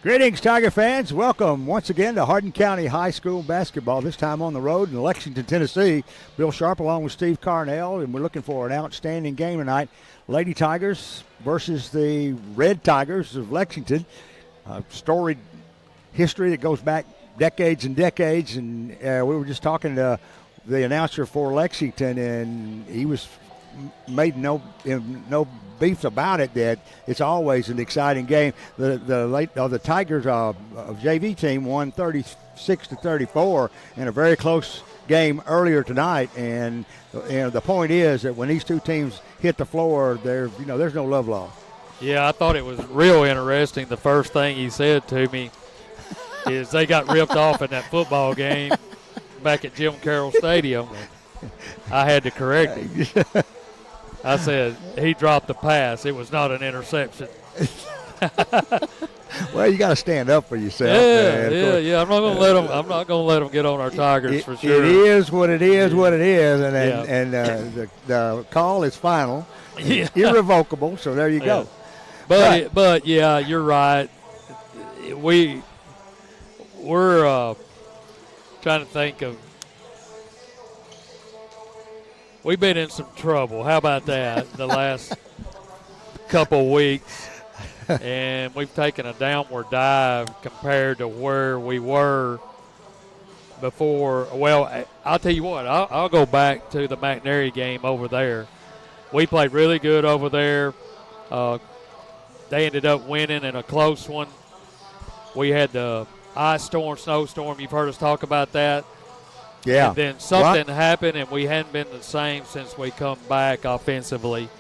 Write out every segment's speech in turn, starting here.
Greetings, Tiger fans. Welcome once again to Hardin County High School basketball, this time on the road in Lexington, Tennessee. Bill Sharp along with Steve Carnell, and we're looking for an outstanding game tonight. Lady Tigers versus the Red Tigers of Lexington. Storied history that goes back decades and decades, and we were just talking to the announcer for Lexington, and he was made no beef about it, that it's always an exciting game. The Tigers of JV team won 36-34 in a very close game earlier tonight, and the point is that when these two teams hit the floor, there's no love lost. Yeah, I thought it was real interesting. The first thing he said to me is they got ripped off in that football game back at Jim Carroll Stadium. I had to correct him. I said he dropped the pass. It was not an interception. Well, you got to stand up for yourself. Yeah. I'm not going to let them. I'm not going to let them get on our Tigers for sure. It is what it is. And the call is final, irrevocable. So there you go. But yeah, you're right. We're trying to think of. We've been in some trouble. How about that? The last couple weeks, and we've taken a downward dive compared to where we were before. Well, I'll tell you what. I'll go back to the McNary game over there. We played really good over there. They ended up winning in a close one. We had the ice storm, snowstorm. You've heard us talk about that. Yeah. And then something happened, and we hadn't been the same since we come back offensively.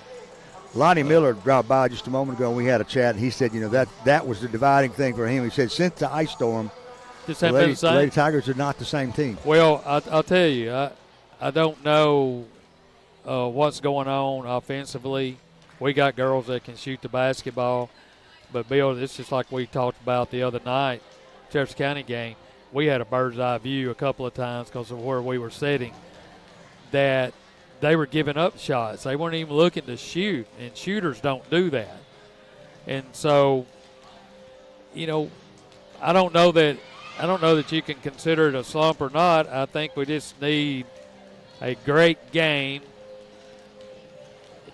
Lonnie Miller dropped by just a moment ago, and we had a chat, and he said, that was the dividing thing for him. He said since the ice storm, the Lady Tigers are not the same team. Well, I'll tell you, I don't know what's going on offensively. We got girls that can shoot the basketball. But, Bill, it's just like we talked about the other night, Jefferson County game. We had a bird's eye view a couple of times because of where we were sitting, that they were giving up shots. They weren't even looking to shoot, and shooters don't do that. And so, I don't know that you can consider it a slump or not. I think we just need a great game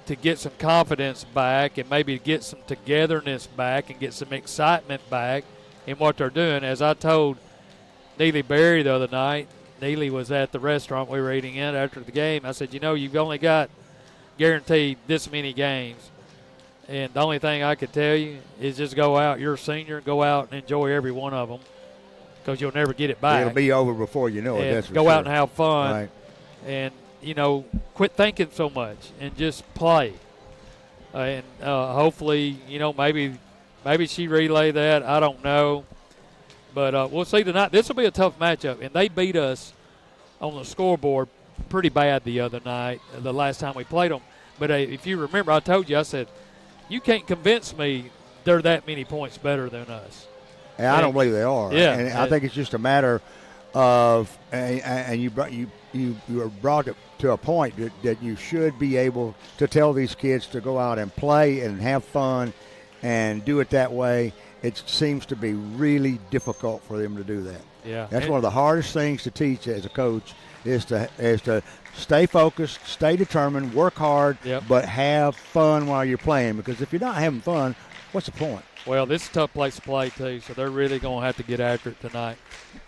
to get some confidence back and maybe get some togetherness back and get some excitement back in what they're doing. As I told Neely Berry the other night, Neely was at the restaurant we were eating at after the game. I said, you've only got guaranteed this many games. And the only thing I could tell you is just go out. You're a senior. Go out and enjoy every one of them because you'll never get it back. It'll be over before you know it. That's for go sure. out and have fun. Right. And, quit thinking so much and just play. And hopefully, maybe she relay that. I don't know. But we'll see tonight. This will be a tough matchup. And they beat us on the scoreboard pretty bad the other night, the last time we played them. But if you remember, I told you, I said, you can't convince me they're that many points better than us. And I don't believe they are. Yeah. And I think it's just a matter of, and you were brought to a point that you should be able to tell these kids to go out and play and have fun and do it that way. It seems to be really difficult for them to do that. Yeah. That's one of the hardest things to teach as a coach is to stay focused, stay determined, work hard, but have fun while you're playing. Because if you're not having fun, what's the point? Well, this is a tough place to play, too, so they're really going to have to get after it tonight.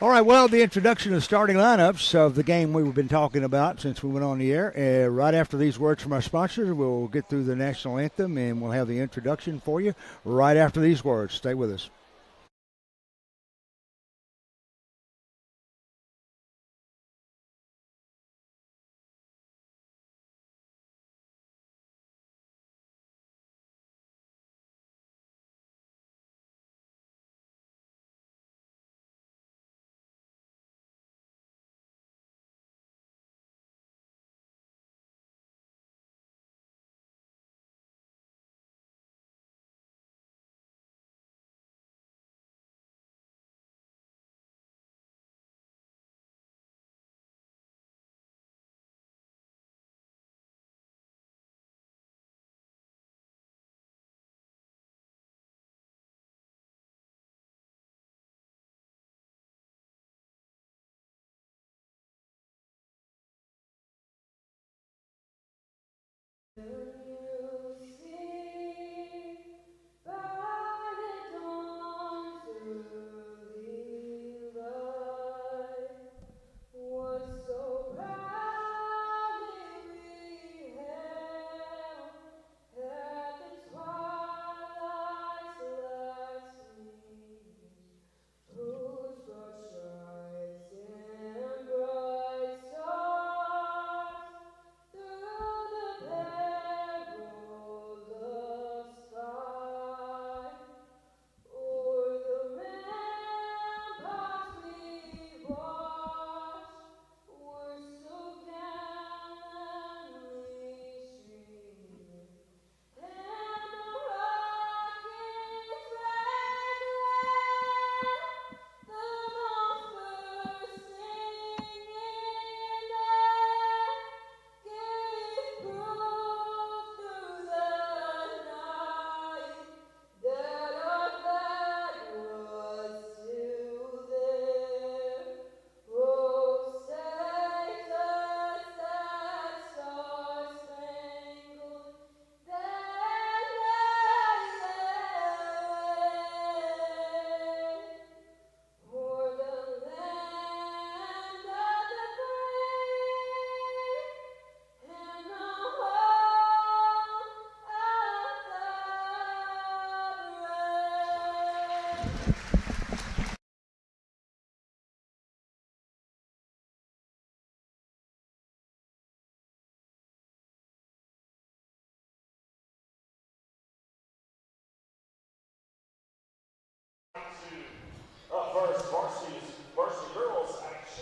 All right, well, the introduction of the starting lineups of the game we've been talking about since we went on the air. Right after these words from our sponsors, we'll get through the national anthem, and we'll have the introduction for you right after these words. Stay with us.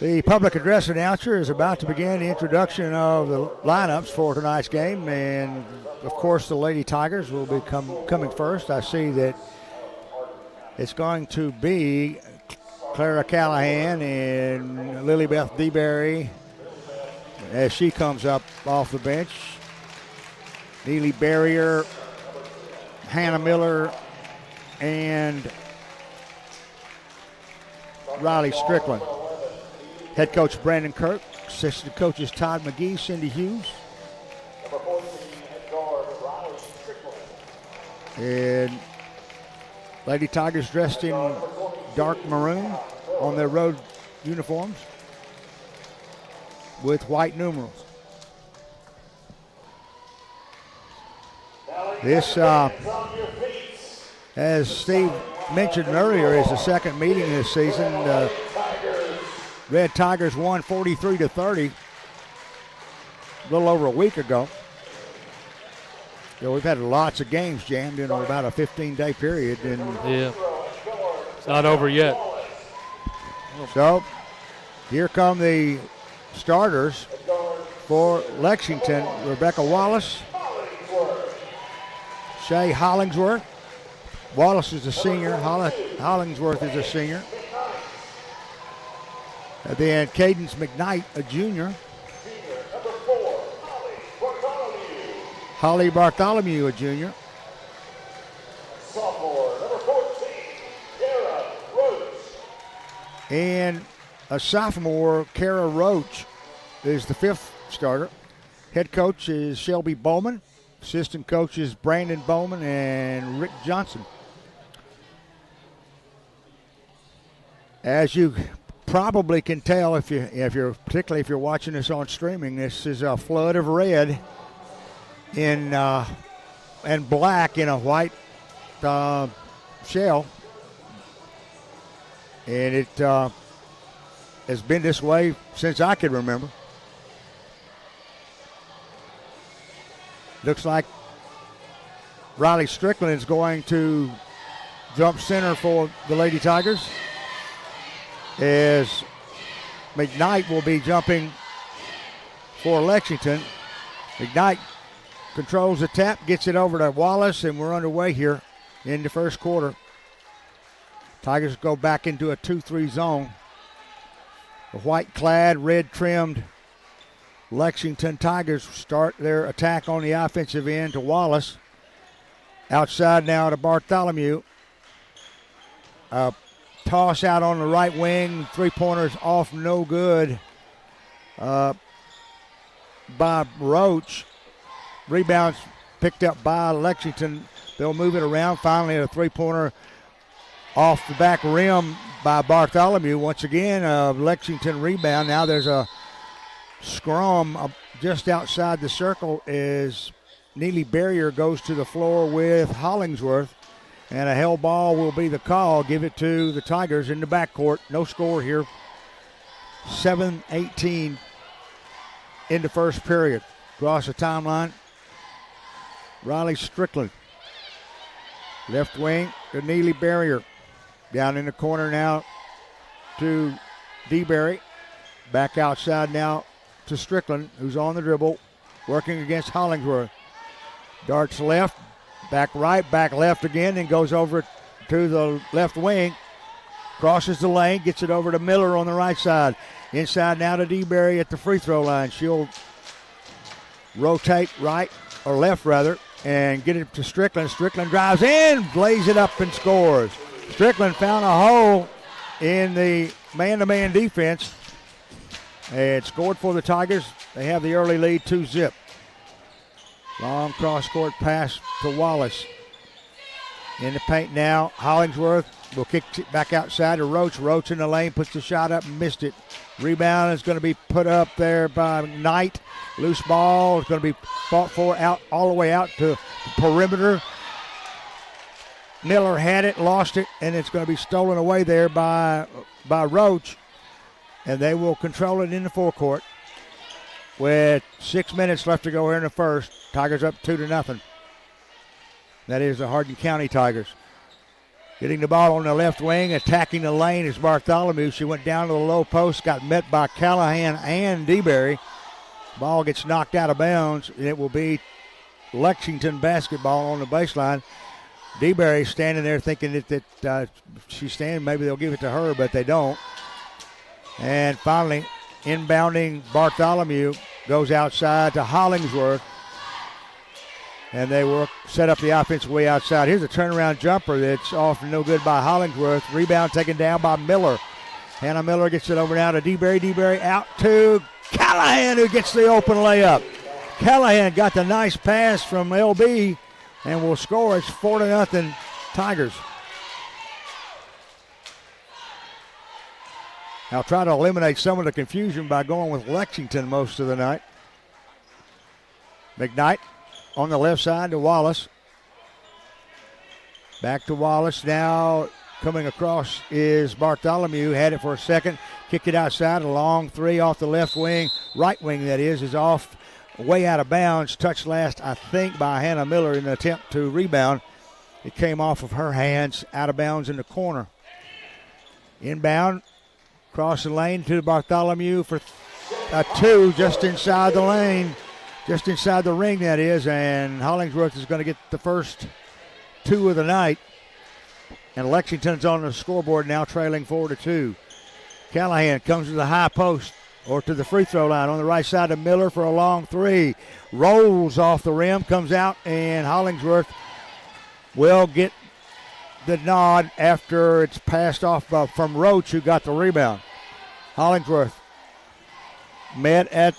The public address announcer is about to begin the introduction of the lineups for tonight's game, and of course the Lady Tigers will be coming first. I see that it's going to be Clara Callahan and Lilybeth DeBerry as she comes up off the bench. Neely Barrier, Hannah Miller, and Riley Strickland. Head coach Brandon Kirk, assistant coaches Todd McGee, Cindy Hughes. And Lady Tigers dressed in dark maroon on their road uniforms with white numerals. This, as Steve mentioned earlier, is the second meeting this season. Red Tigers won 43-30 a little over a week ago. We've had lots of games jammed in about a 15-day period. And yeah, it's not over yet. So here come the starters for Lexington. Rebecca Wallace, Shay Hollingsworth. Wallace is a senior. Hollingsworth is a senior. And then Cadence McKnight, a junior. Holly Bartholomew, a junior. Sophomore, number 14, Kara Roach. And a sophomore, Kara Roach, is the fifth starter. Head coach is Shelby Bowman. Assistant coach is Brandon Bowman and Rick Johnson. As you probably can tell particularly if you're watching this on streaming, this is a flood of red in and black in a white shell, and it has been this way since I can remember. Looks like Riley Strickland is going to jump center for the Lady Tigers, as McKnight will be jumping for Lexington. McKnight controls the tap, gets it over to Wallace, and we're underway here in the first quarter. Tigers go back into a 2-3 zone. The white-clad, red-trimmed Lexington Tigers start their attack on the offensive end to Wallace. Outside now to Bartholomew. Toss out on the right wing. Three-pointers off, no good by Roach. Rebounds picked up by Lexington. They'll move it around. Finally, a three-pointer off the back rim by Bartholomew. Once again, a Lexington rebound. Now there's a scrum just outside the circle as Neely Barrier goes to the floor with Hollingsworth. And a held ball will be the call. Give it to the Tigers in the backcourt. No score here. 7:18 in the first period. Across the timeline, Riley Strickland. Left wing to Neely Barrier. Down in the corner now to DeBerry. Back outside now to Strickland, who's on the dribble, working against Hollingsworth. Darts left. Back right, back left again, and goes over to the left wing. Crosses the lane, gets it over to Miller on the right side. Inside now to DeBerry at the free throw line. She'll rotate right, or left rather, and get it to Strickland. Strickland drives in, blaze it up and scores. Strickland found a hole in the man-to-man defense and scored for the Tigers. They have the early lead, 2-zip. Long cross-court pass to Wallace. In the paint now, Hollingsworth will kick it back outside to Roach. Roach in the lane, puts the shot up and missed it. Rebound is going to be put up there by Knight. Loose ball is going to be fought for out all the way out to the perimeter. Miller had it, lost it, and it's going to be stolen away there by Roach. And they will control it in the forecourt. With 6 minutes left to go here in the first, Tigers up 2-0. That is the Hardin County Tigers. Getting the ball on the left wing, attacking the lane is Bartholomew. She went down to the low post, got met by Callahan and DeBerry. Ball gets knocked out of bounds, and it will be Lexington basketball on the baseline. DeBerry standing there thinking that she's standing, maybe they'll give it to her, but they don't. And finally, inbounding Bartholomew goes outside to Hollingsworth. And they will set up the offense way outside. Here's a turnaround jumper that's off and no good by Hollingsworth. Rebound taken down by Miller. Hannah Miller gets it over now to DeBerry. DeBerry out to Callahan, who gets the open layup. Callahan got the nice pass from LB and will score. It's 4-0 Tigers. I'll try to eliminate some of the confusion by going with Lexington most of the night. McKnight on the left side to Wallace. Back to Wallace now. Coming across is Bartholomew. Had it for a second. Kicked it outside. A long three off the left wing. Right wing, that is off way out of bounds. Touched last, I think, by Hannah Miller in an attempt to rebound. It came off of her hands, out of bounds in the corner. Inbound. Cross the lane to Bartholomew for a two just inside the lane. Just inside the ring, that is. And Hollingsworth is going to get the first two of the night. And Lexington's on the scoreboard now, trailing 4-2. Callahan comes to the high post or to the free throw line on the right side of Miller for a long three. Rolls off the rim, comes out, and Hollingsworth will get the nod after it's passed off from Roach, who got the rebound. Hollingsworth met at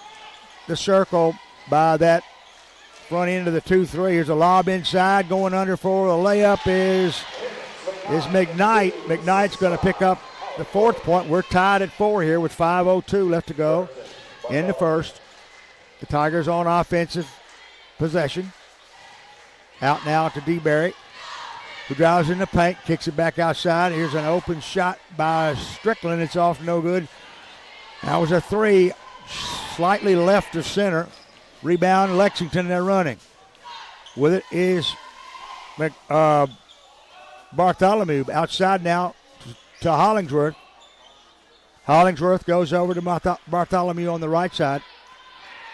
the circle by that front end of the 2-3. Here's a lob inside, going under for the layup is McKnight. McKnight's going to pick up the fourth point. We're tied at 4 here with 5:02 left to go in the first. The Tigers on offensive possession. Out now to DeBerry, who drives in the paint, kicks it back outside. Here's an open shot by Strickland. It's off, no good. That was a three, slightly left of center. Rebound, Lexington, they're running. With it is Bartholomew. Outside now to Hollingsworth. Hollingsworth goes over to Bartholomew on the right side.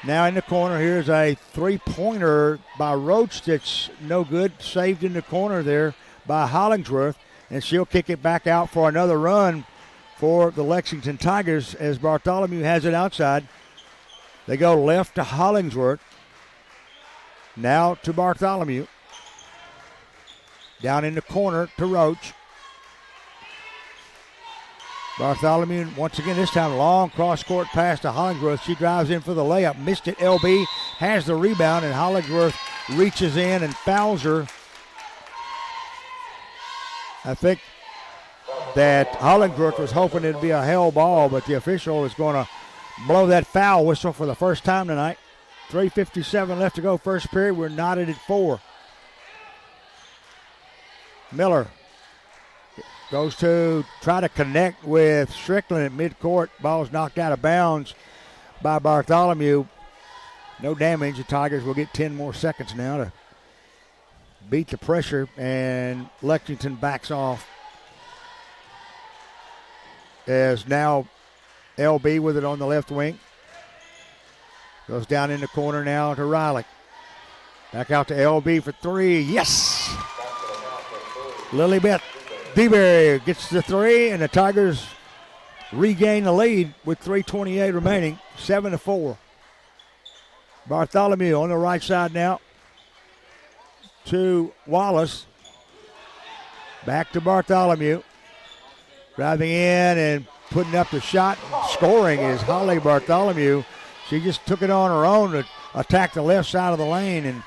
Now in the corner, here's a three-pointer by Roach that's no good. Saved in the corner there by Hollingsworth. And she'll kick it back out for another run for the Lexington Tigers as Bartholomew has it outside. They go left to Hollingsworth. Now to Bartholomew. Down in the corner to Roach. Bartholomew, once again, this time long cross-court pass to Hollingsworth. She drives in for the layup. Missed it. LB has the rebound, and Hollingsworth reaches in and fouls her. I think that Hollingsworth was hoping it'd be a hell ball, but the official is going to blow that foul whistle for the first time tonight. 3:57 left to go, first period. We're knotted at 4. Miller goes to try to connect with Strickland at midcourt. Ball's knocked out of bounds by Bartholomew. No damage. The Tigers will get 10 more seconds now to beat the pressure, and Lexington backs off. As now LB with it on the left wing. Goes down in the corner now to Riley. Back out to LB for 3. Yes! Lilybeth DeBerry gets the 3, and the Tigers regain the lead with 3:28 remaining, 7-4. Bartholomew on the right side now to Wallace. Back to Bartholomew. Driving in and putting up the shot. Scoring is Holly Bartholomew. She just took it on her own to attack the left side of the lane and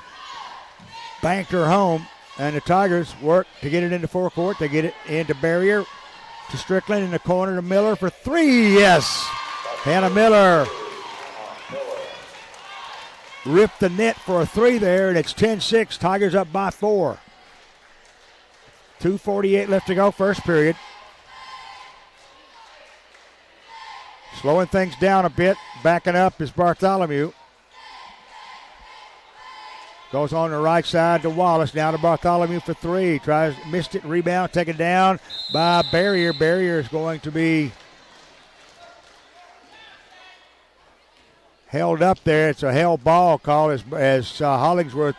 banked her home. And the Tigers work to get it into forecourt. They get it into Barrier to Strickland in the corner to Miller for 3. Yes. Hannah Miller ripped the net for a 3 there, and it's 10-6. Tigers up by 4. 2:48 left to go, first period. Slowing things down a bit. Backing up is Bartholomew. Goes on the right side to Wallace. Now to Bartholomew for 3. Missed it. Rebound taken down by Barrier. Barrier is going to be held up there. It's a held ball call as Hollingsworth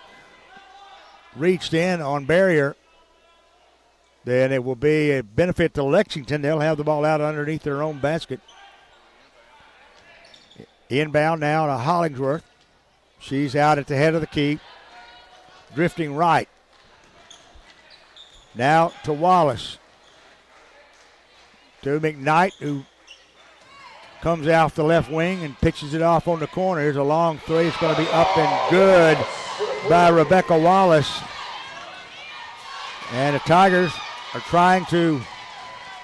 reached in on Barrier. Then it will be a benefit to Lexington. They'll have the ball out underneath their own basket. Inbound now to Hollingsworth. She's out at the head of the key. Drifting right. Now to Wallace. To McKnight, who comes off the left wing and pitches it off on the corner. Here's a long 3. It's going to be up and good by Rebecca Wallace. And the Tigers are trying to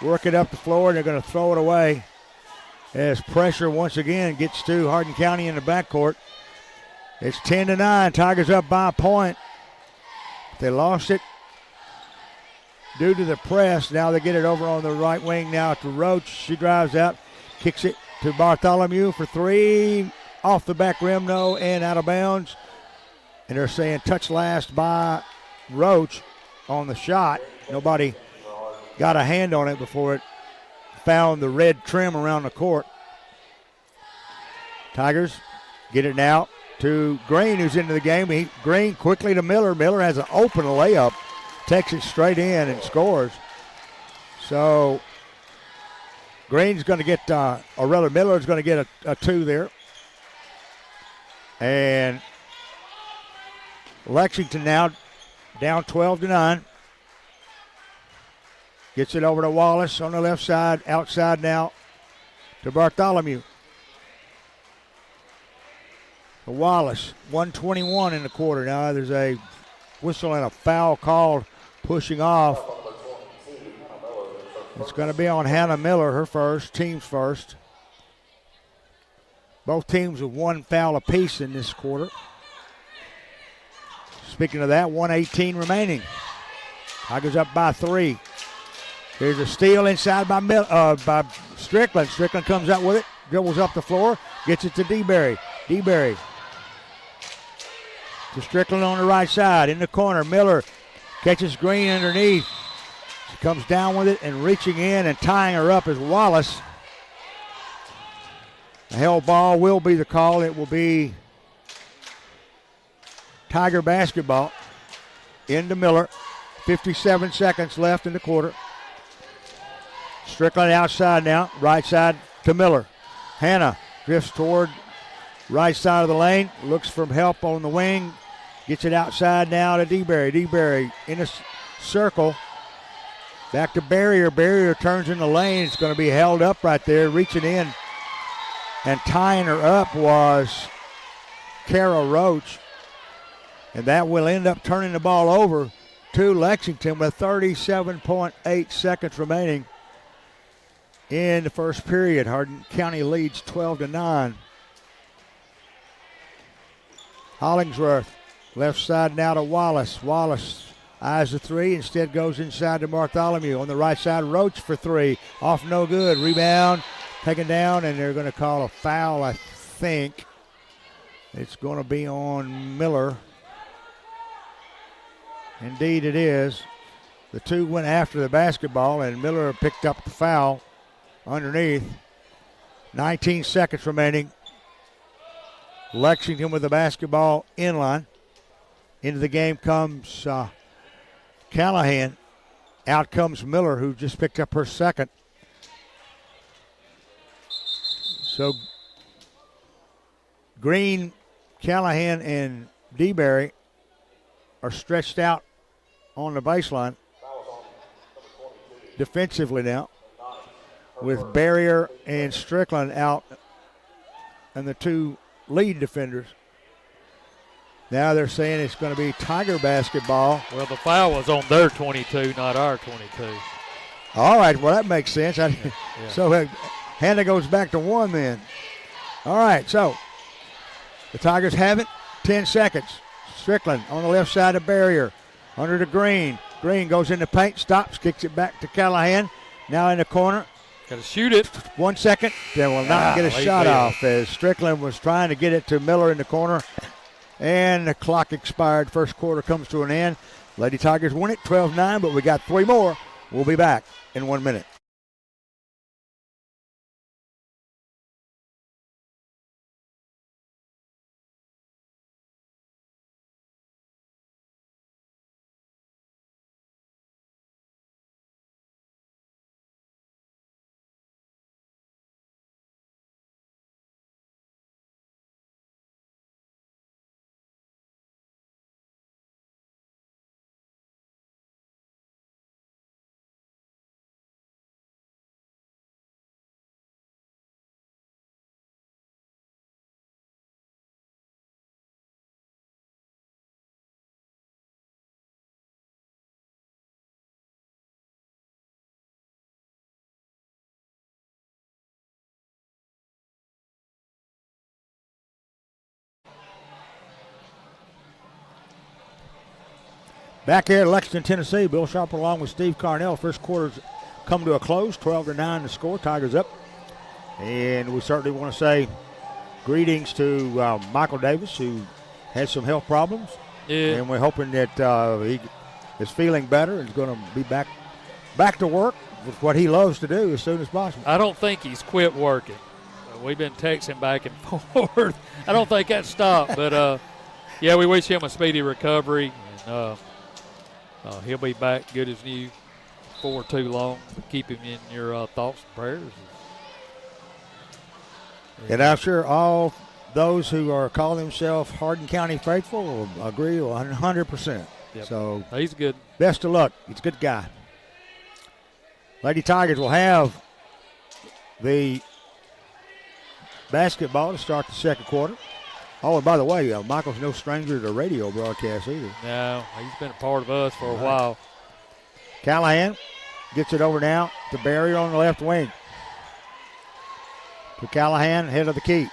work it up the floor. They're going to throw it away as pressure once again gets to Hardin County in the backcourt. It's 10-9. Tigers up by a point. They lost it due to the press. Now they get it over on the right wing now to Roach. She drives out, kicks it to Bartholomew for 3. Off the back rim, no, and out of bounds. And they're saying touch last by Roach on the shot. Nobody got a hand on it before it found the red trim around the court. Tigers get it now to Green, who's into the game. Green quickly to Miller. Miller has an open layup, takes it straight in and scores. So Green's going to get, or rather Miller's going to get a 2 there. And Lexington now down 12-9. Gets it over to Wallace on the left side, outside now to Bartholomew. Wallace, 1:21 in the quarter. Now there's a whistle and a foul called, pushing off. It's going to be on Hannah Miller, her first, team's first. Both teams with 1 foul apiece in this quarter. Speaking of that, 1:18 remaining. Tigers up by 3. Here's a steal inside by Strickland. Strickland comes out with it, dribbles up the floor, gets it to DeBerry. DeBerry to Strickland on the right side. In the corner, Miller catches Green underneath. She comes down with it and reaching in and tying her up is Wallace. The held ball will be the call. It will be Tiger basketball. Into Miller. 57 seconds left in the quarter. Strickland outside now. Right side to Miller. Hannah drifts toward right side of the lane. Looks for help on the wing. Gets it outside now to DeBerry. DeBerry in a circle. Back to Barrier. Barrier turns in the lane. It's going to be held up right there, reaching in. And tying her up was Kara Roach. And that will end up turning the ball over to Lexington with 37.8 seconds remaining in the first period. Hardin County leads 12-9. Hollingsworth, left side now to Wallace. Wallace eyes the three, instead goes inside to Bartholomew. On the right side, Roach for three. Off no good. Rebound, taken down, and they're going to call a foul, I think. It's going to be on Miller. Indeed it is. The two went after the basketball, and Miller picked up the foul underneath. 19 seconds remaining. Lexington with the basketball inline. Into the game comes Callahan. Out comes Miller, who just picked up her second. So Green, Callahan, and DeBerry are stretched out on the baseline defensively now, with Barrier and Strickland out and the two lead defenders. Now they're saying it's going to be Tiger basketball. Well, the foul was on their 22, not our 22. All right, well, that makes sense. Yeah. So Hannah goes back to one then. All right, so the Tigers have it. 10 seconds. Strickland on the left side of Barrier. Under to Green. Green goes in the paint, stops, kicks it back to Callahan. Now in the corner. Got to shoot it. 1 second. They will not get a shot fail. off as Strickland was trying to get it to Miller in the corner. And the clock expired. First quarter comes to an end. Lady Tigers win it 12-9, but we got three more. We'll be back in 1 minute. Back here at Lexington, Tennessee, Bill Sharp along with Steve Carnell. First quarter's come to a close, 12-9 the score. Tigers up. And we certainly want to say greetings to Michael Davis, who had some health problems. Yeah. And we're hoping that he is feeling better and is going to be back to work with what he loves to do as soon as possible. I don't think he's quit working. We've been texting back and forth. I don't think that stopped. But, yeah, we wish him a speedy recovery. And he'll be back good as new before too long. Keep him in your thoughts and prayers. And I'm sure all those who are calling themselves Hardin County faithful will agree 100%. Yep. So he's good. Best of luck. He's a good guy. Lady Tigers will have the basketball to start the second quarter. Oh, and by the way, Michael's no stranger to radio broadcasts either. No, he's been a part of us for a while. Callahan gets it over now to Barrier on the left wing. To Callahan, head of the key.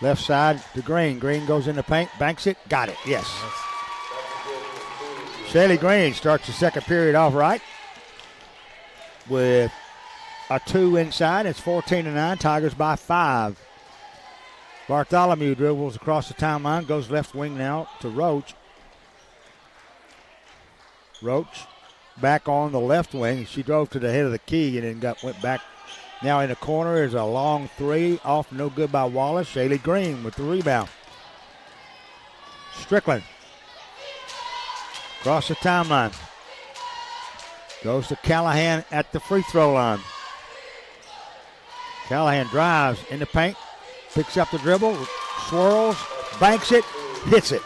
Left side to Green. Green goes in the paint, banks it, got it, yes. Shaylee Green starts the second period off right with a 2 inside. It's 14-9, Tigers by 5. Bartholomew dribbles across the timeline, goes left wing now to Roach. Roach back on the left wing. She drove to the head of the key and then went back. Now in the corner is a long three, off no good by Wallace. Shaylee Green with the rebound. Strickland across the timeline. Goes to Callahan at the free throw line. Callahan drives in the paint. Picks up the dribble, swirls, banks it, hits it.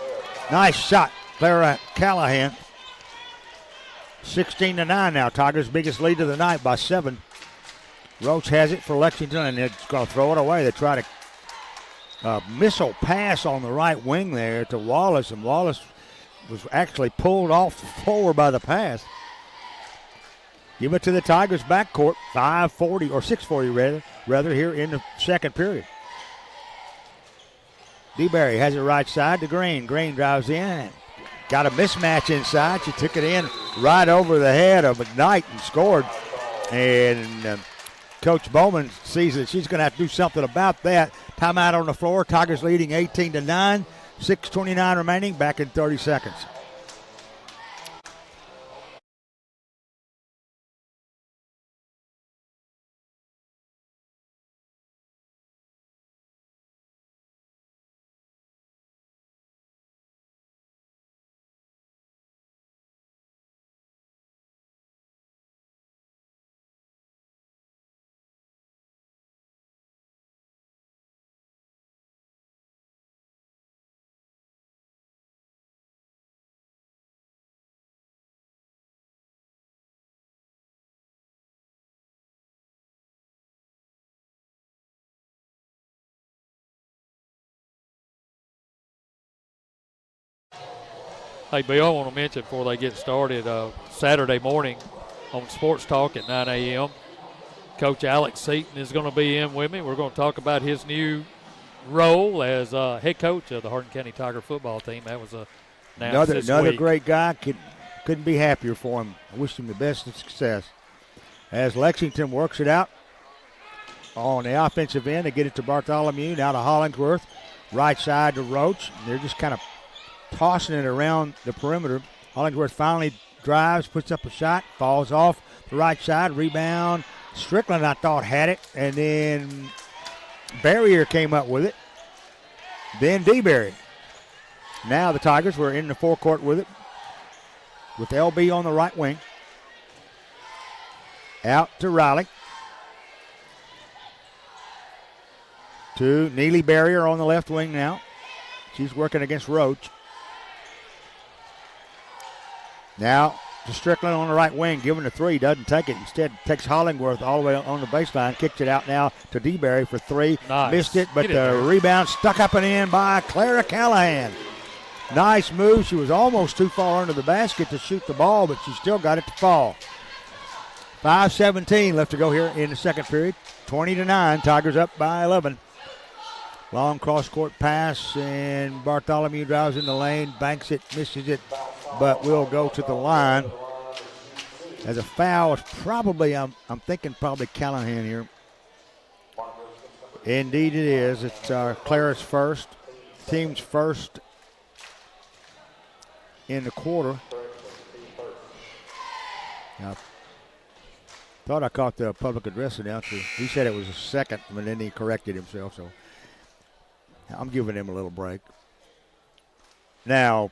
Nice shot, Clara Callahan. 16-9 now. Tigers' biggest lead of the night by 7. Roach has it for Lexington, and it's going to throw it away. They try to missile pass on the right wing there to Wallace, and Wallace was actually pulled off the floor by the pass. Give it to the Tigers backcourt. 5:40 or 6:40 rather here in the second period. DeBerry has it right side to Green. Green drives in. Got a mismatch inside. She took it in right over the head of McKnight and scored. And Coach Bowman sees that she's going to have to do something about that. Timeout on the floor. Tigers leading 18-9. 6:29 remaining. Back in 30 seconds. Hey, Bill, I want to mention before they get started, Saturday morning on Sports Talk at 9 a.m., Coach Alex Seaton is going to be in with me. We're going to talk about his new role as head coach of the Hardin County Tiger football team. That was announced this another week. great guy. Couldn't be happier for him. I wish him the best of success. As Lexington works it out on the offensive end, they get it to Bartholomew, now to Hollingsworth. Right side to Roach. They're just kind of tossing it around the perimeter. Hollingsworth finally drives, puts up a shot, falls off the right side, rebound. Strickland, I thought, had it, and then Barrier came up with it. Then DeBerry. Now the Tigers were in the forecourt with it, with LB on the right wing. Out to Riley. To Neely Barrier on the left wing now. She's working against Roach. Now to Strickland on the right wing, giving the three, doesn't take it. Instead, takes Hollingworth all the way on the baseline, kicks it out now to DeBerry for three. Nice. Missed it, but the rebound stuck up and in by Clara Callahan. Nice move. She was almost too far under the basket to shoot the ball, but she still got it to fall. 5:17 left to go here in the second period. 20-9, Tigers up by 11. Long cross-court pass, and Bartholomew drives in the lane, banks it, misses it, but will go to the line. As a foul, it's probably, I'm thinking probably Callahan here. Indeed it is. It's Clara's first, team's first in the quarter. Now, thought I caught the public address announcer. He said it was a second, but then he corrected himself, so I'm giving him a little break. Now,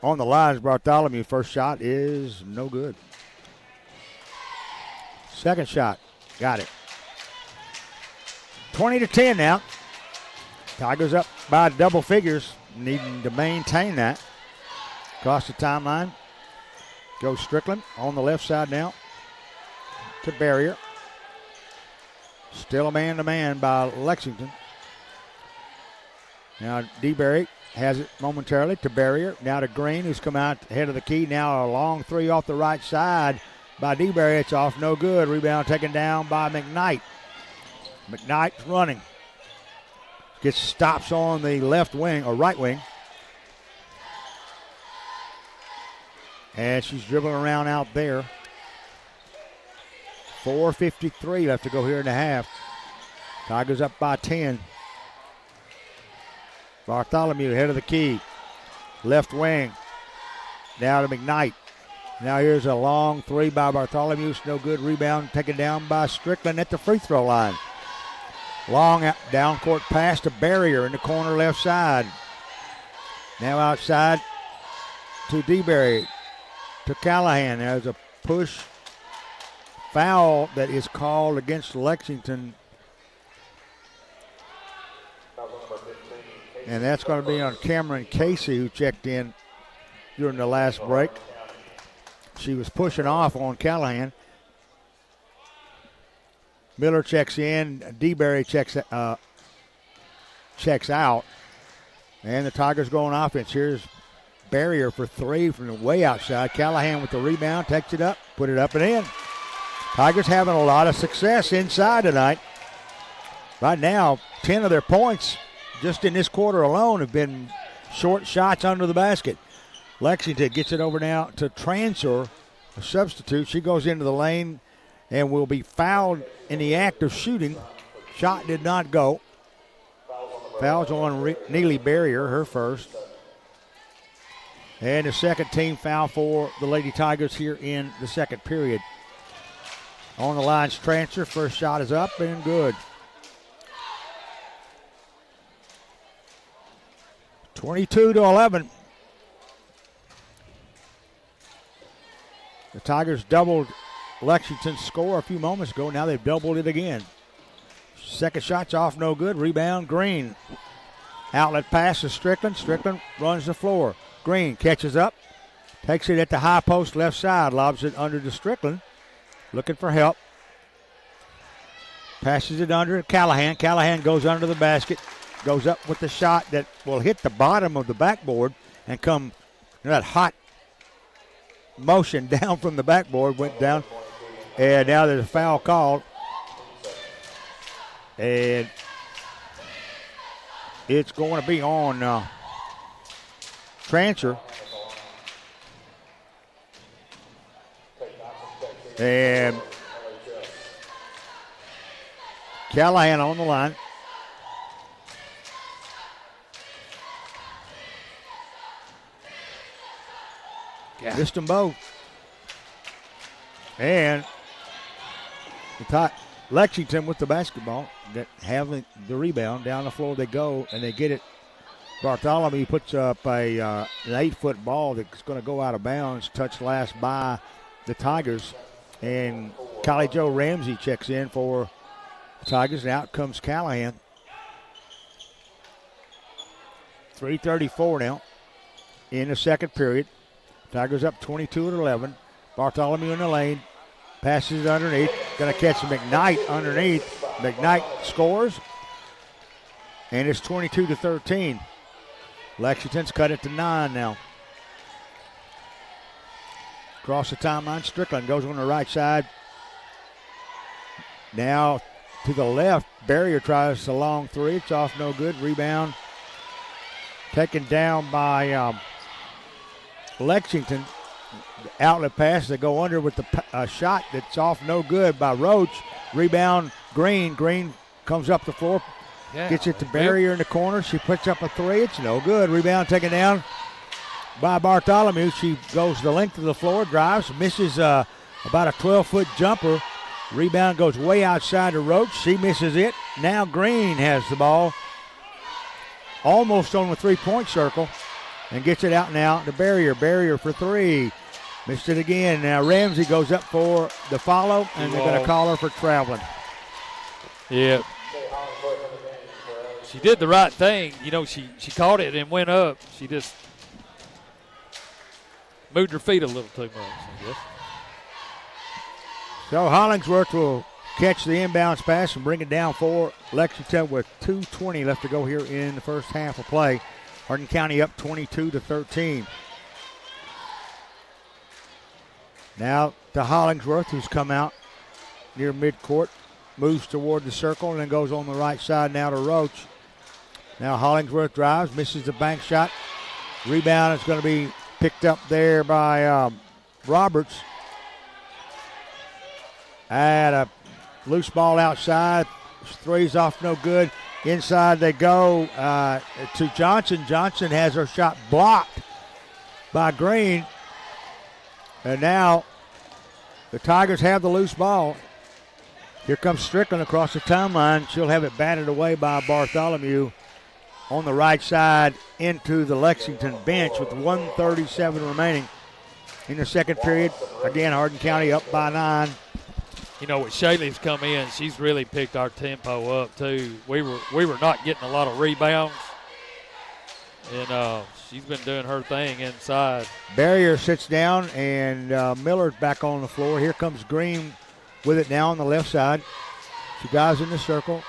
on the lines, Bartholomew, first shot is no good. Second shot, got it. 20-10 now. Tigers up by double figures, needing to maintain that. Across the timeline goes Strickland on the left side now to Barrier. Still a man-to-man by Lexington. Now DeBerry has it momentarily to Barrier. Now to Green, who's come out ahead of the key. Now a long three off the right side by DeBerry. It's off, no good. Rebound taken down by McKnight. McKnight's running. Gets stops on the left wing or right wing. And she's dribbling around out there. 4:53 left to go here in the half. Tigers up by 10. Bartholomew ahead of the key. Left wing. Now to McKnight. Now here's a long three by Bartholomew. It's no good. Rebound taken down by Strickland at the free throw line. Long down court pass to Barrier in the corner left side. Now outside to DeBerry. To Callahan. There's a push foul that is called against Lexington. And that's going to be on Cameron Casey, who checked in during the last break. She was pushing off on Callahan. Miller checks in. DeBerry checks out. And the Tigers go on offense. Here's Barrier for three from the way outside. Callahan with the rebound, takes it up, put it up and in. Tigers having a lot of success inside tonight. Right now, 10 of their points just in this quarter alone have been short shots under the basket. Lexington gets it over now to Transfer, a substitute. She goes into the lane and will be fouled in the act of shooting. Shot did not go. Fouls on Neely Barrier, her first. And the second team foul for the Lady Tigers here in the second period. On the line's Transfer. First shot is up and good. 22-11. The Tigers doubled Lexington's score a few moments ago. Now they've doubled it again. Second shot's off, no good. Rebound, Green. Outlet pass to Strickland. Strickland runs the floor. Green catches up, takes it at the high post left side, lobs it under to Strickland. Looking for help. Passes it under to Callahan. Callahan goes under the basket. Goes up with the shot that will hit the bottom of the backboard and come that hot motion down from the backboard, went down. And now there's a foul called. And it's going to be on Transfer. And Callahan on the line. Yeah. Missed them both. And Lexington with the basketball, that having the rebound. Down the floor they go, and they get it. Bartholomew puts up an 8-foot ball that's going to go out of bounds, touched last by the Tigers. And Kylie Joe Ramsey checks in for the Tigers, and out comes Callahan. 3:34 now in the second period. Tigers up 22-11. Bartholomew in the lane. Passes it underneath. Going to catch McKnight underneath. McKnight scores. And it's 22-13. Lexington's cut it to 9 now. Across the timeline, Strickland goes on the right side. Now to the left, Barrier tries a long three. It's off, no good. Rebound taken down by Lexington. The outlet pass, they go under with the shot that's off, no good by Roach. Rebound, Green. Green comes up the floor. Yeah. Gets it to Barrier in the corner. She puts up a three. It's no good. Rebound taken down by Bartholomew. She goes the length of the floor, drives, misses about a 12-foot jumper. Rebound goes way outside to Roach. She misses it. Now Green has the ball almost on the three-point circle and gets it out now to Barrier. Barrier for three. Missed it again. Now Ramsey goes up for the follow, and they're going to call her for traveling. Yeah. She did the right thing. You know, she caught it and went up. She just moved her feet a little too much, I guess. So Hollingsworth will catch the inbounds pass and bring it down for Lexington with 2:20 left to go here in the first half of play. Hardin County up 22-13. Now to Hollingsworth, who's come out near midcourt, moves toward the circle and then goes on the right side now to Roach. Now Hollingsworth drives, misses the bank shot. Rebound is going to be picked up there by Roberts. And a loose ball outside. Three's off, no good. Inside they go to Johnson. Johnson has her shot blocked by Green. And now the Tigers have the loose ball. Here comes Strickland across the timeline. She'll have it batted away by Bartholomew on the right side into the Lexington bench with 1:37 remaining in the second period. Again, Hardin County up by 9. You know, with Shaylee's come in, she's really picked our tempo up too. We were not getting a lot of rebounds, and she's been doing her thing inside. Barrier sits down, and Miller's back on the floor. Here comes Green with it now on the left side. She dives in the circle,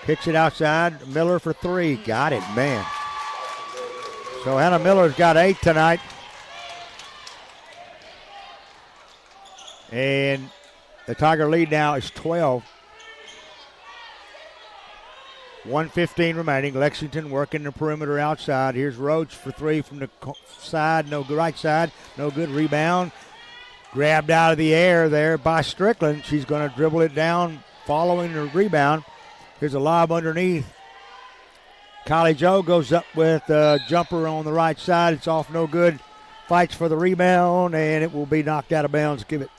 kicks it outside. Miller for three. Got it, man. So Hannah Miller's got 8 tonight. And the Tiger lead now is 12. 1:15 remaining. Lexington working the perimeter outside. Here's Rhodes for three from the side. No good. Right side. No good. Rebound. Grabbed out of the air there by Strickland. She's going to dribble it down following the rebound. Here's a lob underneath. Kylie Joe goes up with a jumper on the right side. It's off, no good. Fights for the rebound, and it will be knocked out of bounds. Give it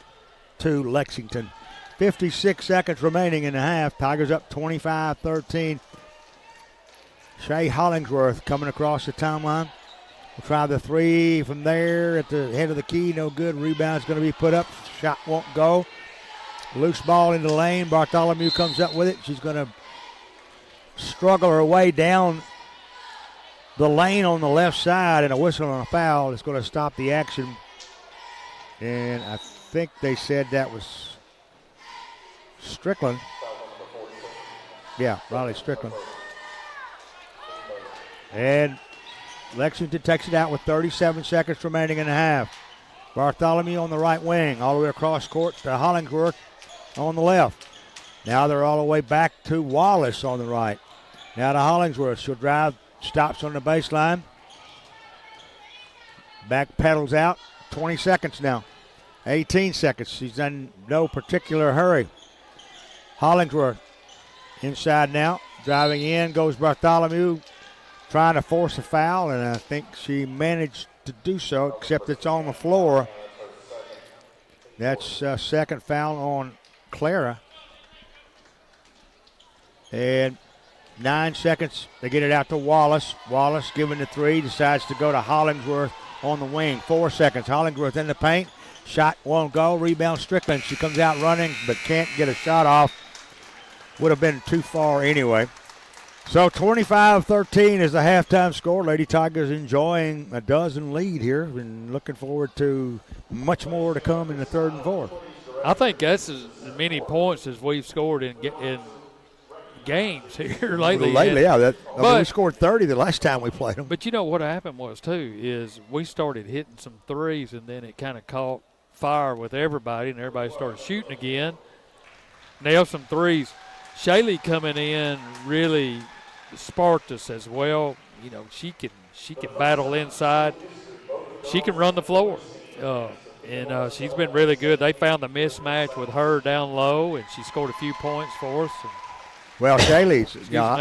to Lexington. 56 seconds remaining in the half. Tigers up 25-13. Shay Hollingsworth coming across the timeline. Will try the three from there at the head of the key. No good. Rebound's going to be put up. Shot won't go. Loose ball in the lane. Bartholomew comes up with it. She's going to struggle her way down the lane on the left side, and a whistle on a foul is going to stop the action. And I think they said that was Strickland. Yeah, Riley Strickland. And Lexington takes it out with 37 seconds remaining in the half. Bartholomew on the right wing, all the way across court to Hollingsworth on the left. Now they're all the way back to Wallace on the right. Now to Hollingsworth. She'll drive, stops on the baseline. Back pedals out. 20 seconds now. 18 seconds. She's in no particular hurry. Hollingsworth inside now. Driving in goes Bartholomew, trying to force a foul, and I think she managed to do so, except it's on the floor. That's a second foul on Clara. And 9 seconds, they get it out to Wallace. Wallace giving the three, decides to go to Hollingsworth on the wing. 4 seconds, Hollingsworth in the paint. Shot won't go, rebound Strickland. She comes out running but can't get a shot off. Would have been too far anyway. So 25-13 is the halftime score. Lady Tigers enjoying a dozen lead here and looking forward to much more to come in the third and fourth. I think that's as many points as we've scored in games here lately. Yeah. We scored 30 the last time we played them. But you know what happened was, too, is we started hitting some threes, and then it kind of caught fire with everybody, and everybody started shooting again. Nailed some threes. Shaylee coming in really sparked us as well. You know, she can battle inside. She can run the floor. And she's been really good. They found the mismatch with her down low, and she scored a few points for us. Well, Shaylee's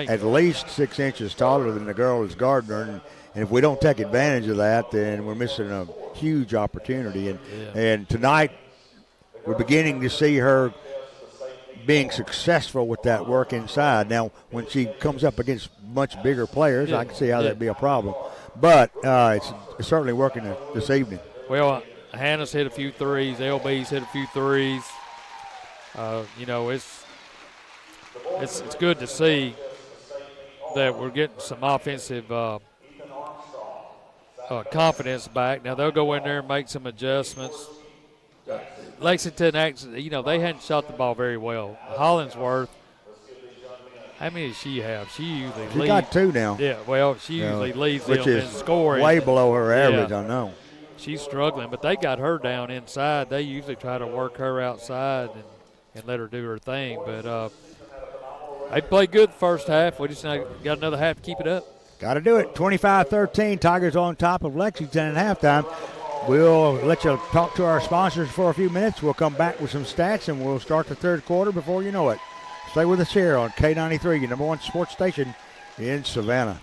at least 6 inches taller than the girl is Gardner, and if we don't take advantage of that, then we're missing a huge opportunity. And tonight we're beginning to see her being successful with that work inside. Now, when she comes up against much bigger players, I can see how that'd be a problem. But it's certainly working this evening. Well, Hannah's hit a few threes. LB's hit a few threes. You know, it's good to see that we're getting some offensive confidence back. Now, they'll go in there and make some adjustments. Lexington, actually, you know, they hadn't shot the ball very well. Hollingsworth, how many does she have? She usually leads. She got 2 now. Yeah, well, she usually leads them in scoring. Which is way below her average, I know. She's struggling, but they got her down inside. They usually try to work her outside and let her do her thing. But they played good the first half. We just got another half to keep it up. Got to do it. 25-13, Tigers on top of Lexington at halftime. We'll let you talk to our sponsors for a few minutes. We'll come back with some stats, and we'll start the third quarter before you know it. Stay with us here on K93, your number one sports station in Savannah.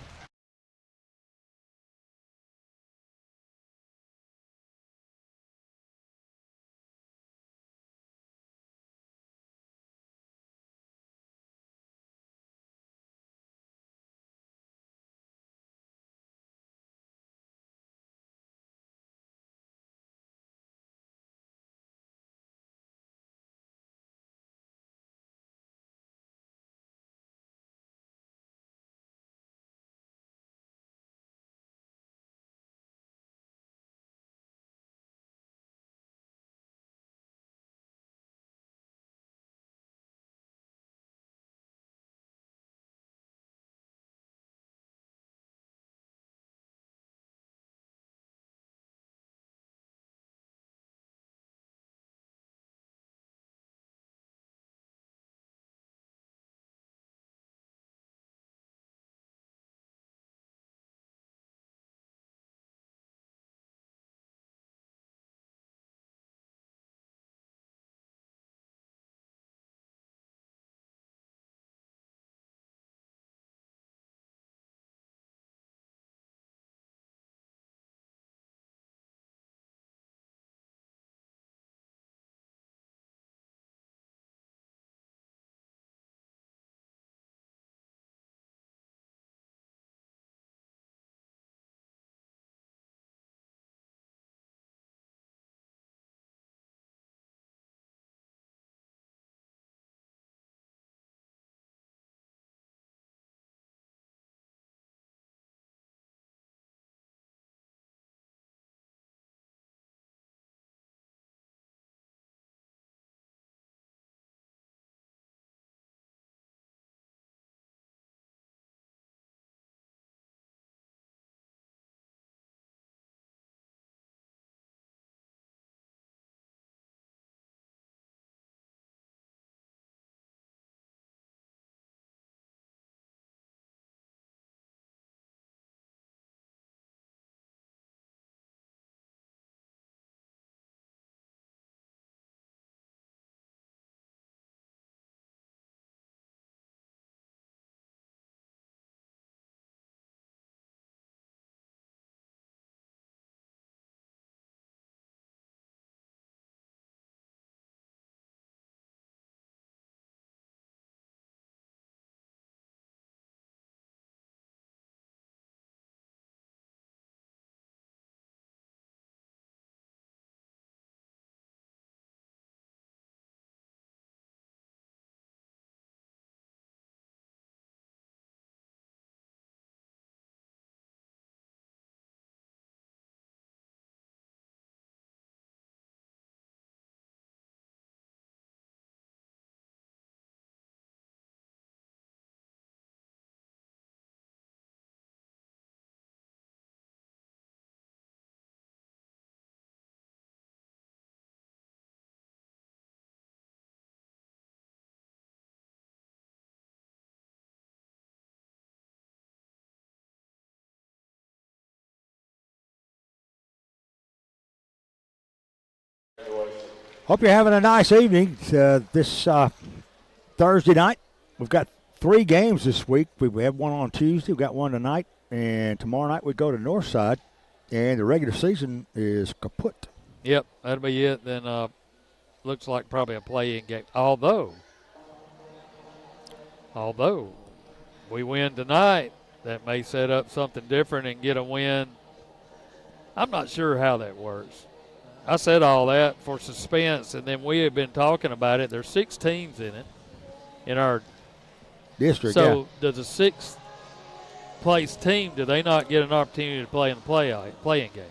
Hope you're having a nice evening. This Thursday night, we've got 3 games this week. We have one on Tuesday. We've got one tonight. And tomorrow night we go to Northside. And the regular season is kaput. Yep, that'll be it. Then looks like probably a play-in game. Although we win tonight, that may set up something different and get a win. I'm not sure how that works. I said all that for suspense, and then we have been talking about it. There's 6 teams in it, in our district. So does a 6th place team, do they not get an opportunity to play in the play-in game?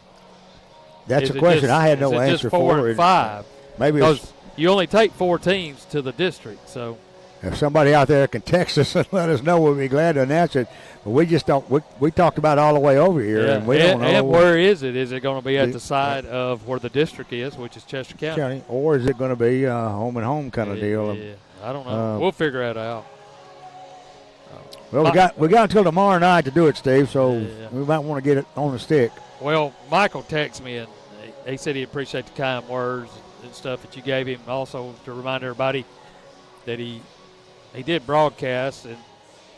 That's a question I had no answer just 4 for. and 5? Maybe because you only take 4 teams to the district. So if somebody out there can text us and let us know, we'll be glad to announce it. But we just don't. We talked about it all the way over here, and we don't know. And where is it? Is it going to be at the side of where the district is, which is Chester County? Or is it going to be a home and home kind of deal? Yeah, I don't know. We'll figure that out. Well, we got until tomorrow night to do it, Steve. So we might want to get it on the stick. Well, Michael texted me and he said he'd appreciate the kind words and stuff that you gave him. Also, to remind everybody that he did broadcast,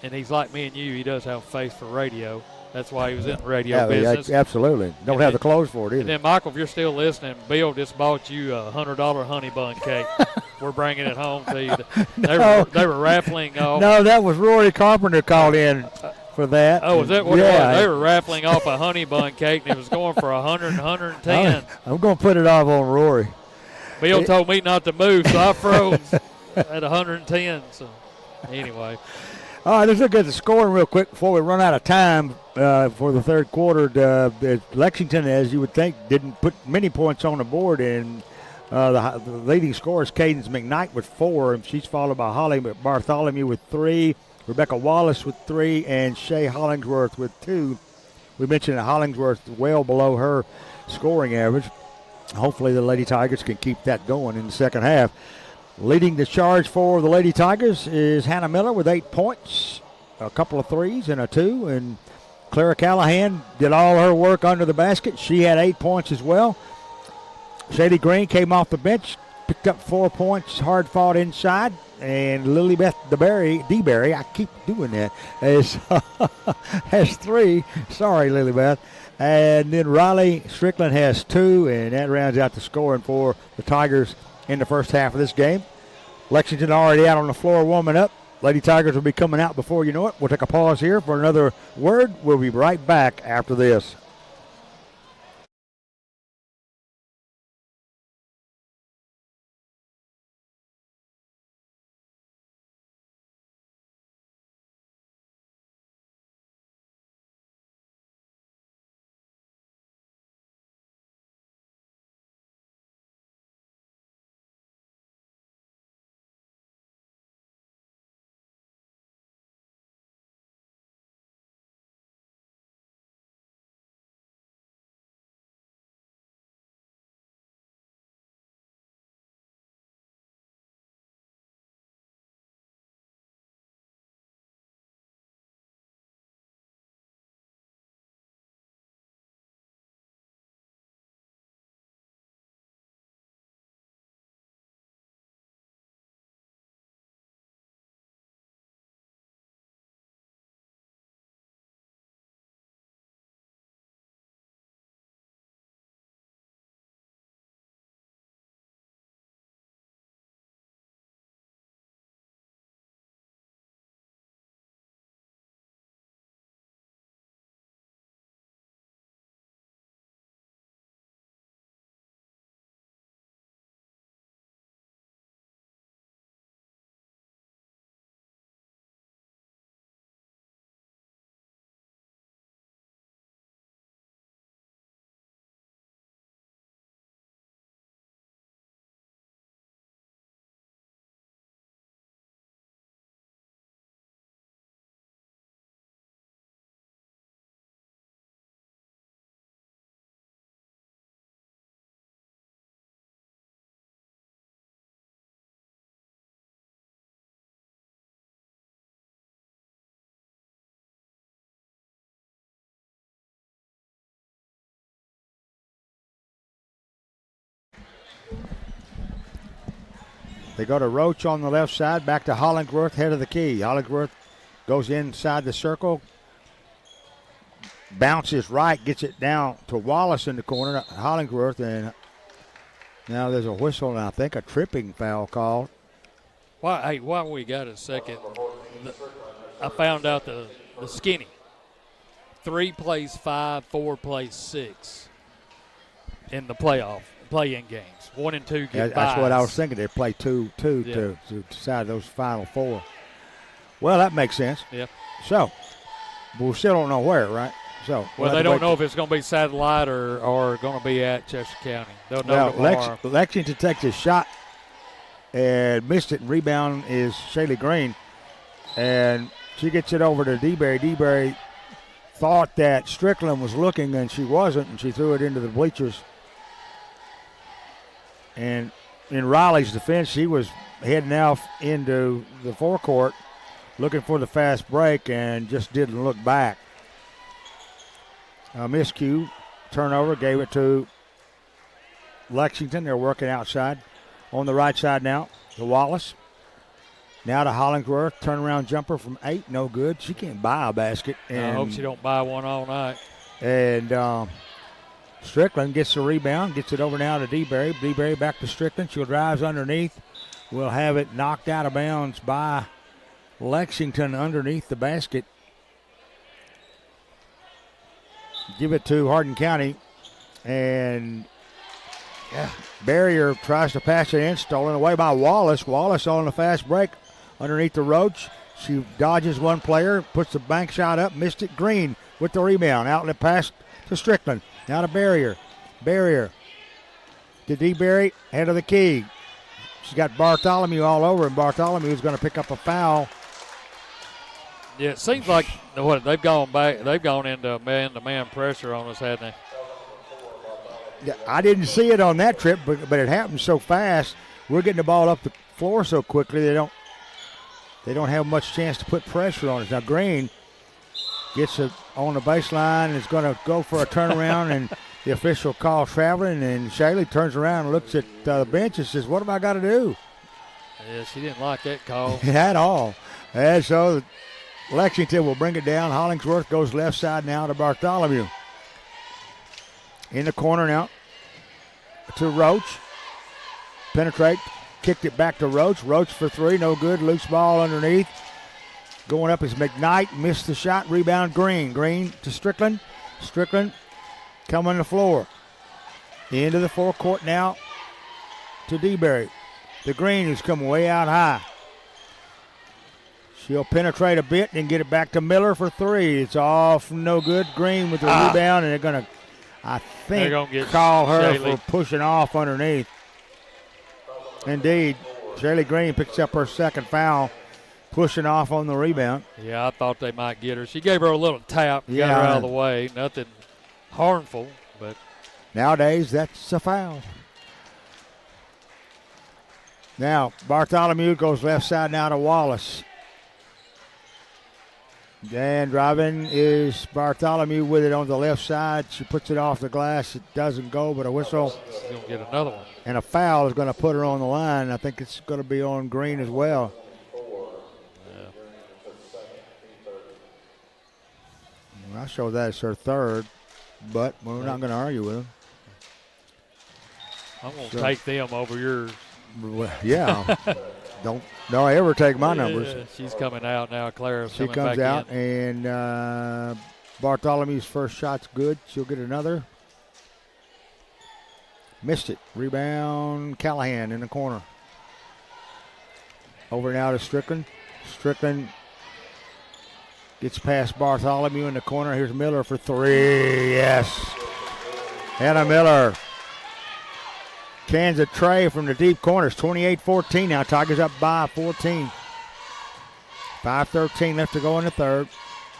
and he's like me and you. He does have a face for radio. That's why he was in the radio business. Absolutely. Don't have the clothes for it either. And then, Michael, if you're still listening, Bill just bought you a $100 honey bun cake. We're bringing it home to you. They were raffling off. No, that was Rory Carpenter called in for that. Oh, was that what it was? They were raffling off a honey bun cake, and it was going for 100 and 110. I'm going to put it off on Rory. Bill told me not to move, so I froze at 110. So, anyway. All right, let's look at the scoring real quick before we run out of time for the third quarter. Lexington, as you would think, didn't put many points on the board, and the leading scorer is Cadence McKnight with 4, and she's followed by Holly Bartholomew with 3, Rebecca Wallace with 3, and Shay Hollingsworth with 2. We mentioned that Hollingsworth well below her scoring average. Hopefully the Lady Tigers can keep that going in the second half. Leading the charge for the Lady Tigers is Hannah Miller with 8 points, a couple of 3s and a 2. And Clara Callahan did all her work under the basket. She had 8 points as well. Shady Green came off the bench, picked up 4 points, hard fought inside. And Lilybeth DeBerry, I keep doing that, has 3. Sorry, Lilybeth. And then Riley Strickland has 2, and that rounds out the scoring for the Tigers in the first half of this game. Lexington already out on the floor warming up. Lady Tigers will be coming out before you know it. We'll take a pause here for another word. We'll be right back after this. They go to Roach on the left side, back to Hollingsworth, head of the key. Hollingsworth goes inside the circle, bounces right, gets it down to Wallace in the corner, Hollingsworth, and now there's a whistle and I think a tripping foul called. While we got a second, I found out the skinny. 3 plays 5, 4 plays 6 in the play-in games. 1 and 2 get That's buys. what I was thinking. They play two to decide those final 4. Well, that makes sense. Yeah. So, but we still don't know where, right? So well, they don't know if it's going to be satellite or going to be at Chester County. They'll know tomorrow. Lexington takes a shot and missed it. And rebound is Shaylee Green, and she gets it over to DeBerry. DeBerry thought that Strickland was looking, and she wasn't, and she threw it into the bleachers. And in Riley's defense, he was heading out into the forecourt looking for the fast break and just didn't look back. Miscue, turnover, gave it to Lexington. They're working outside. On the right side now to Wallace. Now to Hollingsworth. Turnaround jumper from 8, no good. She can't buy a basket. And I hope she don't buy one all night. And Strickland gets the rebound, gets it over now to DeBerry. DeBerry back to Strickland. She'll drives underneath. We'll have it knocked out of bounds by Lexington underneath the basket. Give it to Hardin County. And Barrier tries to pass it in, stolen away by Wallace. Wallace on the fast break underneath the Roach. She dodges one player, puts the bank shot up, missed it. Green with the rebound. Outlet pass to Strickland. Now to Barrier. Barrier to DeBerry, head of the key. She's got Bartholomew all over, and Bartholomew's going to pick up a foul. Yeah, it seems like they've gone back. They've gone into man-to-man pressure on us, hadn't they? Yeah, I didn't see it on that trip, but it happened so fast. We're getting the ball up the floor so quickly they don't have much chance to put pressure on us. Now Green gets it on the baseline and is going to go for a turnaround, and the official calls traveling, and Shaylee turns around and looks at the bench and says, "What have I got to do?" Yeah, she didn't like that call at all. And so Lexington will bring it down. Hollingsworth goes left side now to Bartholomew. In the corner now to Roach. Penetrate. Kicked it back to Roach. Roach for 3. No good. Loose ball underneath. Going up is McKnight. Missed the shot. Rebound Green. Green to Strickland. Strickland coming to the floor. Into the forecourt now to DeBerry. The Green who's coming way out high. She'll penetrate a bit and get it back to Miller for 3. It's off. No good. Green with the rebound, and they're going to, I think, call her Shaylee for pushing off underneath. Indeed, Shaylee Green picks up her second foul, pushing off on the rebound. Yeah, I thought they might get her. She gave her a little tap, got her out of the way. Nothing harmful, but nowadays that's a foul. Now, Bartholomew goes left side now to Wallace. And driving is Bartholomew with it on the left side. She puts it off the glass. It doesn't go, but a whistle. She's going to get another one. And a foul is going to put her on the line. I think it's going to be on Green as well. I show that as her third, but we're not going to argue with them. I'm going to take them over yours. Yeah. Don't ever take my numbers. Yeah, she's coming out now. Clara's she coming comes back out, in. and Bartholomew's first shot's good. She'll get another. Missed it. Rebound, Callahan in the corner. Over now to Strickland. Strickland gets past Bartholomew in the corner. Here's Miller for 3. Yes. Hannah Miller. Cans a tray from the deep corners. 28-14 now. Tigers up by 14. 5:13 left to go in the third.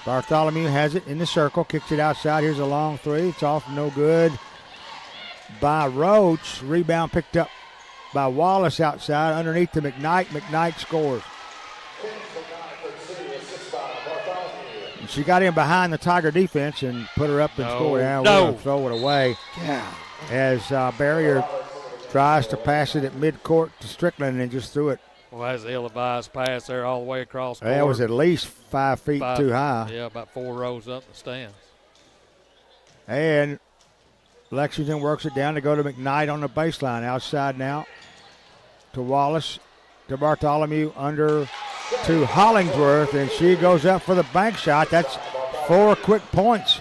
Bartholomew has it in the circle. Kicks it outside. Here's a long 3. It's off. No good by Roach. Rebound picked up by Wallace outside. Underneath to McKnight. McKnight scores. And she got in behind the Tiger defense and put her up and scored. Now we're going to throw it away. Yeah. As Barrier Tries to pass it at midcourt to Strickland and just threw it. Well, that's an ill-advised pass there all the way across court. That was at least 5 feet too high. Yeah, about 4 rows up the stands. And Lexington works it down to go to McKnight on the baseline. Outside now to Wallace, to Bartholomew, under to Hollingsworth, and she goes up for the bank shot. That's 4 quick points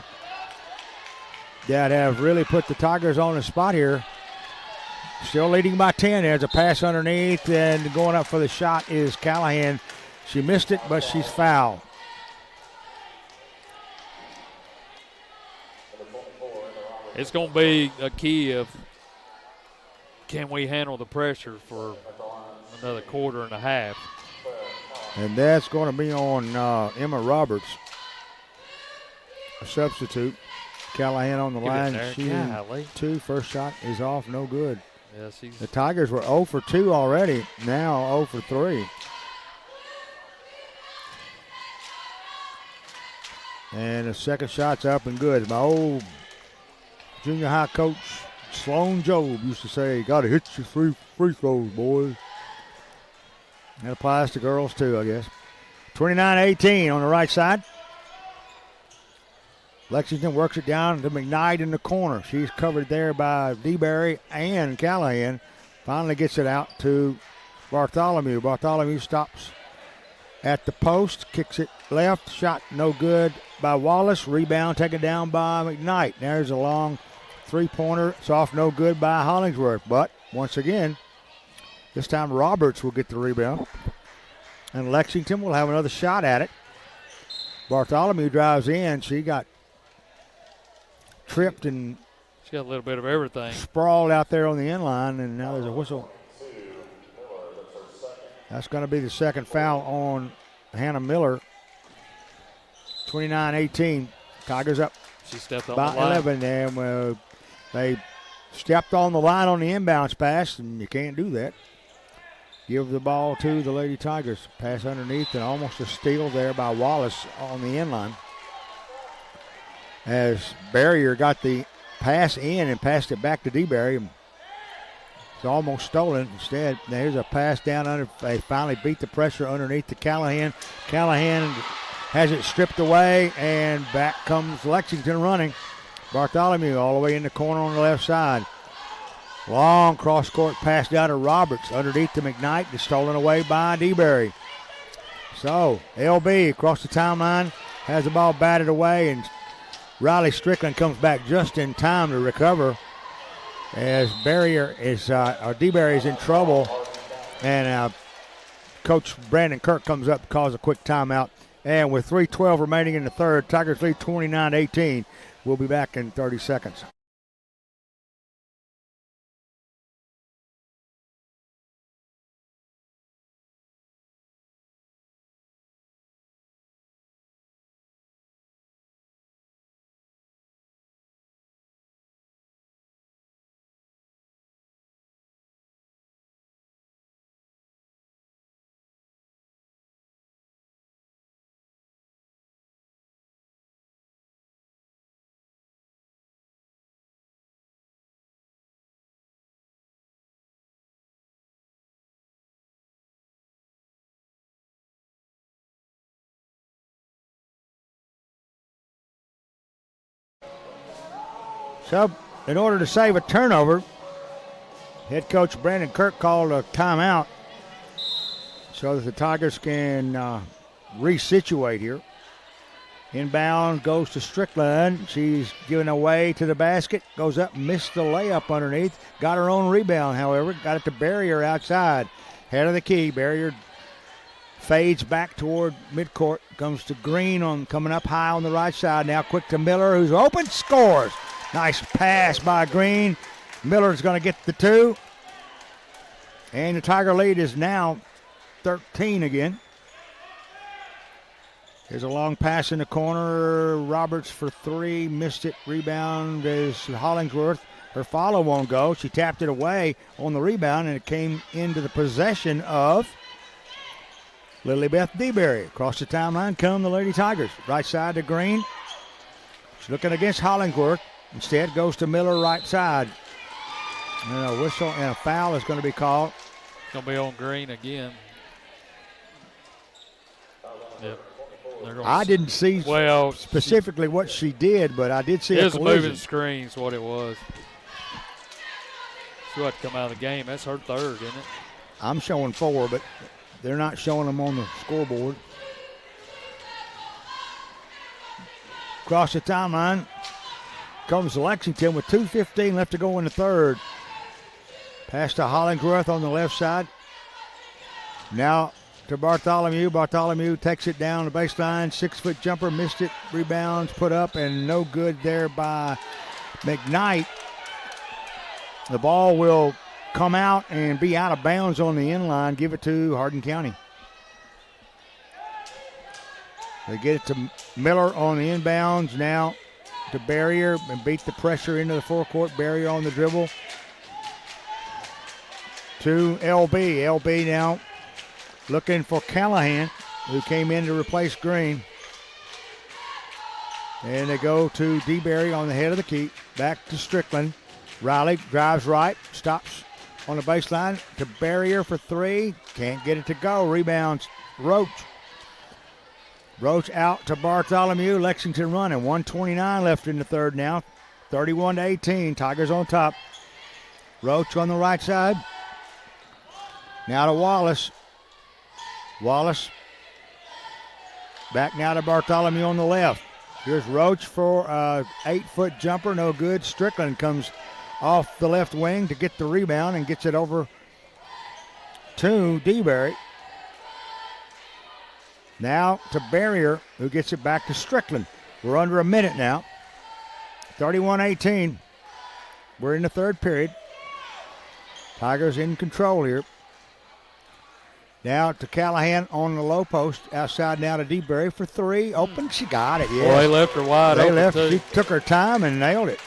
that have really put the Tigers on the spot here. Still leading by 10. There's a pass underneath, and going up for the shot is Callahan. She missed it, but she's fouled. It's going to be a key of can we handle the pressure for another quarter and a half. And that's going to be on Emma Roberts, a substitute. Callahan on the line. She 2. First shot is off, no good. Yeah, the Tigers were 0 for 2 already, now 0 for 3. And the second shot's up and good. My old junior high coach, Sloan Jobe, used to say, you got to hit your free throws, boys. That applies to girls too, I guess. 29-18 on the right side. Lexington works it down to McKnight in the corner. She's covered there by DeBerry and Callahan. Finally gets it out to Bartholomew. Bartholomew stops at the post, kicks it left. Shot no good by Wallace. Rebound taken down by McKnight. There's a long three-pointer. It's off no good by Hollingsworth. But once again, this time Roberts will get the rebound. And Lexington will have another shot at it. Bartholomew drives in. She got tripped and she got a little bit of everything. Sprawled out there on the end line, and now there's a whistle. That's going to be the second foul on Hannah Miller. 29-18. Tigers up. She stepped on about the line. 11, and they stepped on the line on the inbounds pass, and you can't do that. Give the ball to the Lady Tigers. Pass underneath, and almost a steal there by Wallace on the end line. As Barrier got the pass in and passed it back to DeBerry. It's almost stolen. Instead, there's a pass down under. They finally beat the pressure underneath to Callahan. Callahan has it stripped away, and back comes Lexington running. Bartholomew all the way in the corner on the left side. Long cross-court pass down to Roberts. Underneath to McKnight. It's stolen away by DeBerry. So, LB across the timeline has the ball batted away, and Riley Strickland comes back just in time to recover as DeBerry is in trouble, and Coach Brandon Kirk comes up, calls a quick timeout, and with 3:12 remaining in the third, Tigers lead 29-18. We'll be back in 30 seconds. So, in order to save a turnover, head coach Brandon Kirk called a timeout so that the Tigers can resituate here. Inbound goes to Strickland. She's given away to the basket. Goes up, missed the layup underneath. Got her own rebound, however. Got it to Barrier outside. Head of the key. Barrier fades back toward midcourt. Comes to Green coming up high on the right side. Now quick to Miller, who's open, scores. Nice pass by Green. Miller's going to get the 2. And the Tiger lead is now 13 again. There's a long pass in the corner. Roberts for 3. Missed it. Rebound is Hollingsworth. Her follow won't go. She tapped it away on the rebound, and it came into the possession of Lilybeth DeBerry. Across the timeline come the Lady Tigers. Right side to Green. She's looking against Hollingsworth. Instead goes to Miller right side. And a whistle and a foul is going to be called. It's going to be on green again. Yep. I didn't see specifically what she did, but I did see it a was a collision. moving screen's what it was. She'll have to come out of the game. That's her third, isn't it? I'm showing 4, but they're not showing them on the scoreboard. Across the timeline comes Lexington with 2:15 left to go in the third. Pass to Hollingsworth on the left side. Now to Bartholomew. Bartholomew takes it down the baseline. 6-foot jumper, missed it. Rebounds put up and no good there by McKnight. The ball will come out and be out of bounds on the end line. Give it to Hardin County. They get it to Miller on the inbounds. Now to Barrier and beat the pressure into the forecourt. Barrier on the dribble. To LB. LB now looking for Callahan, who came in to replace Green. And they go to DeBerry on the head of the key. Back to Strickland. Riley drives right, stops on the baseline to Barrier for 3. Can't get it to go. Rebounds Roach. Roach out to Bartholomew. Lexington running. 1:29 left in the third now. 31-18. Tigers on top. Roach on the right side. Now to Wallace. Wallace back now to Bartholomew on the left. Here's Roach for an 8-foot jumper. No good. Strickland comes off the left wing to get the rebound and gets it over to DeBerry. Now to Barrier, who gets it back to Strickland. We're under a minute now. 31-18. We're in the third period. Tigers in control here. Now to Callahan on the low post. Outside now to DeBerry for 3. Open. She got it. Yeah. Well, they left her wide open. They left. Too. She took her time and nailed it.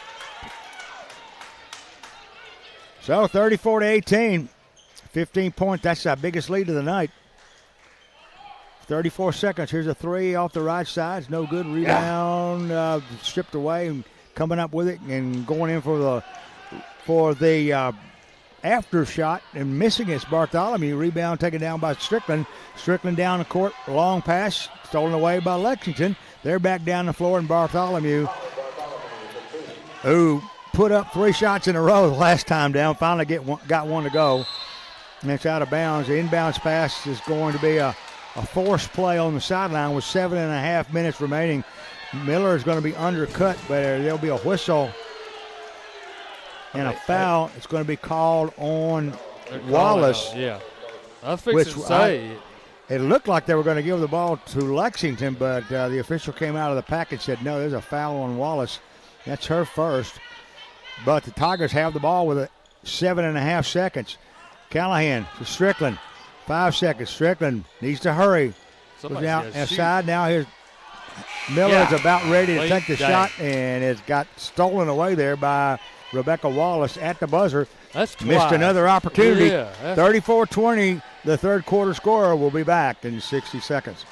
So 34-18. 15 points. That's our biggest lead of the night. 34 seconds. Here's a 3 off the right side. It's no good. Rebound stripped away and coming up with it and going in for the after shot and missing it. Bartholomew. Rebound taken down by Strickland. Strickland down the court. Long pass stolen away by Lexington. They're back down the floor, and Bartholomew, who put up 3 shots in a row the last time down, finally got one to go. And it's out of bounds. The inbounds pass is going to be a forced play on the sideline with 7.5 minutes remaining. Miller is going to be undercut, but there'll be a whistle and a foul. It's going to be called on Wallace. Yeah. I was fixing to say. It looked like they were going to give the ball to Lexington, but the official came out of the pack and said, no, there's a foul on Wallace. That's her first. But the Tigers have the ball with 7.5 seconds. Callahan to Strickland. 5 seconds. Strickland needs to hurry. Somebody's Now gotta outside. Now here's Miller is about ready to take the shot, and it's got stolen away there by Rebecca Wallace at the buzzer. That's twice. Missed another opportunity. Yeah, 34-20. The third quarter scorer will be back in 60 seconds.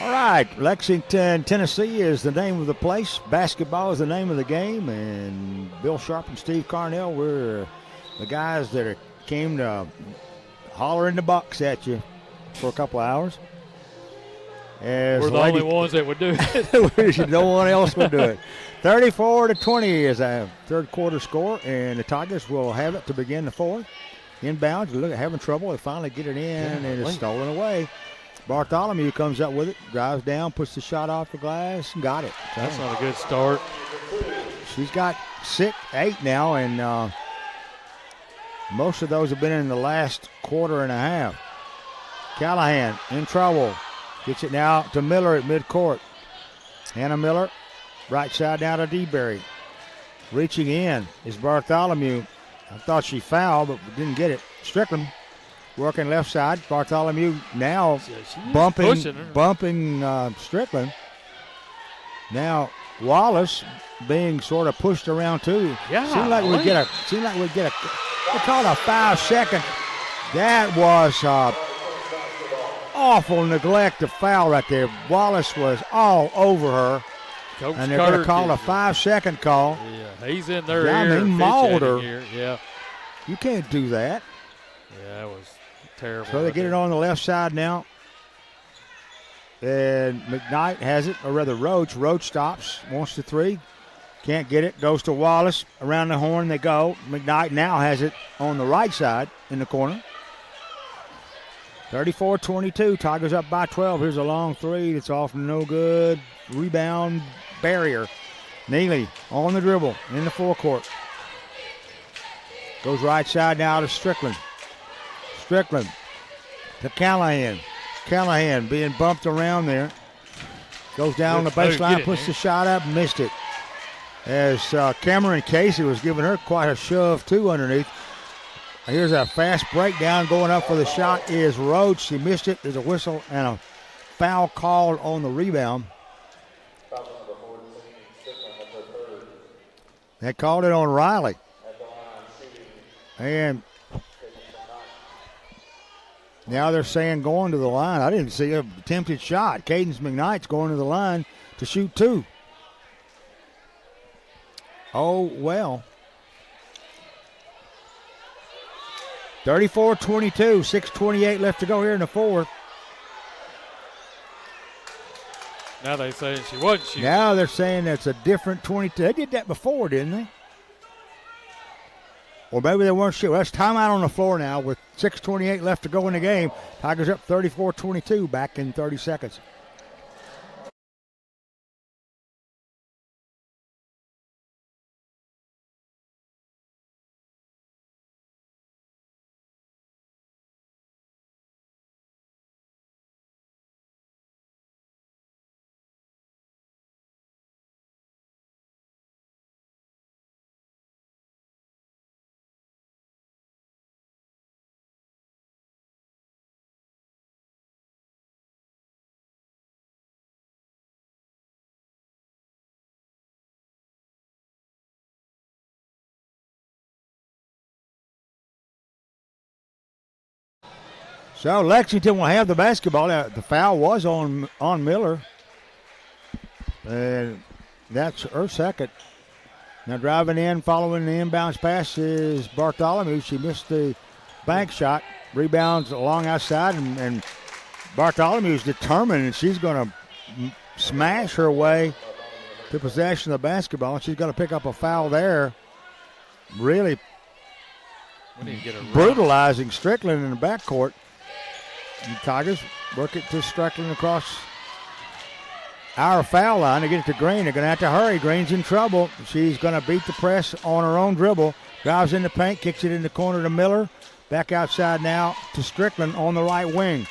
All right, Lexington, Tennessee is the name of the place. Basketball is the name of the game, and Bill Sharp and Steve Carnell were the guys that came to holler in the box at you for a couple of hours. As We're the only ones that would do it. no one else will do it. 34-20 is a third quarter score, and the Tigers will have it to begin the fourth. Inbounds, look at having trouble. They finally get it in, and it's stolen away. Bartholomew comes up with it, drives down, puts the shot off the glass, and got it. So that's not a good start. She's got 8 now, and most of those have been in the last quarter and a half. Callahan in trouble. Gets it now to Miller at midcourt. Hannah Miller, right side down to DeBerry. Reaching in is Bartholomew. I thought she fouled, but didn't get it. Strickland working left side. Bartholomew now bumping Strickland. Now Wallace being sort of pushed around too. Yeah, seemed like we'd get a. They called a 5-second. That was awful neglect of foul right there. Wallace was all over her. Coach and they're going to call a 5-second call. Yeah, he's in their ear. He mauled her. Yeah. You can't do that. Yeah, that was terrible. So they get it on the left side now. And McKnight has it, or rather Roach. Roach stops, wants the three. Can't get it, goes to Wallace. Around the horn they go. McKnight now has it on the right side in the corner. 34-22, Tigers up by 12. Here's a long three that's off no good. Rebound barrier. Neely on the dribble in the forecourt. Goes right side now to Strickland. Strickland to Callahan. Callahan being bumped around there. Goes down the baseline, puts the shot up, missed it. As Cameron Casey was giving her quite a shove too underneath. Here's a fast breakdown. Going up for the shot is Rhodes. She missed it. There's a whistle and a foul called on the rebound. They called it on Riley. And now they're saying going to the line. I didn't see an attempted shot. Cadence McKnight's going to the line to shoot two. Oh, well. 34-22, 6:28 left to go here in the fourth. Now they're saying she wasn't shooting. Now they're saying that's a different 22. They did that before, didn't they? Or maybe they weren't shooting. That's timeout on the floor now with 6:28 left to go in the game. Tigers up 34-22, back in 30 seconds. So Lexington will have the basketball. The foul was on Miller. And that's her second. Now driving in, following the inbounds pass is Bartholomew. She missed the bank shot. Rebounds along outside, and Bartholomew's determined, and she's going to smash her way to possession of the basketball. She's going to pick up a foul there. Really brutalizing Strickland in the backcourt. And Tigers work it to Strickland across our foul line to get it to Green. They're going to have to hurry. Green's in trouble. She's going to beat the press on her own dribble. Drives in the paint, kicks it in the corner to Miller. Back outside now to Strickland on the right wing.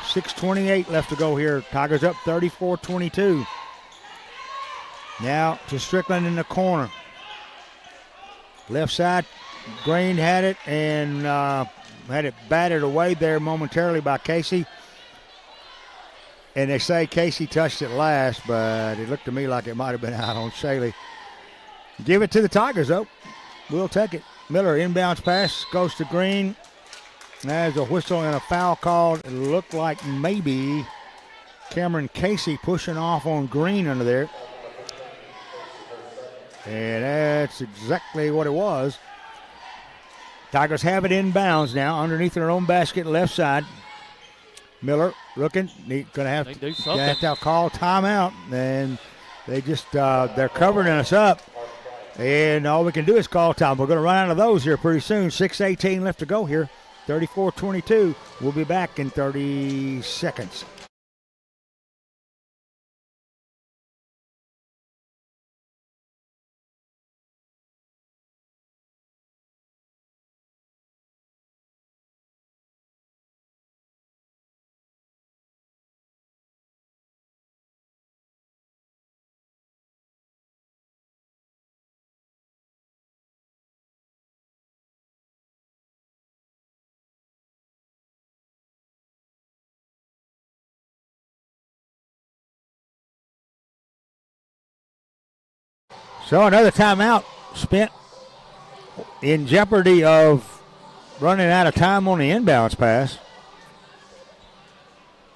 6:28 left to go here. Tigers up 34-22. Now to Strickland in the corner. Left side, Green had it and had it batted away there momentarily by Casey. And they say Casey touched it last, but it looked to me like it might have been out on Shaley. Give it to the Tigers, though. We'll take it. Miller inbounds pass goes to Green. There's a whistle and a foul called. It looked like maybe Cameron Casey pushing off on Green under there. And that's exactly what it was. Tigers have it inbounds now underneath their own basket, left side. Miller looking. Going to have They do to something. call timeout. And they just, they're covering us up. And all we can do is call time. We're going to run out of those here pretty soon. 6:18 left to go here. 34-22. We'll be back in 30 seconds. So another timeout spent in jeopardy of running out of time on the inbounds pass.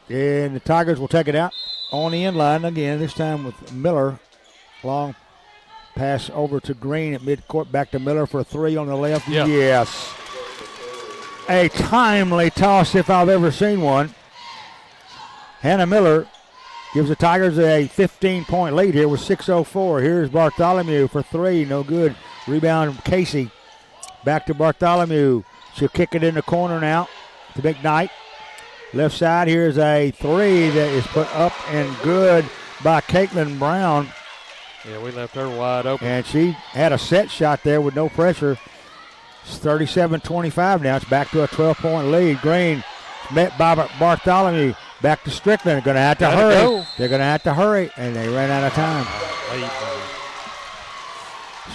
And the Tigers will take it out on the end line again, this time with Miller. Long pass over to Green at midcourt, back to Miller for a three on the left. Yeah. Yes. A timely toss if I've ever seen one. Hannah Miller gives the Tigers a 15-point lead here with 6:04. Here's Bartholomew for three. No good. Rebound Casey. Back to Bartholomew. She'll kick it in the corner now to McKnight. Left side, here's a three that is put up and good by Caitlin Brown. Yeah, we left her wide open. And she had a set shot there with no pressure. It's 37-25 now. It's back to a 12-point lead. Green met by Bartholomew. Back to Strickland. They're going to have to hurry. Go. They're going to have to hurry, and they ran out of time.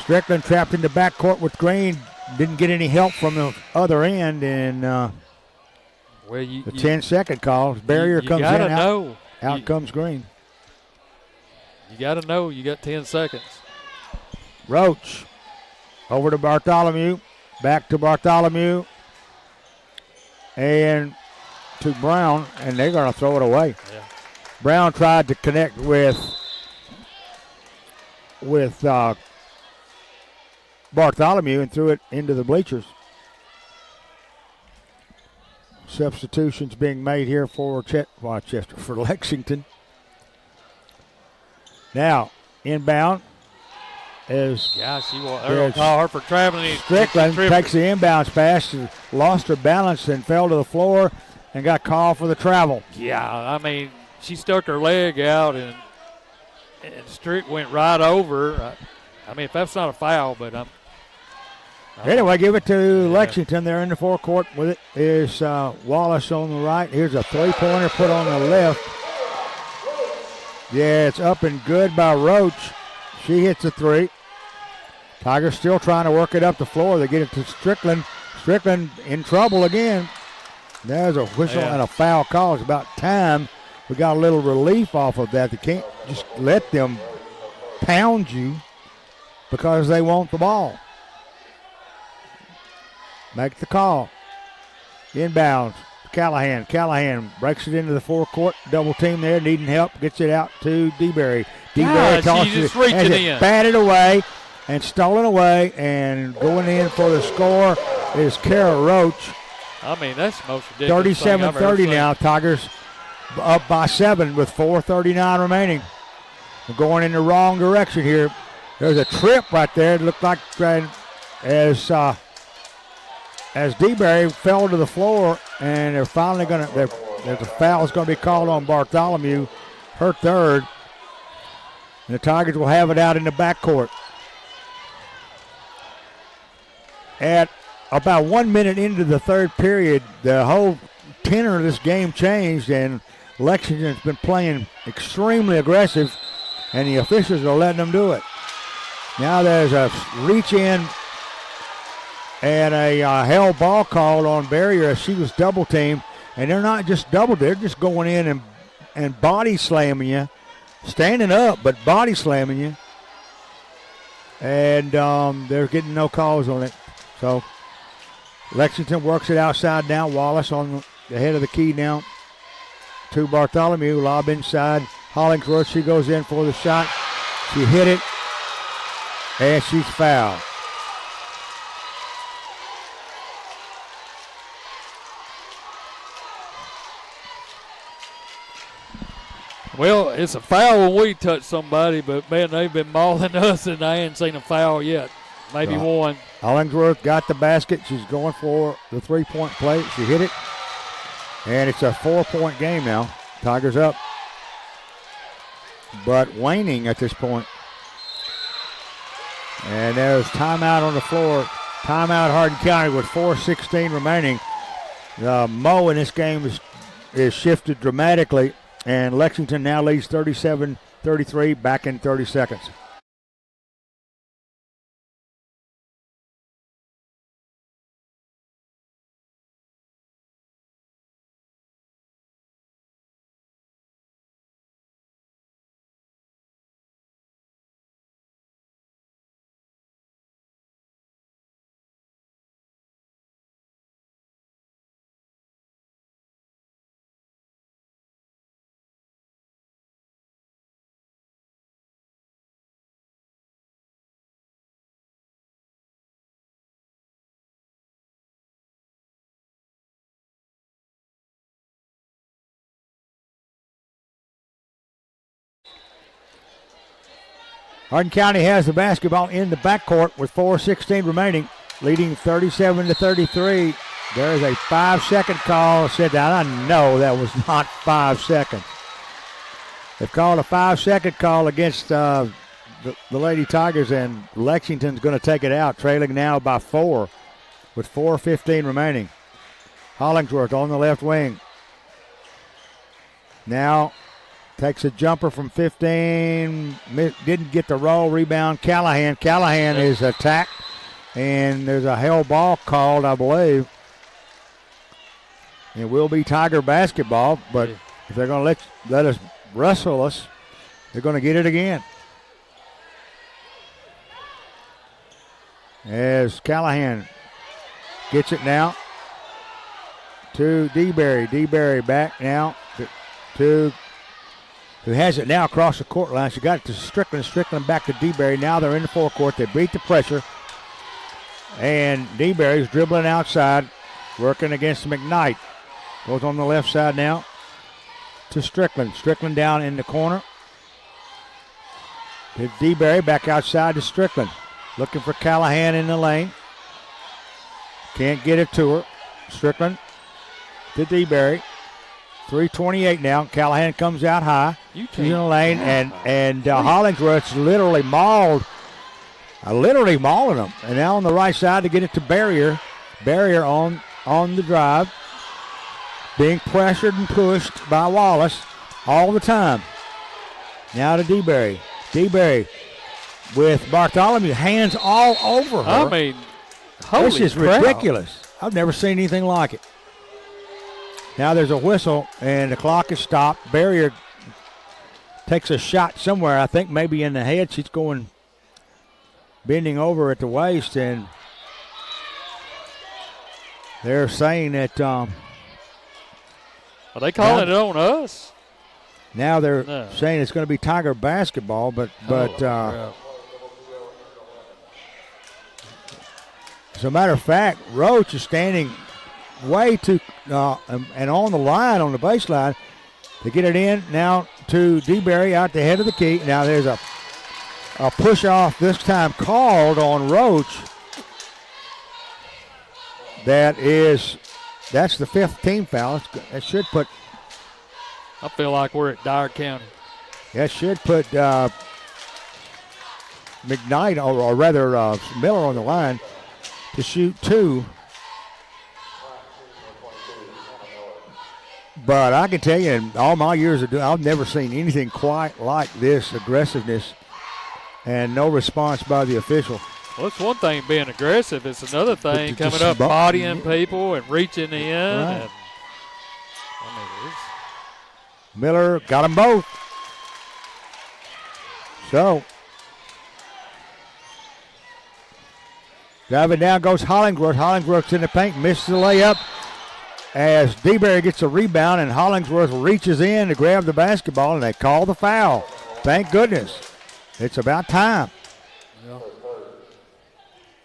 Strickland trapped in the backcourt with Green. Didn't get any help from the other end, and the 10-second call. Barrier comes in. Out comes Green. You got to know you got 10 seconds. Roach over to Bartholomew. Back to Bartholomew. And to Brown, and they're going to throw it away. Yeah. Brown tried to connect with Bartholomew and threw it into the bleachers. Substitutions being made here for for Lexington. Now, inbound is Gosh, they're going to call her for traveling. Strickland takes the inbounds pass, she lost her balance and fell to the floor and got called for the travel. Yeah, I mean, she stuck her leg out and Strick went right over. I mean, if that's not a foul, but Anyway, give it to Lexington. They're in the forecourt with it. Is Wallace on the right. Here's a three-pointer put on the left. Yeah, it's up and good by Roach. She hits a three. Tigers still trying to work it up the floor. They get it to Strickland. Strickland in trouble again. There's a whistle and a foul call. It's about time we got a little relief off of that. They can't just let them pound you because they want the ball. Make the call. Inbounds. Callahan. Callahan breaks it into the forecourt. Double team there. Needing help. Gets it out to DeBerry. DeBerry tosses it. Has it batted away and stolen away. And going in for the score is Kara Roach. I mean, that's the most ridiculous 37-30 now. Tigers up by 7 with 4:39 remaining. We're going in the wrong direction here. There's a trip right there. It looked like as DeBerry fell to the floor, and they're finally going to, there's a foul is going to be called on Bartholomew, her third. And the Tigers will have it out in the backcourt. At about 1 minute into the third period, the whole tenor of this game changed, and Lexington's been playing extremely aggressive, and the officials are letting them do it. Now there's a reach in and a held ball called on Barrier as she was double teamed. And they're not just double, they're just going in and body slamming you. Standing up, but body slamming you. And they're getting no calls on it. So Lexington works it outside now. Wallace on the head of the key now to Bartholomew. Lob inside. Hollingsworth, she goes in for the shot. She hit it. And she's fouled. Well, it's a foul when we touch somebody, but, man, they've been mauling us, and I ain't seen a foul yet. Maybe one. Hollingsworth got the basket. She's going for the three-point play. She hit it, and it's a 4-point game now. Tigers up, but waning at this point. And there's timeout on the floor. Timeout Hardin County with 4:16 remaining. Mo in this game is shifted dramatically, and Lexington now leads 37-33 back in 30 seconds. Hardin County has the basketball in the backcourt with 4:16 remaining, leading 37-33. There is a 5-second call. Said that I know that was not 5 seconds. They've called a 5-second call against the Lady Tigers, and Lexington's going to take it out, trailing now by 4 with 4:15 remaining. Hollingsworth on the left wing. Now takes a jumper from 15, didn't get the roll, rebound Callahan. Callahan is attacked, and there's a hell ball called, I believe. It will be Tiger basketball, but if they're going to let us wrestle us, they're going to get it again. As Callahan gets it now to DeBerry. DeBerry back now to who has it now across the court line. She got it to Strickland. Strickland back to DeBerry. Now they're in the forecourt. They beat the pressure. And DeBerry's dribbling outside, working against McKnight. Goes on the left side now to Strickland. Strickland down in the corner. To DeBerry back outside to Strickland. Looking for Callahan in the lane. Can't get it to her. Strickland to DeBerry. 3:28 now. Callahan comes out high. She's in the lane, and Hollingsworth's literally mauling them. And now on the right side to get it to Barrier. Barrier on the drive. Being pressured and pushed by Wallace all the time. Now to DeBerry. DeBerry with Bartholomew, hands all over her. I mean, holy this is crap. ridiculous. I've never seen anything like it. Now there's a whistle, and the clock is stopped. Barrier takes a shot somewhere, I think maybe in the head. She's bending over at the waist, and they're saying that Are they calling it on us? now they're saying it's going to be Tiger basketball, but as a matter of fact, Roach is standing way too and on the line, on the baseline, to get it in now to DeBerry out the head of the key. Now there's a push off this time called on Roach. That's the 5th team foul. That should put. I feel like we're at Dyer County. That should put McKnight, or rather Miller, on the line to shoot 2. But I can tell you, in all my years of doing, I've never seen anything quite like this aggressiveness and no response by the official. Well, it's one thing being aggressive. It's another thing coming up, bodying people and reaching in. Right. And, Miller got them both. So, driving down goes Hollingsworth. Hollingsworth's in the paint, misses the layup as DeBerry gets a rebound, and Hollingsworth reaches in to grab the basketball, and they call the foul. Thank goodness. It's about time. Yeah.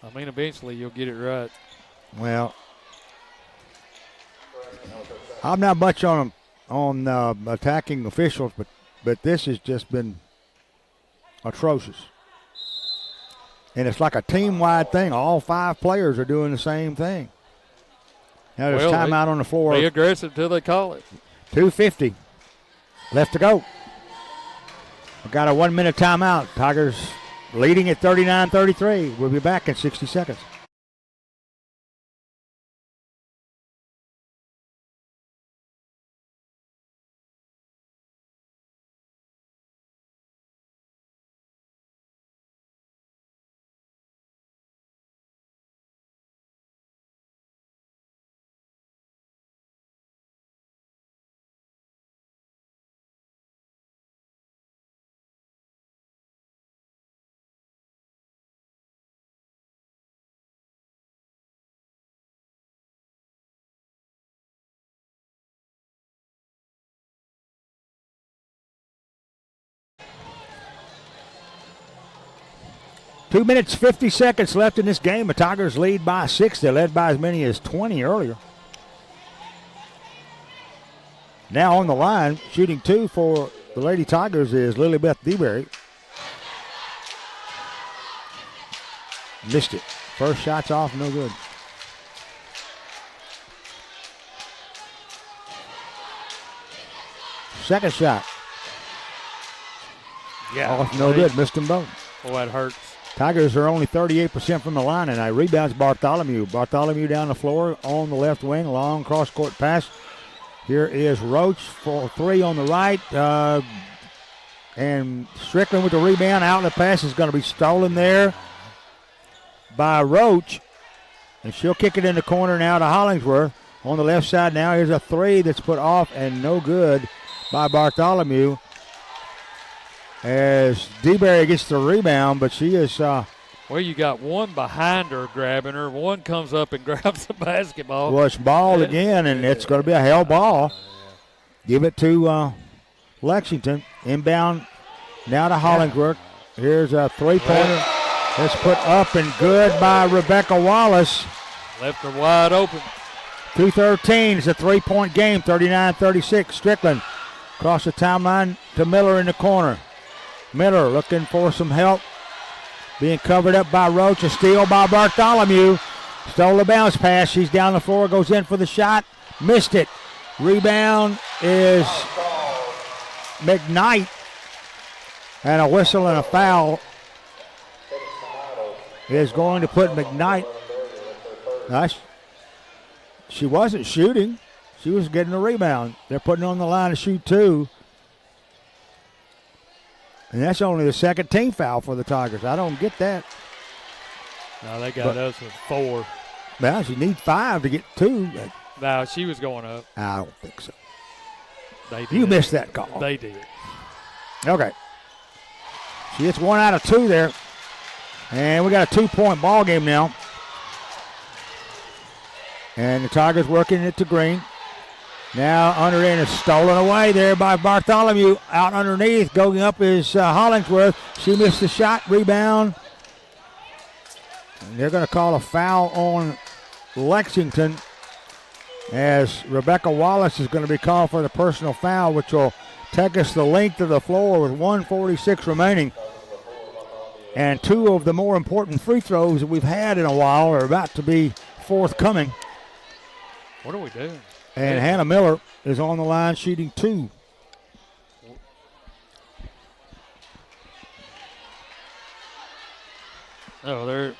I mean, eventually you'll get it right. Well, I'm not much on attacking officials, but this has just been atrocious. And it's like a team-wide thing. All 5 players are doing the same thing. Now there's timeout on the floor. Be aggressive till they call it. 2:50 left to go. We've got a 1-minute timeout. Tigers leading at 39-33. We'll be back in 60 seconds. Two minutes, 50 seconds left in this game. The Tigers lead by 6. They led by as many as 20 earlier. Now on the line, shooting 2 for the Lady Tigers is Lilybeth DeBerry. Missed it. First shot's off, no good. Second shot. Yeah. Off, no good. Missed them both. Oh, that hurts. Tigers are only 38% from the line, and I rebounds Bartholomew. Bartholomew down the floor on the left wing, long cross-court pass. Here is Roach for 3 on the right, and Strickland with the rebound. Outlet pass is going to be stolen there by Roach, and she'll kick it in the corner now to Hollingsworth. On the left side now, here's a 3 that's put off and no good by Bartholomew. As DeBerry gets the rebound, but she is... well, you got one behind her grabbing her. One comes up and grabs the basketball. Well, it's balled again, and it's going to be a hell ball. Give it to Lexington. Inbound now to Hollingsworth. Here's a three-pointer. That's put up and good by Rebecca Wallace. Left her wide open. 2:13 is a three-point game, 39-36. Strickland across the timeline to Miller in the corner. Miller looking for some help. Being covered up by Roach. A steal by Bartholomew. Stole the bounce pass. She's down the floor. Goes in for the shot. Missed it. Rebound is McKnight. And a whistle and a foul is going to put McKnight. Nice. She wasn't shooting. She was getting the rebound. They're putting her on the line to shoot 2. And that's only the second team foul for the Tigers. I don't get that. No, they got us with 4. Well, she needs 5 to get 2. No, she was going up. I don't think so. They did. You missed that call. They did. Okay. She gets 1 out of 2 there. And we got a 2-point ball game now. And the Tigers working it to Green. Now under in is stolen away there by Bartholomew. Out underneath, going up is Hollingsworth. She missed the shot, rebound. And they're going to call a foul on Lexington as Rebecca Wallace is going to be called for the personal foul, which will take us the length of the floor with 1:46 remaining. And 2 of the more important free throws that we've had in a while are about to be forthcoming. What are we doing? And Hannah Miller is on the line shooting 2. Oh,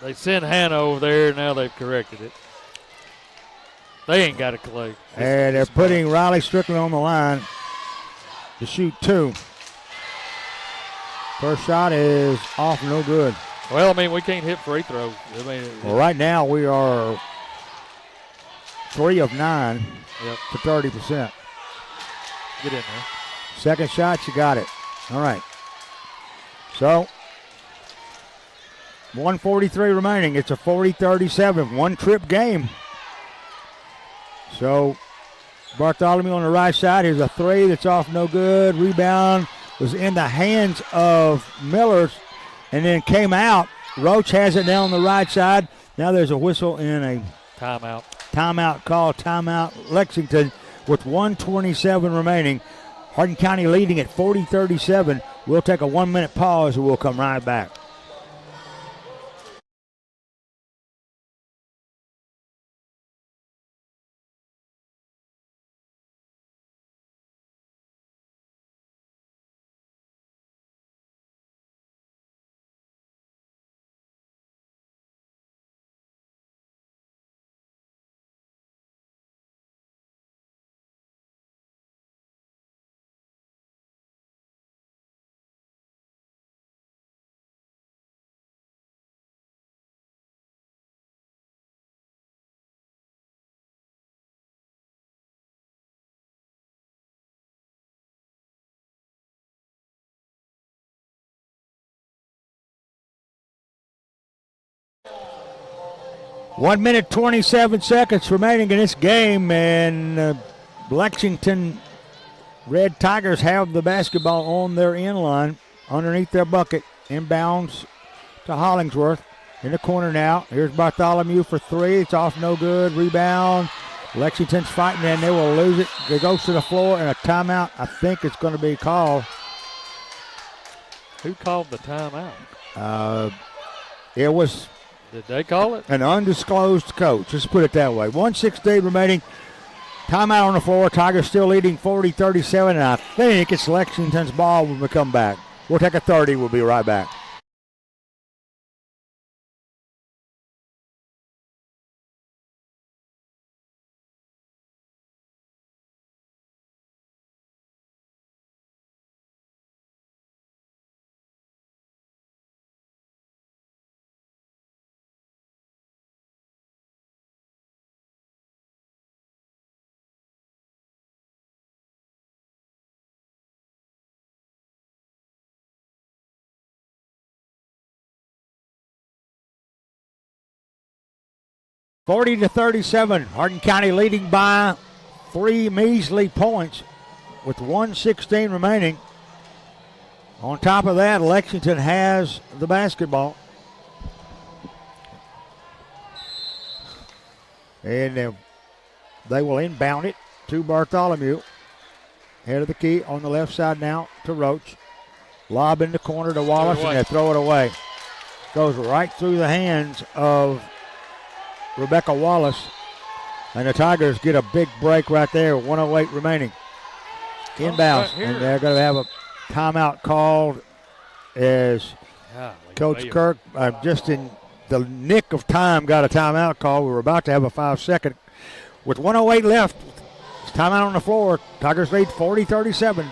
they sent Hannah over there. Now they've corrected it. They ain't got a clue. And they're putting Riley Strickland on the line to shoot 2. First shot is off, no good. Well, I mean, we can't hit free throws. I mean, Well, right now we are 3 of 9 to 30%. Get in there. Second shot, you got it. All right. So, 1:43 remaining. It's a 40-37, one-trip game. So, Bartholomew on the right side. Here's a 3 that's off, no good. Rebound was in the hands of Miller and then came out. Roach has it now on the right side. Now there's a whistle and a timeout. Timeout call, timeout Lexington with 1:27 remaining. Hardin County leading at 40-37. We'll take a 1-minute pause and we'll come right back. One minute, 27 seconds remaining in this game, and Lexington Red Tigers have the basketball on their end line, underneath their bucket, inbounds to Hollingsworth. In the corner now. Here's Bartholomew for three. It's off, no good. Rebound. Lexington's fighting, and they will lose it. It goes to the floor, and a timeout, I think it's going to be called. Who called the timeout? It was Did they call it? an undisclosed coach. Let's put it that way. 1:16 remaining. Timeout on the floor. Tigers still leading 40-37, and I think it's Lexington's ball when we come back. We'll take a 30. We'll be right back. Forty to 37. Hardin County leading by 3 measly points with 1:16 remaining. On top of that, Lexington has the basketball. And they will inbound it to Bartholomew. Head of the key on the left side now to Roach. Lob in the corner to Wallace, and they throw it away. Goes right through the hands of Rebecca Wallace. And the Tigers get a big break right there. 1:08 remaining. Inbounds. And they're going to have a timeout called as Coach Kirk, just in the nick of time, got a timeout call. We were about to have a 5-second. With 1:08 left, timeout on the floor. Tigers lead 40-37.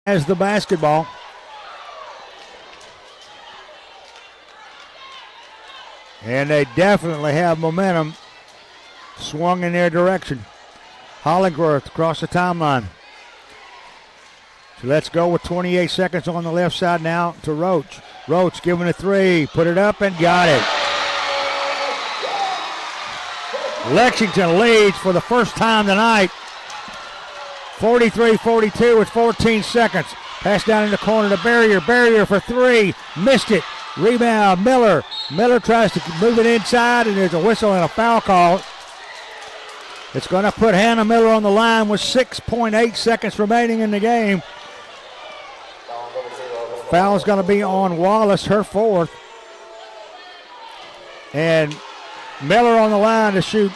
has the basketball. And they definitely have momentum swung in their direction. Hollingsworth across the timeline. So let's go with 28 seconds on the left side now to Roach. Roach giving a three, put it up and got it. Lexington leads for the first time tonight. 43-42 with 14 seconds. Pass down in the corner to Barrier. Barrier for three, missed it. Rebound, Miller. Miller tries to move it inside, and there's a whistle and a foul call. It's going to put Hannah Miller on the line with 6.8 seconds remaining in the game. Foul's going to be on Wallace, her fourth. And Miller on the line to shoot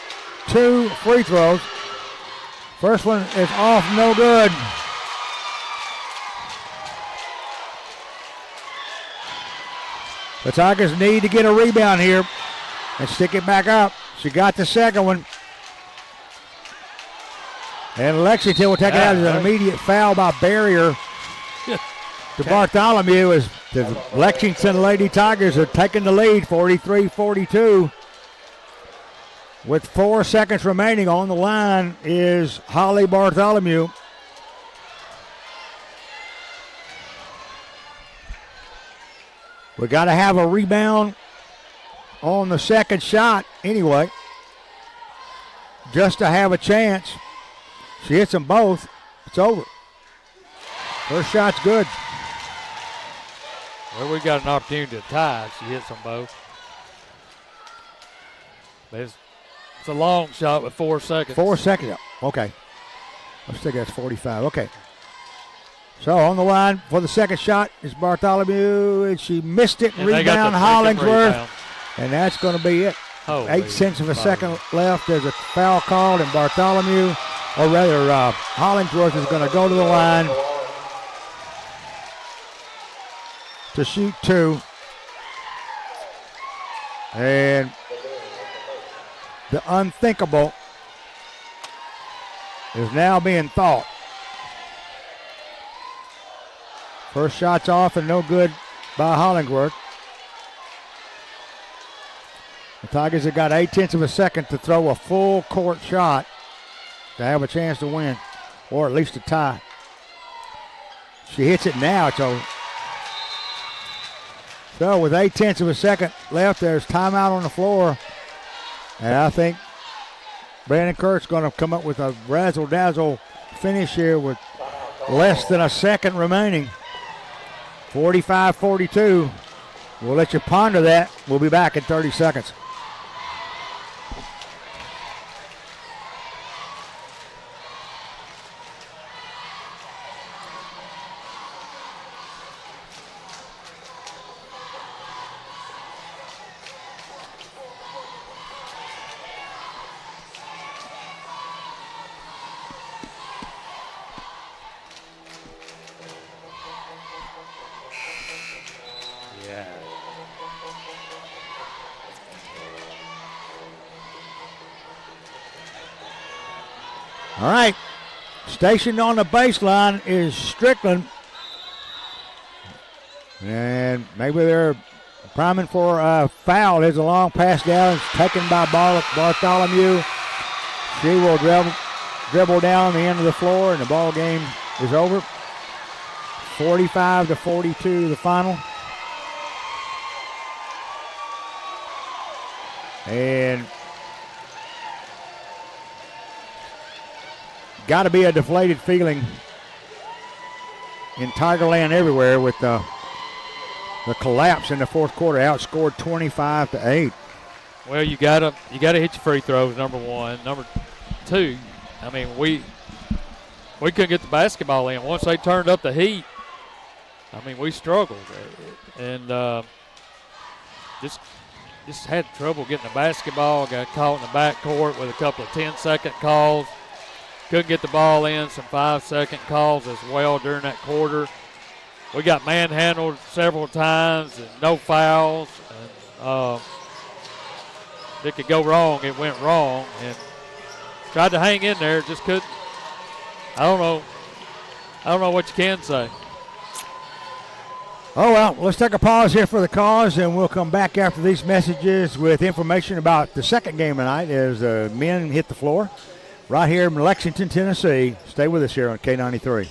2 free throws. First one is off, no good. The Tigers need to get a rebound here and stick it back up. She got the second one. And Lexington will take it out as an immediate foul by Barrier to Bartholomew as the Lexington Lady Tigers are taking the lead 43-42. With 4 seconds remaining on the line is Holly Bartholomew. We got to have a rebound on the second shot anyway, just to have a chance. She hits them both. It's over. First shot's good. Well, we got an opportunity to tie. She hits them both. But it's a long shot with 4 seconds. 4 seconds. Okay. I think that's 45. Okay. So on the line for the second shot is Bartholomew, and she missed it. And Rebound Hollingsworth. And that's going to be it. Holy 8 tenths of a second left. There's a foul called, and Bartholomew, or rather Hollingsworth, is going to go to the line to shoot 2. And the unthinkable is now being thought. First shot's off and no good by Hollingsworth. The Tigers have got 8 tenths of a second to throw a full court shot to have a chance to win, or at least a tie. She hits it now, it's over. So with 8 tenths of a second left, there's timeout on the floor. And I think Brandon Kurt's going to come up with a razzle-dazzle finish here with less than a second remaining. 45-42. We'll let you ponder that. We'll be back in 30 seconds. All right, stationed on the baseline is Strickland. And maybe they're priming for a foul. There's a long pass down. It's taken by Bartholomew. She will dribble down the end of the floor, and the ball game is over. 45-42 the final. And got to be a deflated feeling in Tigerland everywhere with the collapse in the fourth quarter. Outscored 25-8. Well, you gotta hit your free throws. Number one. Number two, I mean we couldn't get the basketball in once they turned up the heat. I mean we struggled and just had trouble getting the basketball. Got caught in the backcourt with a couple of 10-second calls. Couldn't get the ball in, some 5-second calls as well during that quarter. We got manhandled several times and no fouls. And, if it could go wrong, it went wrong. And tried to hang in there, just couldn't. I don't know what you can say. Oh, well, let's take a pause here for the cause, and we'll come back after these messages with information about the second game tonight as the men hit the floor right here in Lexington, Tennessee. Stay with us here on K93.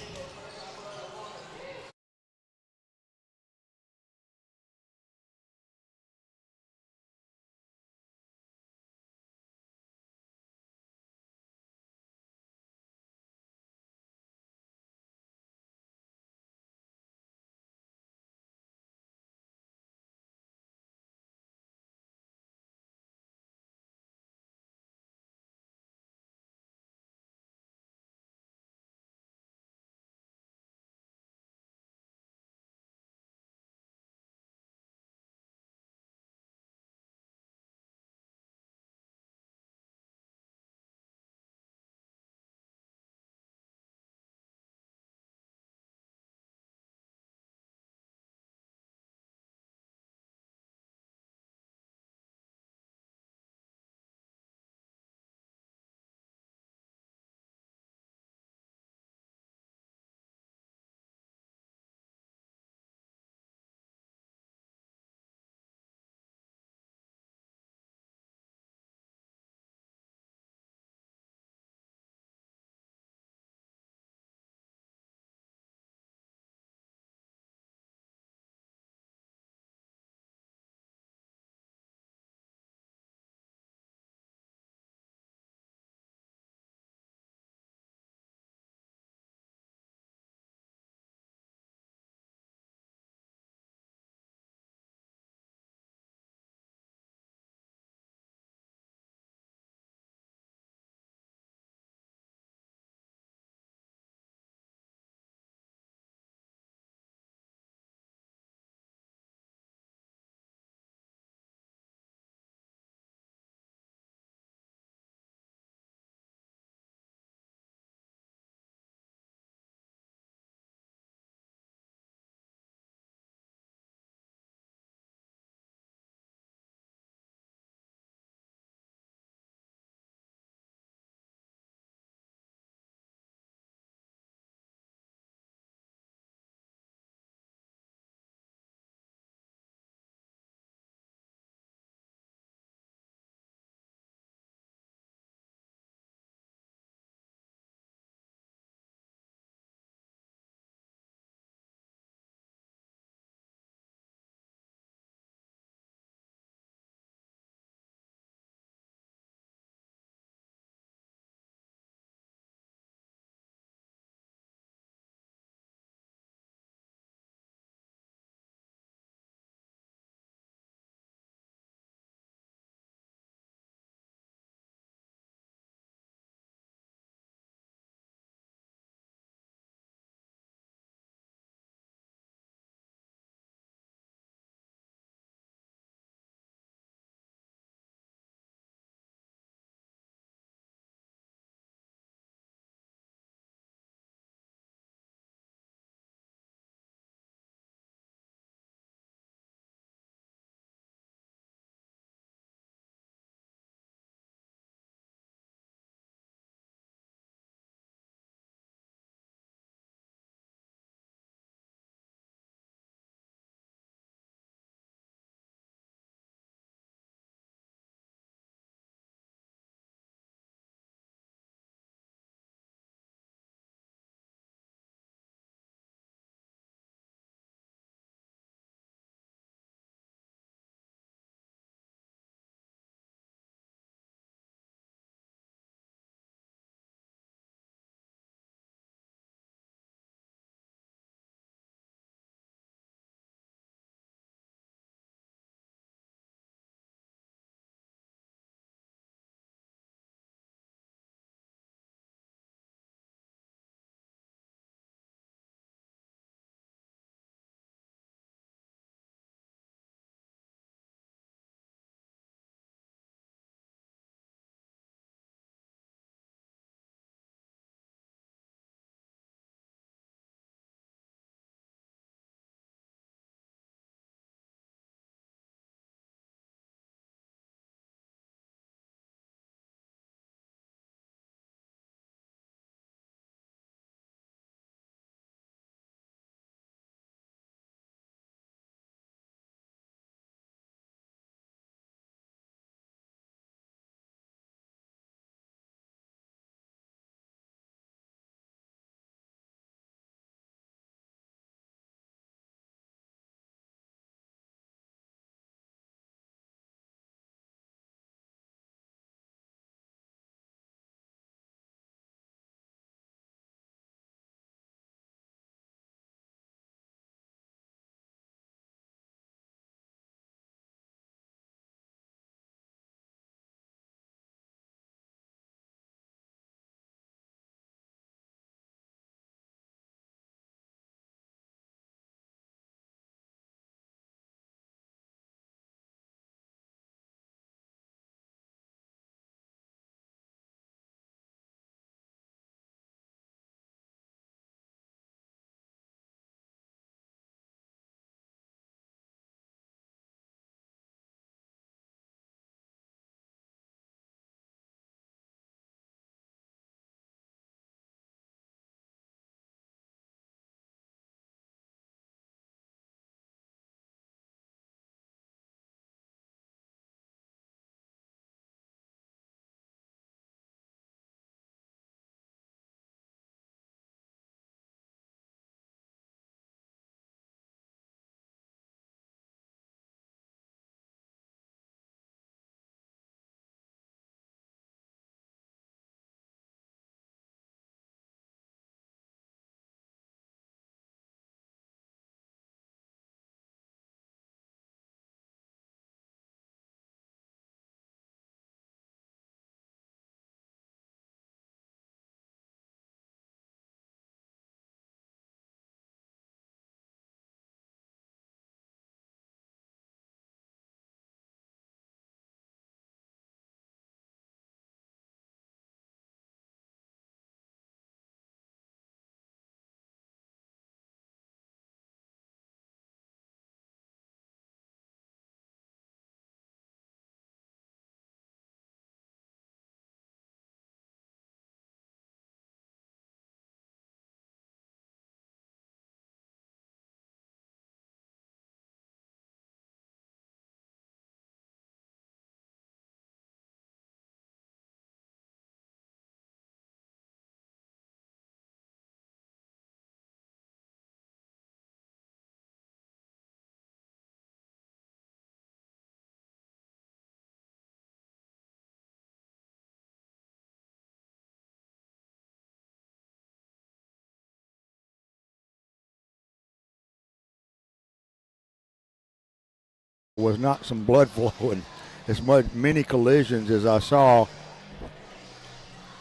was not some blood flowing, as many collisions as I saw,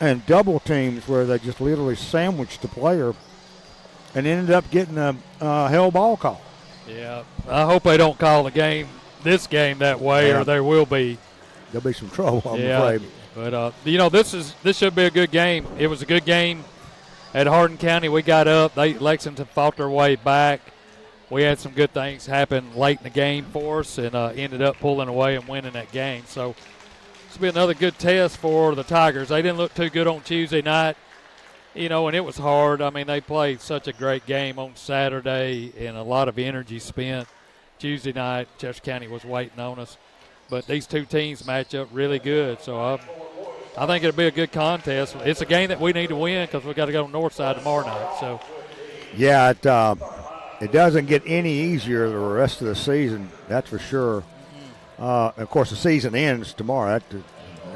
and double teams where they just literally sandwiched the player and ended up getting a hell ball call. Yeah, I hope they don't call this game that way, or there will be. There'll be some trouble, I'm afraid. But this should be a good game. It was a good game at Hardin County. We got up. Lexington fought their way back. We had some good things happen late in the game for us, and ended up pulling away and winning that game. So this will be another good test for the Tigers. They didn't look too good on Tuesday night, and it was hard. I mean, they played such a great game on Saturday, and a lot of energy spent. Tuesday night, Chester County was waiting on us. But these two teams match up really good, so I think it'll be a good contest. It's a game that we need to win because we've got to go to Northside tomorrow night. So, yeah, it doesn't get any easier the rest of the season, that's for sure. Of course, the season ends tomorrow.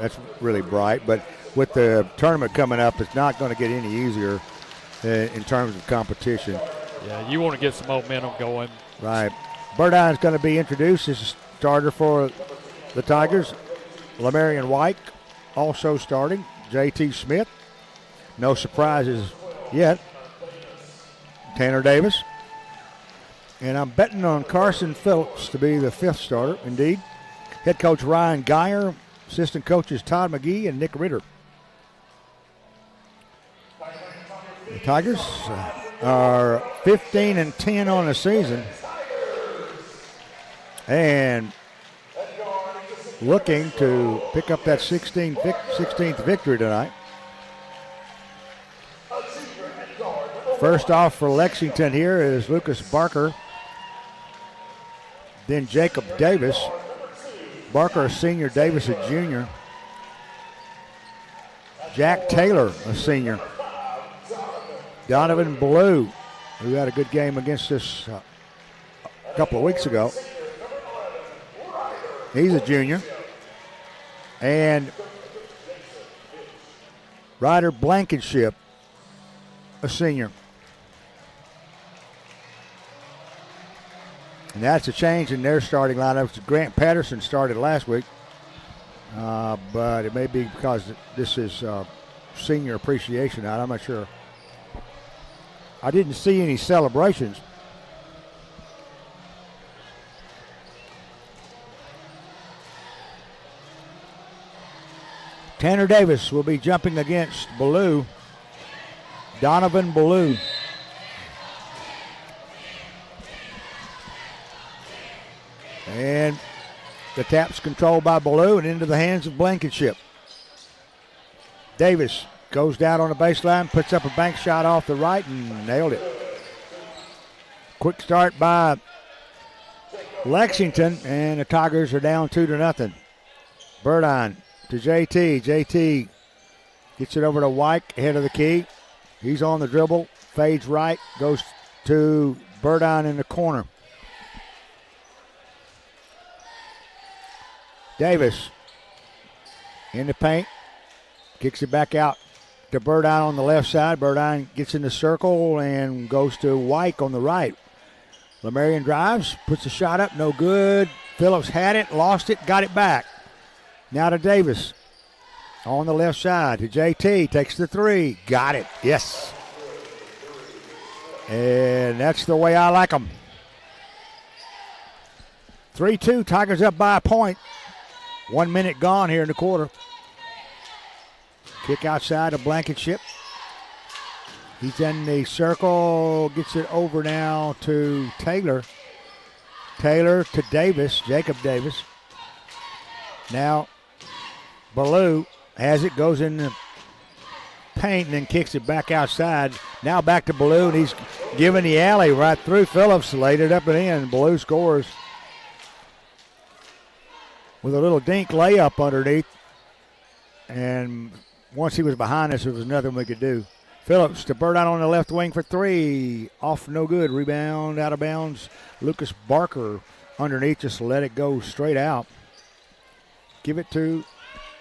That's really bright. But with the tournament coming up, it's not going to get any easier in terms of competition. Yeah, you want to get some momentum going. Right. Burdine's going to be introduced as a starter for the Tigers. Lamarion White also starting. J.T. Smith. No surprises yet. Tanner Davis. And I'm betting on Carson Phillips to be the fifth starter, indeed. Head coach Ryan Geyer. Assistant coaches Todd McGee and Nick Ritter. The Tigers are 15-10 on the season. And looking to pick up that 16th victory tonight. First off for Lexington here is Lucas Barker. Then Jacob Davis. Barker a senior, Davis a junior. Jack Taylor a senior. Donovan Blue, who had a good game against us a couple of weeks ago. He's a junior. And Ryder Blankenship, a senior. And that's a change in their starting lineup. Grant Patterson started last week. But it may be because this is senior appreciation night. I'm not sure. I didn't see any celebrations. Tanner Davis will be jumping against Ballou. Donovan Ballou. And the tap's controlled by Ballou and into the hands of Blankenship. Davis goes down on the baseline, puts up a bank shot off the right and nailed it. Quick start by Lexington, and the Tigers are down 2-0. Burdine to JT. JT gets it over to White, head of the key. He's on the dribble, fades right, goes to Burdine in the corner. Davis in the paint, kicks it back out to Burdine on the left side. Burdine gets in the circle and goes to White on the right. Lamarion drives, puts a shot up, no good. Phillips had it, lost it, got it back. Now to Davis on the left side to JT, takes the three, got it, yes. And that's the way I like them. 3-2, Tigers up by a point. 1 minute gone here in the quarter. Kick outside of Blankenship. He's in the circle, gets it over now to Taylor. Taylor to Davis, Jacob Davis. Now, Ballou has it, goes in the paint and then kicks it back outside. Now back to Ballou, and he's giving the alley right through Phillips, laid it up and in. Ballou scores with a little dink layup underneath. And once he was behind us, there was nothing we could do. Phillips to Burdine on the left wing for three. Off no good. Rebound out of bounds. Lucas Barker underneath, just let it go straight out. Give it to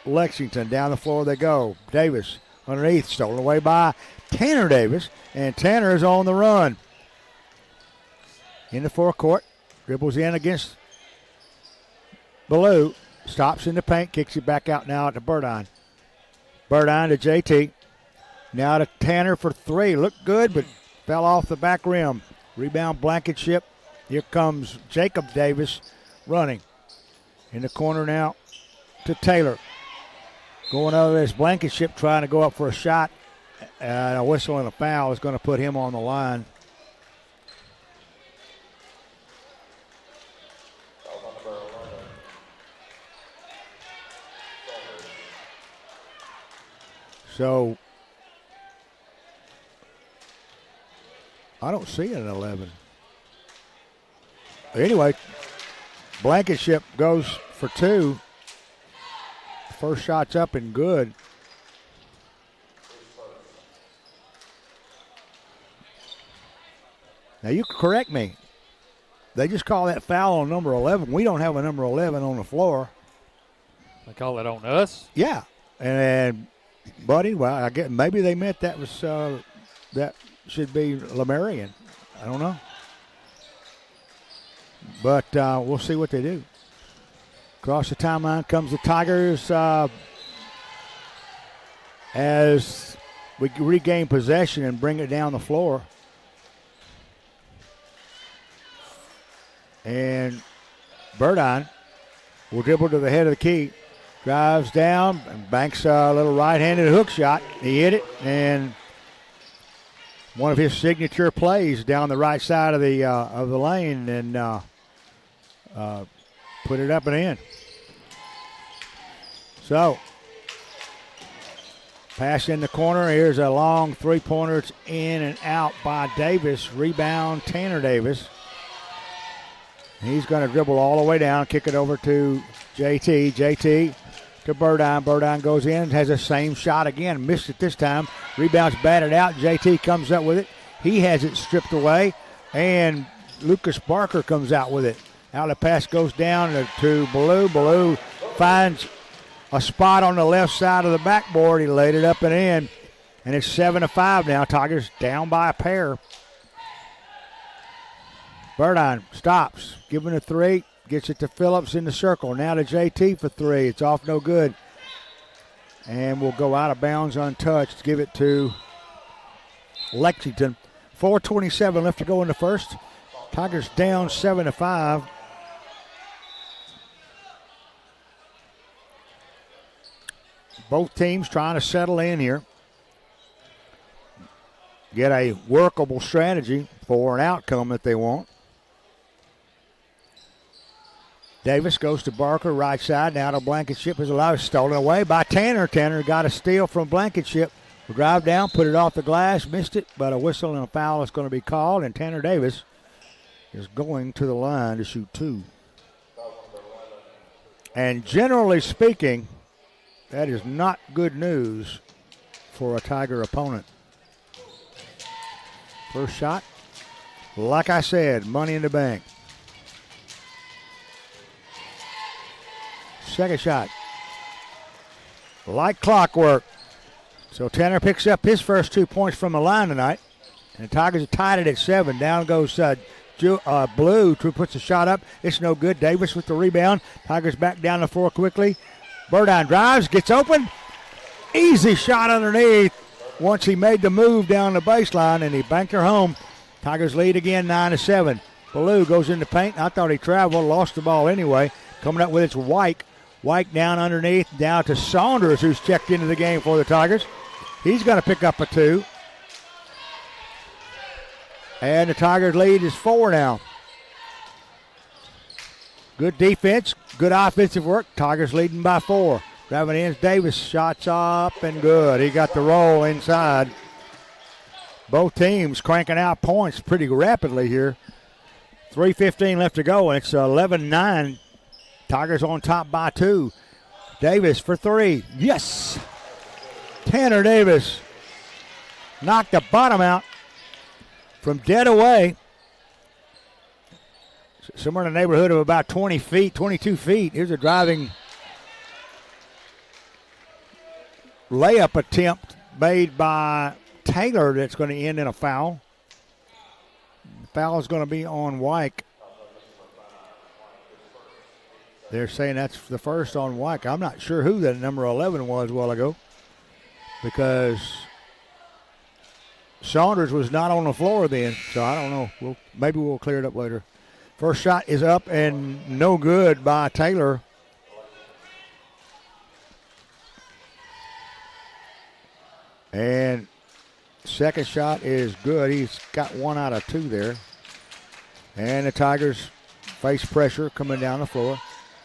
Lexington. Down the floor they go. Davis underneath, stolen away by Tanner Davis. And Tanner is on the run. In the forecourt. Dribbles in against Ballou stops in the paint, kicks it back out now to Burdine. Burdine to JT. Now to Tanner for three. Looked good, but fell off the back rim. Rebound Blankenship. Here comes Jacob Davis running. In the corner now to Taylor. Going over this Blankenship trying to go up for a shot. And a whistle and a foul is going to put him on the line. So I don't see an 11. Anyway, Blankenship goes for two. First shot's up and good. Now you can correct me. They just call that foul on number 11. We don't have a number 11 on the floor. They call it on us? Yeah. And Buddy, well, I guess maybe they meant that was that should be Lamarian. I don't know. But we'll see what they do. Across the timeline comes the Tigers as we regain possession and bring it down the floor. And Burdine will dribble to the head of the key. Drives down and banks a little right-handed hook shot. He hit it, and one of his signature plays down the right side of the lane, and put it up and in. So, pass in the corner. Here's a long three-pointer. It's in and out by Davis. Rebound, Tanner Davis. He's going to dribble all the way down, kick it over to JT. JT to Burdine. Burdine goes in, has the same shot again. Missed it this time. Rebound's batted out. JT comes up with it. He has it stripped away, and Lucas Barker comes out with it. Now the pass goes down to Ballou. Ballou finds a spot on the left side of the backboard. He laid it up and in, and it's 7-5 now. Tigers down by a pair. Burdine stops, giving a three, gets it to Phillips in the circle. Now to JT for three. It's off no good. And will go out of bounds untouched. Give it to Lexington. 4:27 left to go in the first. Tigers down 7-5. Both teams trying to settle in here. Get a workable strategy for an outcome that they want. Davis goes to Barker, right side. Now to Blankenship. Is allowed, stolen away by Tanner. Tanner got a steal from Blankenship. Drive down, put it off the glass, missed it, but a whistle and a foul is going to be called, and Tanner Davis is going to the line to shoot two. And generally speaking, that is not good news for a Tiger opponent. First shot, like I said, money in the bank. Second shot, like clockwork. So Tanner picks up his first 2 points from the line tonight. And the Tigers are tied it at 7. Down goes Blue. True puts a shot up. It's no good. Davis with the rebound. Tigers back down the floor quickly. Burdine drives, gets open. Easy shot underneath once he made the move down the baseline, and he banked her home. Tigers lead again 9-7. Ballou goes in the paint. I thought he traveled, lost the ball anyway. Coming up with it's Wyke. Wyke down underneath, down to Saunders, who's checked into the game for the Tigers. He's going to pick up a 2. And the Tigers lead is 4 now. Good defense, good offensive work. Tigers leading by 4. Driving in, Davis, shots up and good. He got the roll inside. Both teams cranking out points pretty rapidly here. 3:15 left to go, and it's 11-9. Tigers on top by 2. Davis for 3. Yes! Tanner Davis knocked the bottom out from dead away. Somewhere in the neighborhood of about 20 feet, 22 feet. Here's a driving layup attempt made by Taylor that's going to end in a foul. The foul is going to be on Wyke. They're saying that's the first on White. I'm not sure who that number 11 was a while ago because Saunders was not on the floor then, so I don't know. Maybe we'll clear it up later. First shot is up and no good by Taylor. And second shot is good. He's got 1 out of 2 there. And the Tigers face pressure coming down the floor.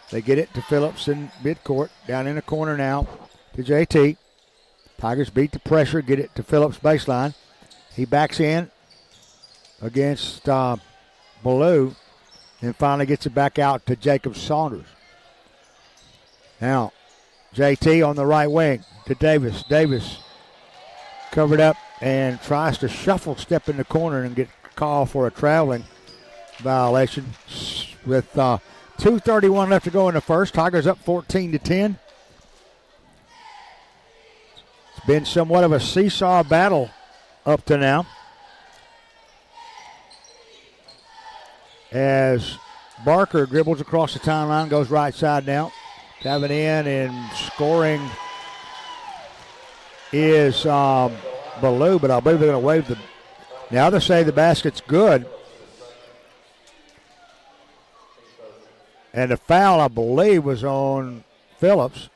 They get it to Phillips in midcourt. Down in the corner now to JT. Tigers beat the pressure, get it to Phillips baseline. He backs in against Ballou and finally gets it back out to Jacob Saunders. Now, JT on the right wing to Davis. Davis covered up and tries to shuffle step in the corner and get called for a traveling violation with 2:31 left to go in the first. Tigers up 14-10. It's been somewhat of a seesaw battle up to now, as Barker dribbles across the timeline, goes right side now. Diving in and scoring is Ballou, but I believe they're going to wave the. Now they say the basket's good. And the foul, I believe, was on Phillips.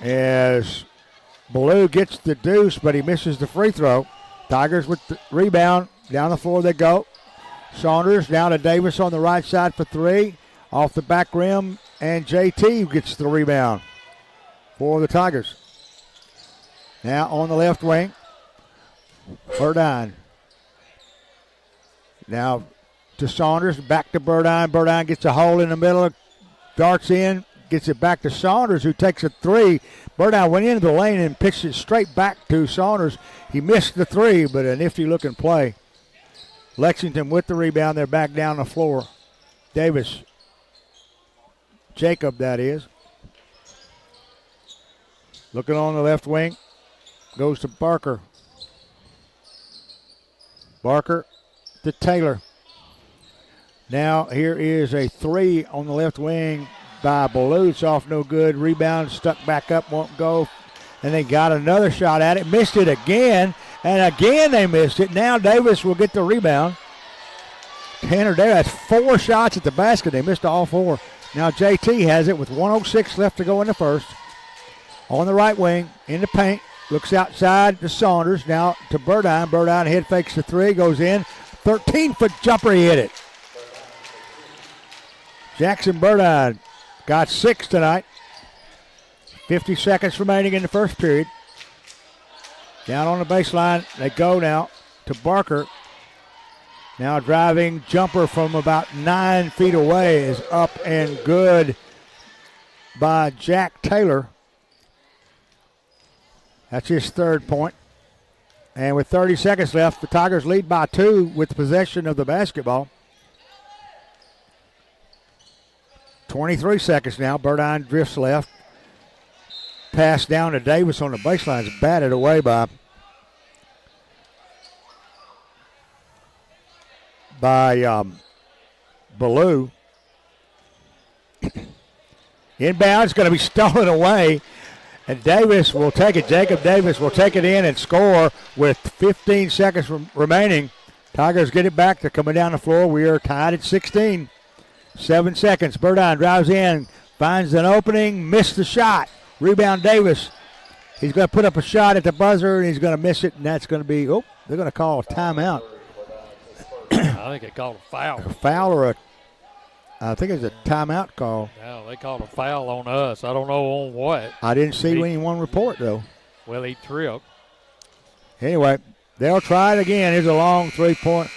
As Ballou gets the deuce, but he misses the free throw. Tigers with the rebound. Down the floor they go. Saunders down to Davis on the right side for 3. Off the back rim, and JT gets the rebound for the Tigers. Now on the left wing, Burdine. Now to Saunders, back to Burdine. Burdine gets a hole in the middle, darts in, gets it back to Saunders, who takes a 3. Burdine went into the lane and pitched it straight back to Saunders. He missed the 3, but a nifty-looking play. Lexington with the rebound. They're back down the floor. Davis. Jacob, that is. Looking on the left wing. Goes to Barker. Barker to Taylor. Now here is a 3 on the left wing by Ballou. It's off no good. Rebound stuck back up, won't go. And they got another shot at it. Missed it again. And again they missed it. Now Davis will get the rebound. Tanner Davis has 4 shots at the basket. They missed all 4. Now JT has it with 1:06 left to go in the first. On the right wing, in the paint. Looks outside to Saunders. Now to Burdine. Burdine head fakes the 3. Goes in. 13-foot jumper. He hit it. Jackson Burdine got 6 tonight. 50 seconds remaining in the first period. Down on the baseline, they go now to Barker. Now driving jumper from about 9 feet away is up and good by Jack Taylor. That's his 3rd point. And with 30 seconds left, the Tigers lead by 2 with possession of the basketball. 23 seconds now. Burdine drifts left. Pass down to Davis on the baseline is batted away by Ballou. Inbound is going to be stolen away, and Davis will take it. Jacob Davis will take it in and score with 15 seconds remaining. Tigers get it back. They're coming down the floor. We are tied at 16. 7 seconds. Burdine drives in, finds an opening, missed the shot. Rebound Davis. He's going to put up a shot at the buzzer, and he's going to miss it, and that's going to be, they're going to call a timeout. I think they called a foul. A foul or I think it's a timeout call. No, they called a foul on us. I don't know on what. I didn't see anyone report, though. Well, he tripped. Anyway, they'll try it again. Here's a long 3-point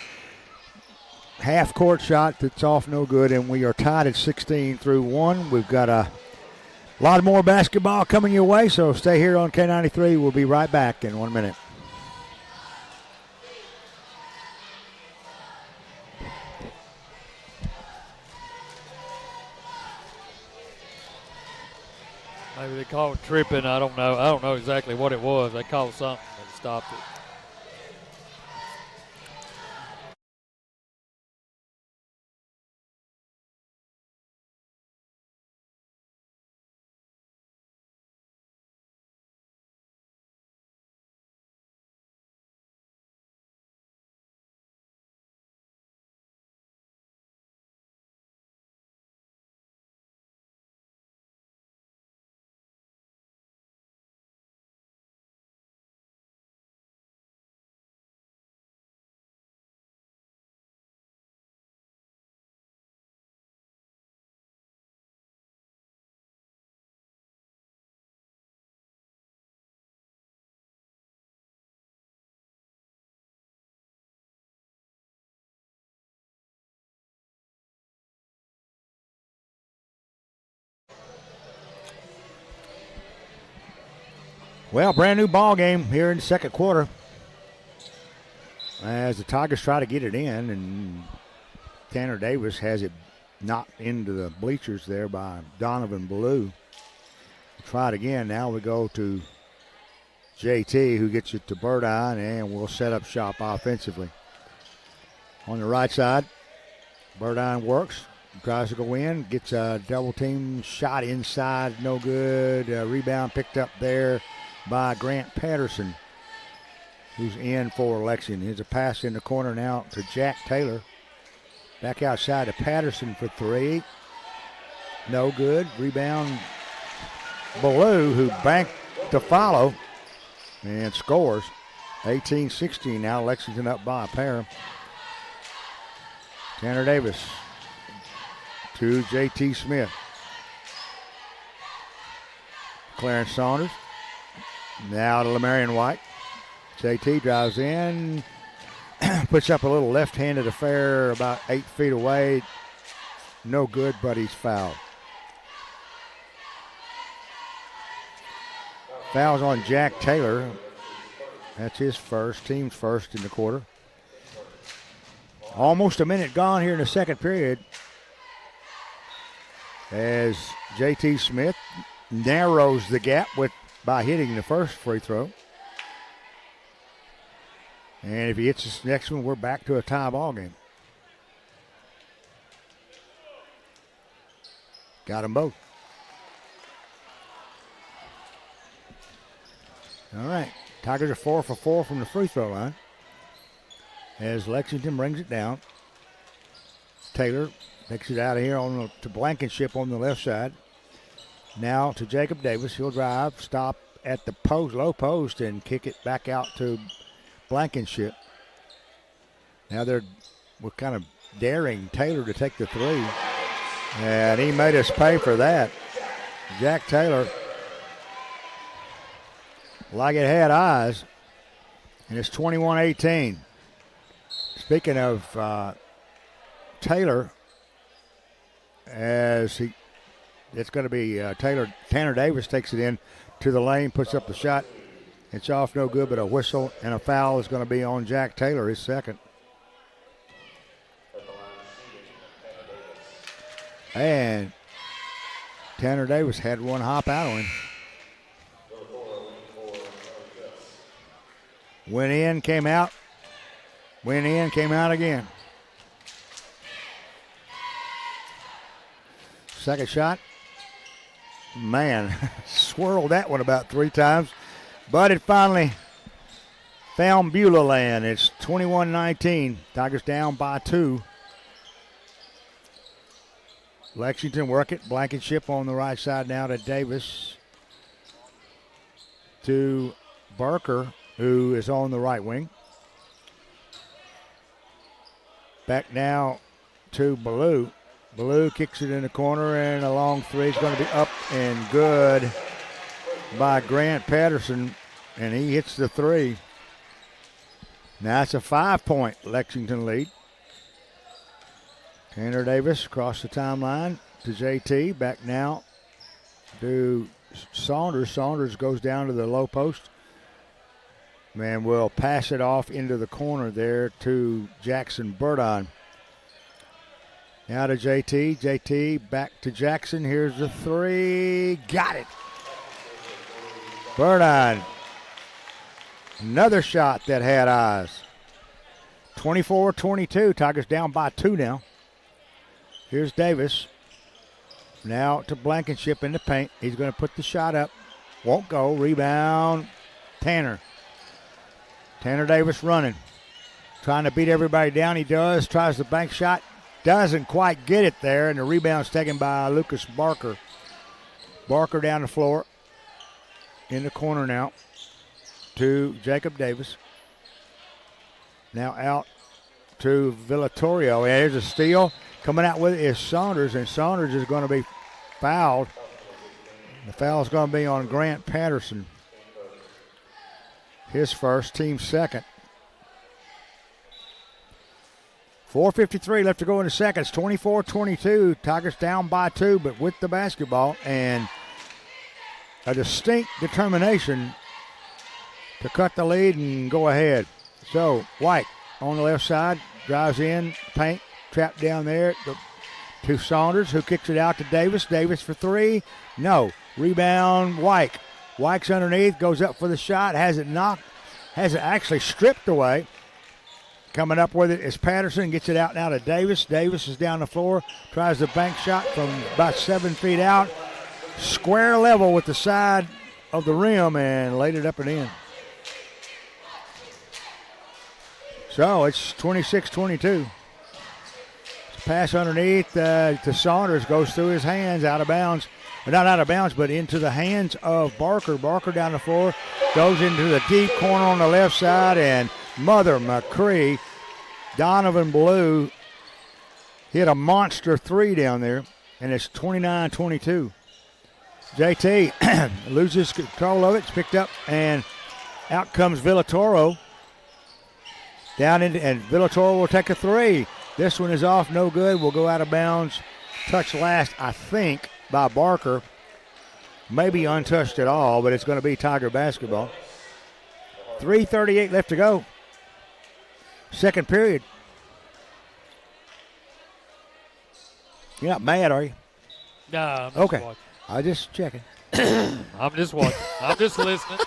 half-court shot that's off no good, and we are tied at 16-1. We've got a lot more basketball coming your way, so stay here on K93. We'll be right back in 1 minute. Maybe they called tripping. I don't know. I don't know exactly what it was. They called something and stopped it. Well, brand new ball game here in the second quarter as the Tigers try to get it in, and Tanner Davis has it knocked into the bleachers there by Donovan Ballou. Try it again. Now we go to JT, who gets it to Burdine, and will set up shop offensively. On the right side, Burdine works, tries to go in, gets a double team shot inside, no good. Rebound picked up there by Grant Patterson, who's in for Lexington. Here's a pass in the corner now to Jack Taylor. Back outside to Patterson for three. No good. Rebound Ballou, who banked to follow and scores. 18-16 now. Lexington up by a pair. Tanner Davis to JT Smith. Clarence Saunders. Now to Lamarion White. JT drives in, puts up a little left-handed affair about 8 feet away. No good, but he's fouled. Fouls on Jack Taylor. That's his first, team's first in the quarter. Almost a minute gone here in the second period as JT Smith narrows the gap by hitting the first free throw. And if he hits this next one, we're back to a tie ball game. Got them both. All right. Tigers are 4 for 4 from the free throw line as Lexington brings it down. Taylor takes it out of here to Blankenship on the left side. Now to Jacob Davis. He'll drive, stop at the low post, and kick it back out to Blankenship. Now we're kind of daring Taylor to take the three, and he made us pay for that. Jack Taylor, like it had eyes, and it's 21-18. Speaking of Taylor, it's going to be Tanner Davis takes it in to the lane, puts up the shot. It's off, no good, but a whistle and a foul is going to be on Jack Taylor, his second. And Tanner Davis had one hop out on him. Went in, came out. Went in, came out again. Second shot. Man, swirled that one about 3 times. But it finally found Beulah land. It's 21-19. Tigers down by 2. Lexington work it. Blankenship on the right side now to Davis. To Barker, who is on the right wing. Back now to Ballou. Ballou kicks it in the corner, and a long three is going to be up and good by Grant Patterson, and he hits the three. Now it's a 5-point Lexington lead. Tanner Davis across the timeline to JT. Back now to Saunders. Saunders goes down to the low post. Man will pass it off into the corner there to Jackson Burdine. Now to JT. JT back to Jackson. Here's the three. Got it. Burdine. Another shot that had eyes. 24-22. Tigers down by 2 now. Here's Davis. Now to Blankenship in the paint. He's going to put the shot up. Won't go. Rebound. Tanner. Tanner Davis running. Trying to beat everybody down. He does. Tries the bank shot. Doesn't quite get it there, and the rebound's taken by Lucas Barker. Barker down the floor. In the corner now to Jacob Davis. Now out to Villatorio. Yeah, here's a steal. Coming out with it is Saunders, and Saunders is going to be fouled. The foul is going to be on Grant Patterson. His first, team second. 4:53 left to go in the seconds. 24-22. Tigers down by 2, but with the basketball and a distinct determination to cut the lead and go ahead. So White on the left side, drives in, paint, trapped down there to Saunders, who kicks it out to Davis. Davis for three. No. Rebound, White. White's underneath, goes up for the shot, has it actually stripped away. Coming up with it is Patterson, gets it out now to Davis. Davis is down the floor, tries the bank shot from about 7 feet out. Square level with the side of the rim and laid it up and in. So it's 26-22. Pass underneath to Saunders, goes through his hands, out of bounds. Not out of bounds, but into the hands of Barker. Barker down the floor, goes into the deep corner on the left side, and Mother McCree, Donovan Blue, hit a monster three down there, and it's 29-22. JT loses control of it. It's picked up, and out comes Villatoro. And Villatoro will take a three. This one is off, no good. Will go out of bounds. Touch last, I think, by Barker. Maybe untouched at all, but it's going to be Tiger basketball. 3:38 left to go. Second period. You're not mad, are you? No, I'm just okay. watching. I'm just checking. I'm just watching. I'm just listening.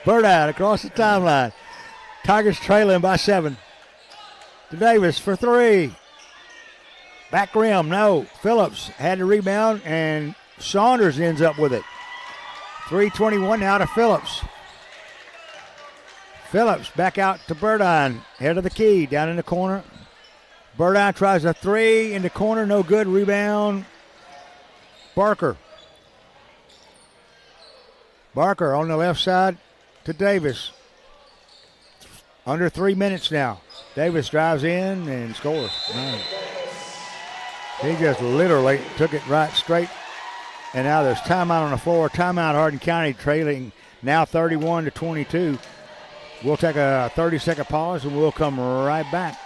Bird out across the timeline. Tigers trailing by 7. To Davis for three. Back rim, no. Phillips had the rebound, and Saunders ends up with it. 3:21 now to Phillips. Phillips back out to Burdine. Head of the key, down in the corner. Burdine tries a three in the corner, no good. Rebound, Barker. Barker on the left side to Davis. Under 3 minutes now. Davis drives in and scores. Nice. He just literally took it right straight. And now there's timeout on the floor. Timeout, Hardin County trailing now 31-22. We'll take a 30-second pause and we'll come right back.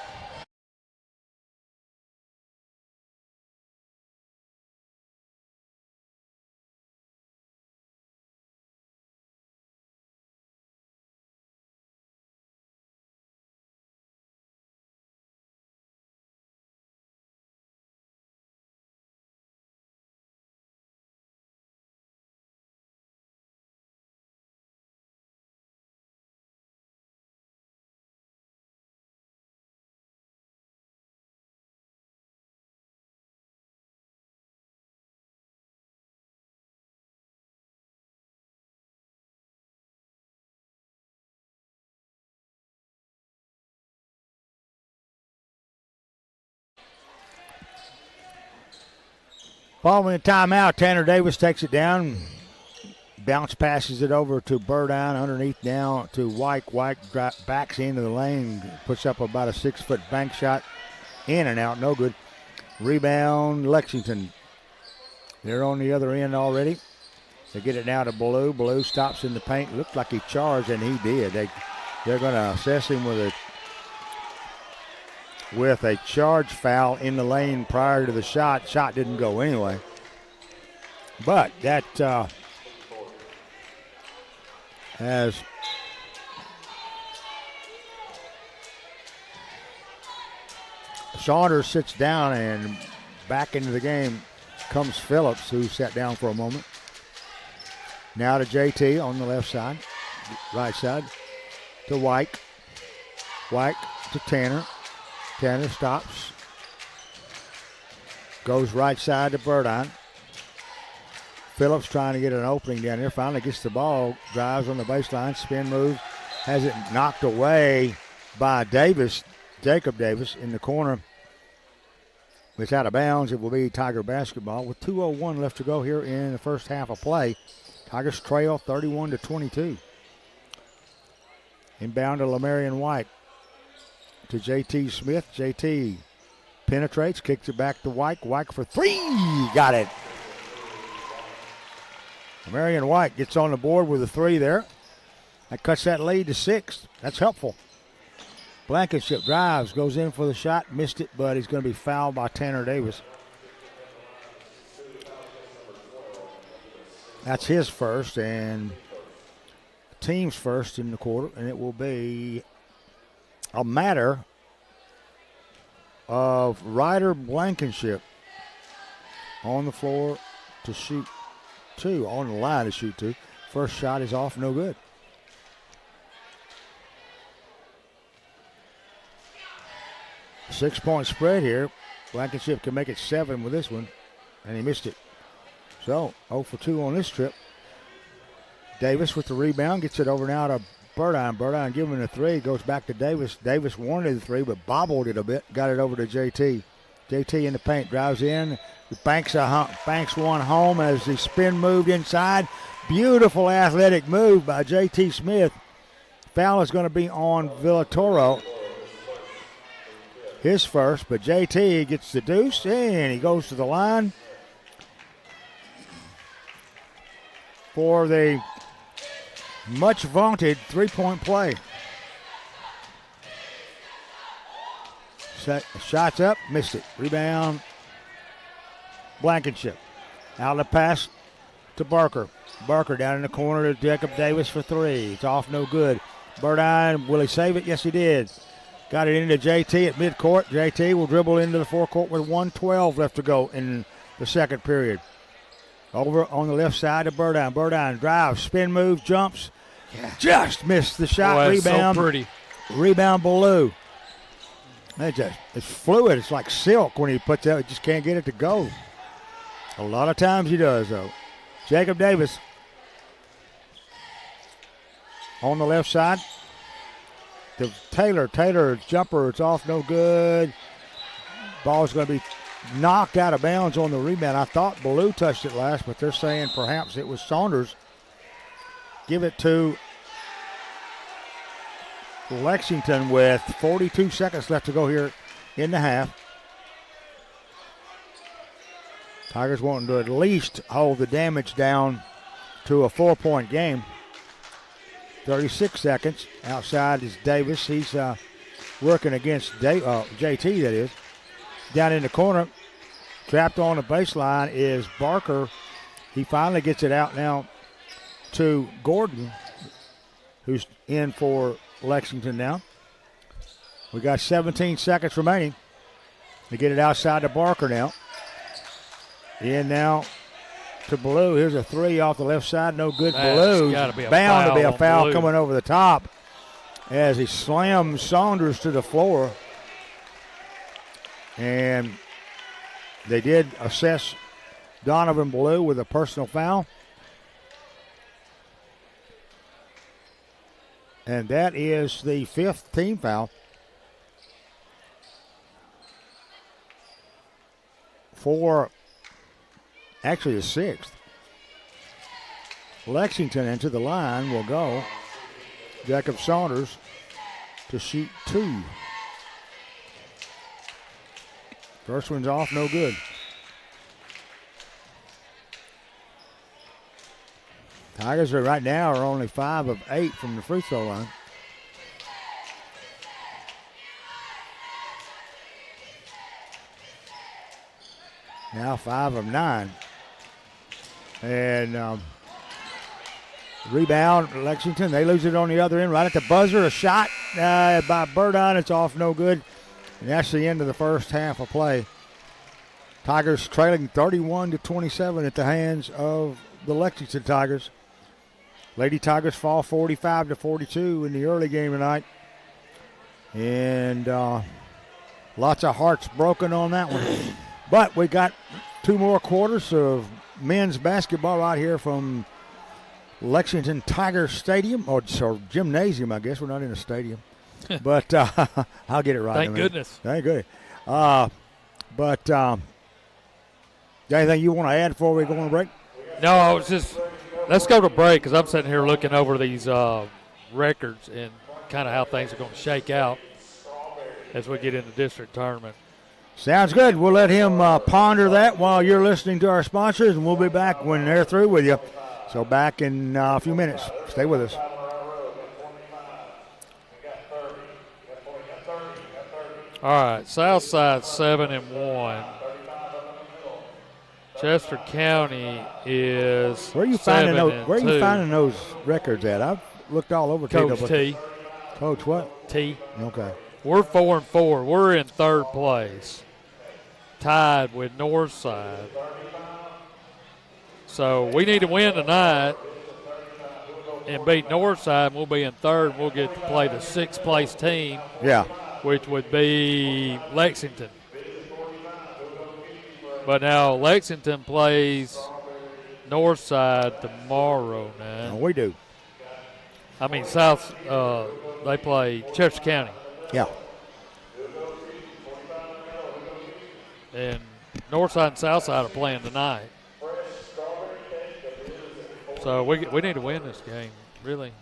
Following the timeout, Tanner Davis takes it down. Bounce passes it over to Burdine. Underneath now to White. White backs into the lane. Puts up about a 6-foot bank shot. In and out. No good. Rebound, Lexington. They're on the other end already. They get it now to Blue. Blue stops in the paint. Looked like he charged, and he did. They're going to assess him with a charge foul in the lane prior to the shot. Shot didn't go anyway. But that as Saunders sits down, and back into the game comes Phillips, who sat down for a moment. Now to JT on the left side, right side to White. White to Tanner. Tanner stops. Goes right side to Burdine. Phillips trying to get an opening down there. Finally gets the ball. Drives on the baseline. Spin move. Has it knocked away by Davis. Jacob Davis in the corner. It's out of bounds. It will be Tiger basketball with 2:01 left to go here in the first half of play. Tigers trail 31-22. Inbound to Lamarion White. To JT Smith. JT penetrates, kicks it back to White. White for three. Got it. Marion White gets on the board with a three there. That cuts that lead to 6. That's helpful. Blankenship drives, goes in for the shot, missed it, but he's going to be fouled by Tanner Davis. That's his first, and teams first in the quarter, and it will be a matter of Ryder Blankenship on the floor to shoot 2, on the line to shoot 2. First shot is off, no good. Six-point spread here. Blankenship can make it 7 with this one, and he missed it. So 0 for 2 on this trip. Davis with the rebound, gets it over now to Burdine. Burdine giving him a 3, goes back to Davis. Davis wanted the 3, but bobbled it a bit, got it over to JT. JT in the paint, drives in, banks one home as the spin moved inside. Beautiful athletic move by JT Smith. Foul is going to be on Villatoro. His first, but JT gets the deuce, and he goes to the line for the much vaunted 3-point play. Shots up, missed it. Rebound, Blankenship. Out of the pass to Barker. Barker down in the corner to Jacob Davis for 3. It's off, no good. Burdine, will he save it? Yes, he did. Got it into JT at midcourt. JT will dribble into the forecourt with 1:12 left to go in the second period. Over on the left side to Burdine. Burdine drives, spin move, jumps. Yeah. Just missed the shot. Boy, rebound. So pretty. Rebound Ballou. It's fluid. It's like silk when he puts it. He just can't get it to go. A lot of times he does, though. Jacob Davis on the left side. To Taylor. Taylor's jumper, it's off, no good. Ball's going to be knocked out of bounds on the rebound. I thought Ballou touched it last, but they're saying perhaps it was Saunders. Give it to Lexington with 42 seconds left to go here in the half. Tigers wanting to at least hold the damage down to a 4-point game. 36 seconds. Outside is Davis. He's working against JT, that is. Down in the corner, trapped on the baseline is Barker. He finally gets it out now to Gordon, who's in for Lexington now. We got 17 seconds remaining. They get it outside to Barker now. In now to Ballou. Here's a 3 off the left side. No good. Ballou. Bound to be a foul coming over the top as he slams Saunders to the floor. And they did assess Donovan Ballou with a personal foul. And that is the 5th team foul for actually the 6th. Lexington into the line will go. Jacob Saunders to shoot 2. First one's off, no good. Tigers right now are only 5 of 8 from the free throw line. Now 5 of 9. And rebound, Lexington. They lose it on the other end. Right at the buzzer, a shot by Burdine. It's off, no good. And that's the end of the first half of play. Tigers trailing 31-27 at the hands of the Lexington Tigers. Lady Tigers fall 45-42 in the early game tonight. And lots of hearts broken on that one. But we got 2 more quarters of men's basketball right here from Lexington Tiger Stadium, or gymnasium, I guess. We're not in a stadium. But I'll get it right. Thank goodness. Thank goodness. But anything you want to add before we go on break? No, I was just – let's go to break because I'm sitting here looking over these records and kind of how things are going to shake out as we get into district tournament. Sounds good. We'll let him ponder that while you're listening to our sponsors, and we'll be back when they're through with you. So back in a few minutes. Stay with us. All right, Southside 7-1. Chester County is Where are you finding those records at? looked all over Coach Tito. T. Coach what? T. Okay. We're 4-4. We're in third place, tied with Northside. So we need to win tonight and beat Northside, and we'll be in third. We'll get to play the sixth place team, Yeah. which would be Lexington. But now Lexington plays Northside tomorrow, man. We do. I mean, South, they play Chester County. Yeah. And Northside and Southside are playing tonight. So we need to win this game, really.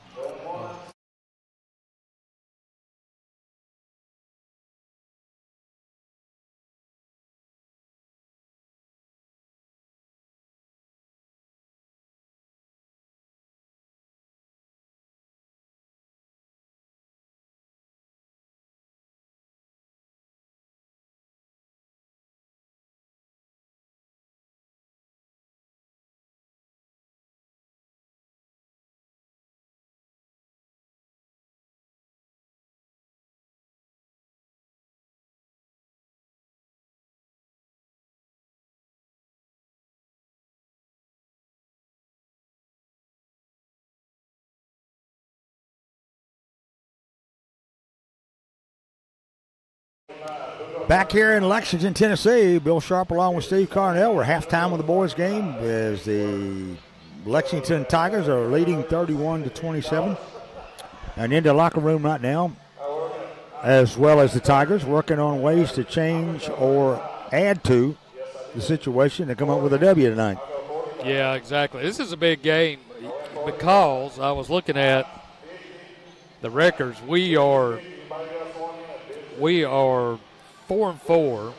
Back here in Lexington, Tennessee, Bill Sharp along with Steve Carnell. We're halftime of the boys' game as the Lexington Tigers are leading 31-27. And into the locker room right now, as well as the Tigers, working on ways to change or add to the situation to come up with a W tonight. Yeah, exactly. This is a big game because I was looking at the records. We are 4-4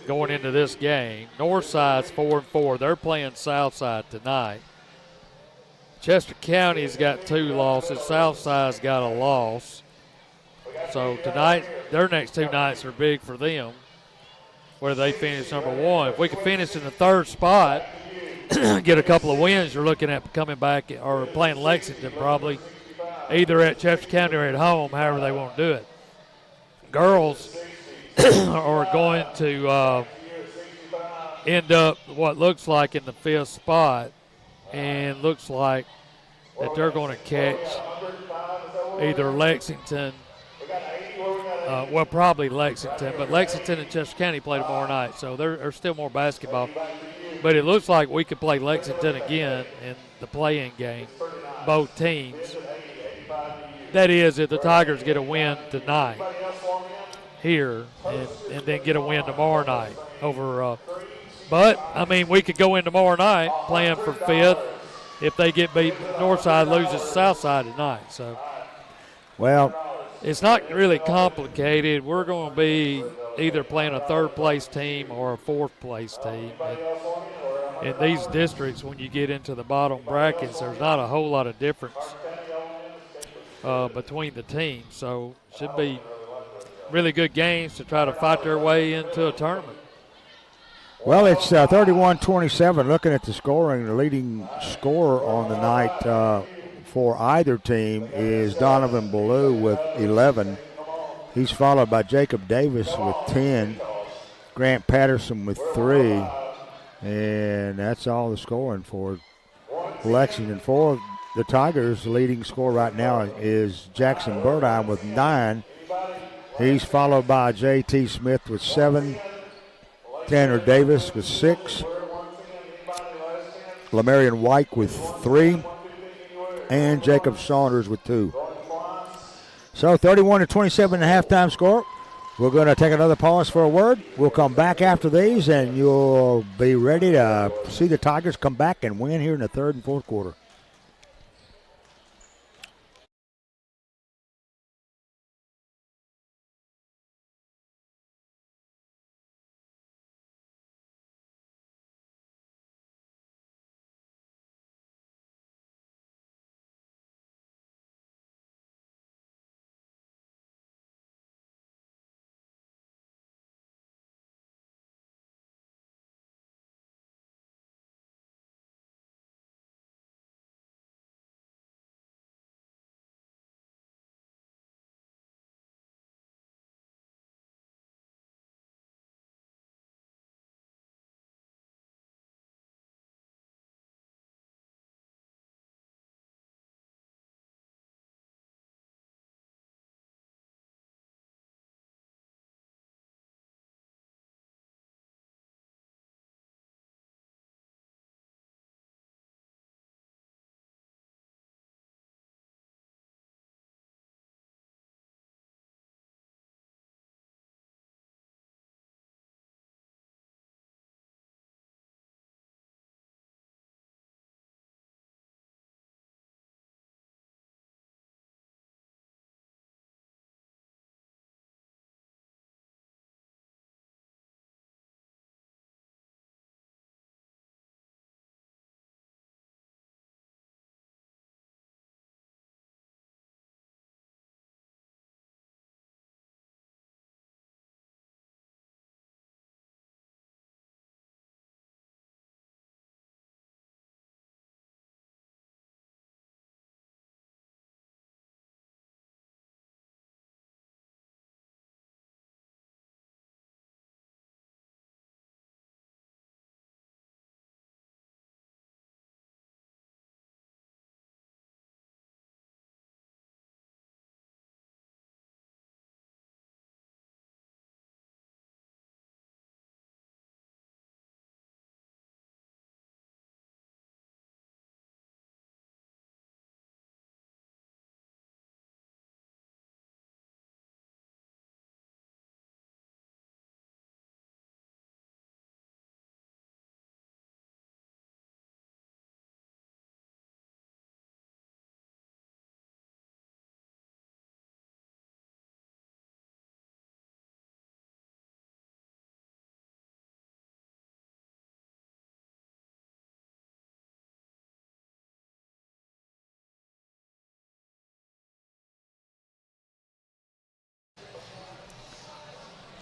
going into this game. Northside's 4-4. They're playing Southside tonight. Chester County's got 2 losses. Southside's got a loss. So tonight, their next 2 nights are big for them, where they finish number 1. If we can finish in the 3rd spot, get a couple of wins, you're looking at coming back or playing Lexington probably, either at Chester County or at home, however they want to do it. Girls are going to end up what looks like in the 5th spot, and looks like that they're going to catch either Lexington, probably Lexington, but Lexington and Chester County play tomorrow night, so there's still more basketball. But it looks like we could play Lexington again in the play-in game, both teams. That is, if the Tigers get a win tonight here and then get a win tomorrow night over. But, I mean, we could go in tomorrow night playing for 5th. If they get beat, Northside loses Southside tonight. So, well, it's not really complicated. We're going to be either playing a 3rd-place team or a 4th-place team. And in these districts, when you get into the bottom brackets, there's not a whole lot of difference between the teams. So, it should be really good games to try to fight their way into a tournament. Well, it's 31-27. Looking at the scoring, the leading scorer on the night for either team is Donovan Ballou with 11. He's followed by Jacob Davis with 10, Grant Patterson with 3, and that's all the scoring for Lexington. For the Tigers, the leading scorer right now is Jackson Burdine with 9. He's followed by J.T. Smith with 7, Tanner Davis with 6, Lamarion White with 3, and Jacob Saunders with 2. So 31-27 halftime score. We're going to take another pause for a word. We'll come back after these, and you'll be ready to see the Tigers come back and win here in the 3rd and 4th quarter.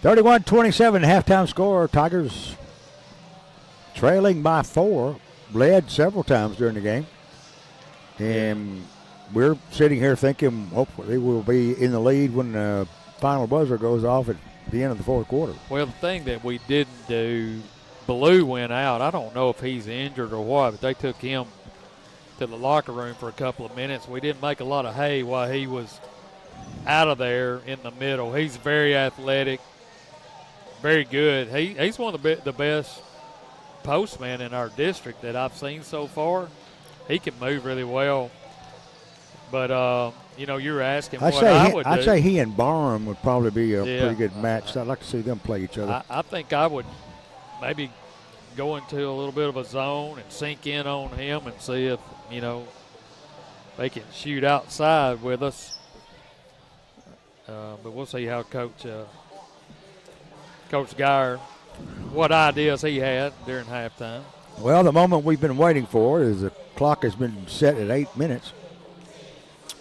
31-27 halftime score. Tigers trailing by 4. Led several times during the game. And we're sitting here thinking hopefully we'll be in the lead when the final buzzer goes off at the end of the fourth quarter. Well, the thing that we didn't do, Blue went out. I don't know if he's injured or what, but they took him to the locker room for a couple of minutes. We didn't make a lot of hay while he was out of there in the middle. He's very athletic, very good. He's one of the best postmen in our district that I've seen so far. He can move really well. But, you're asking what I would do. I'd say he and Barham would probably be a pretty good match. I'd like to see them play each other. I think I would maybe go into a little bit of a zone and sink in on him and see if, they can shoot outside with us. But we'll see how Coach Geyer, what ideas he had during halftime. Well, the moment we've been waiting for is the clock has been set at 8 minutes.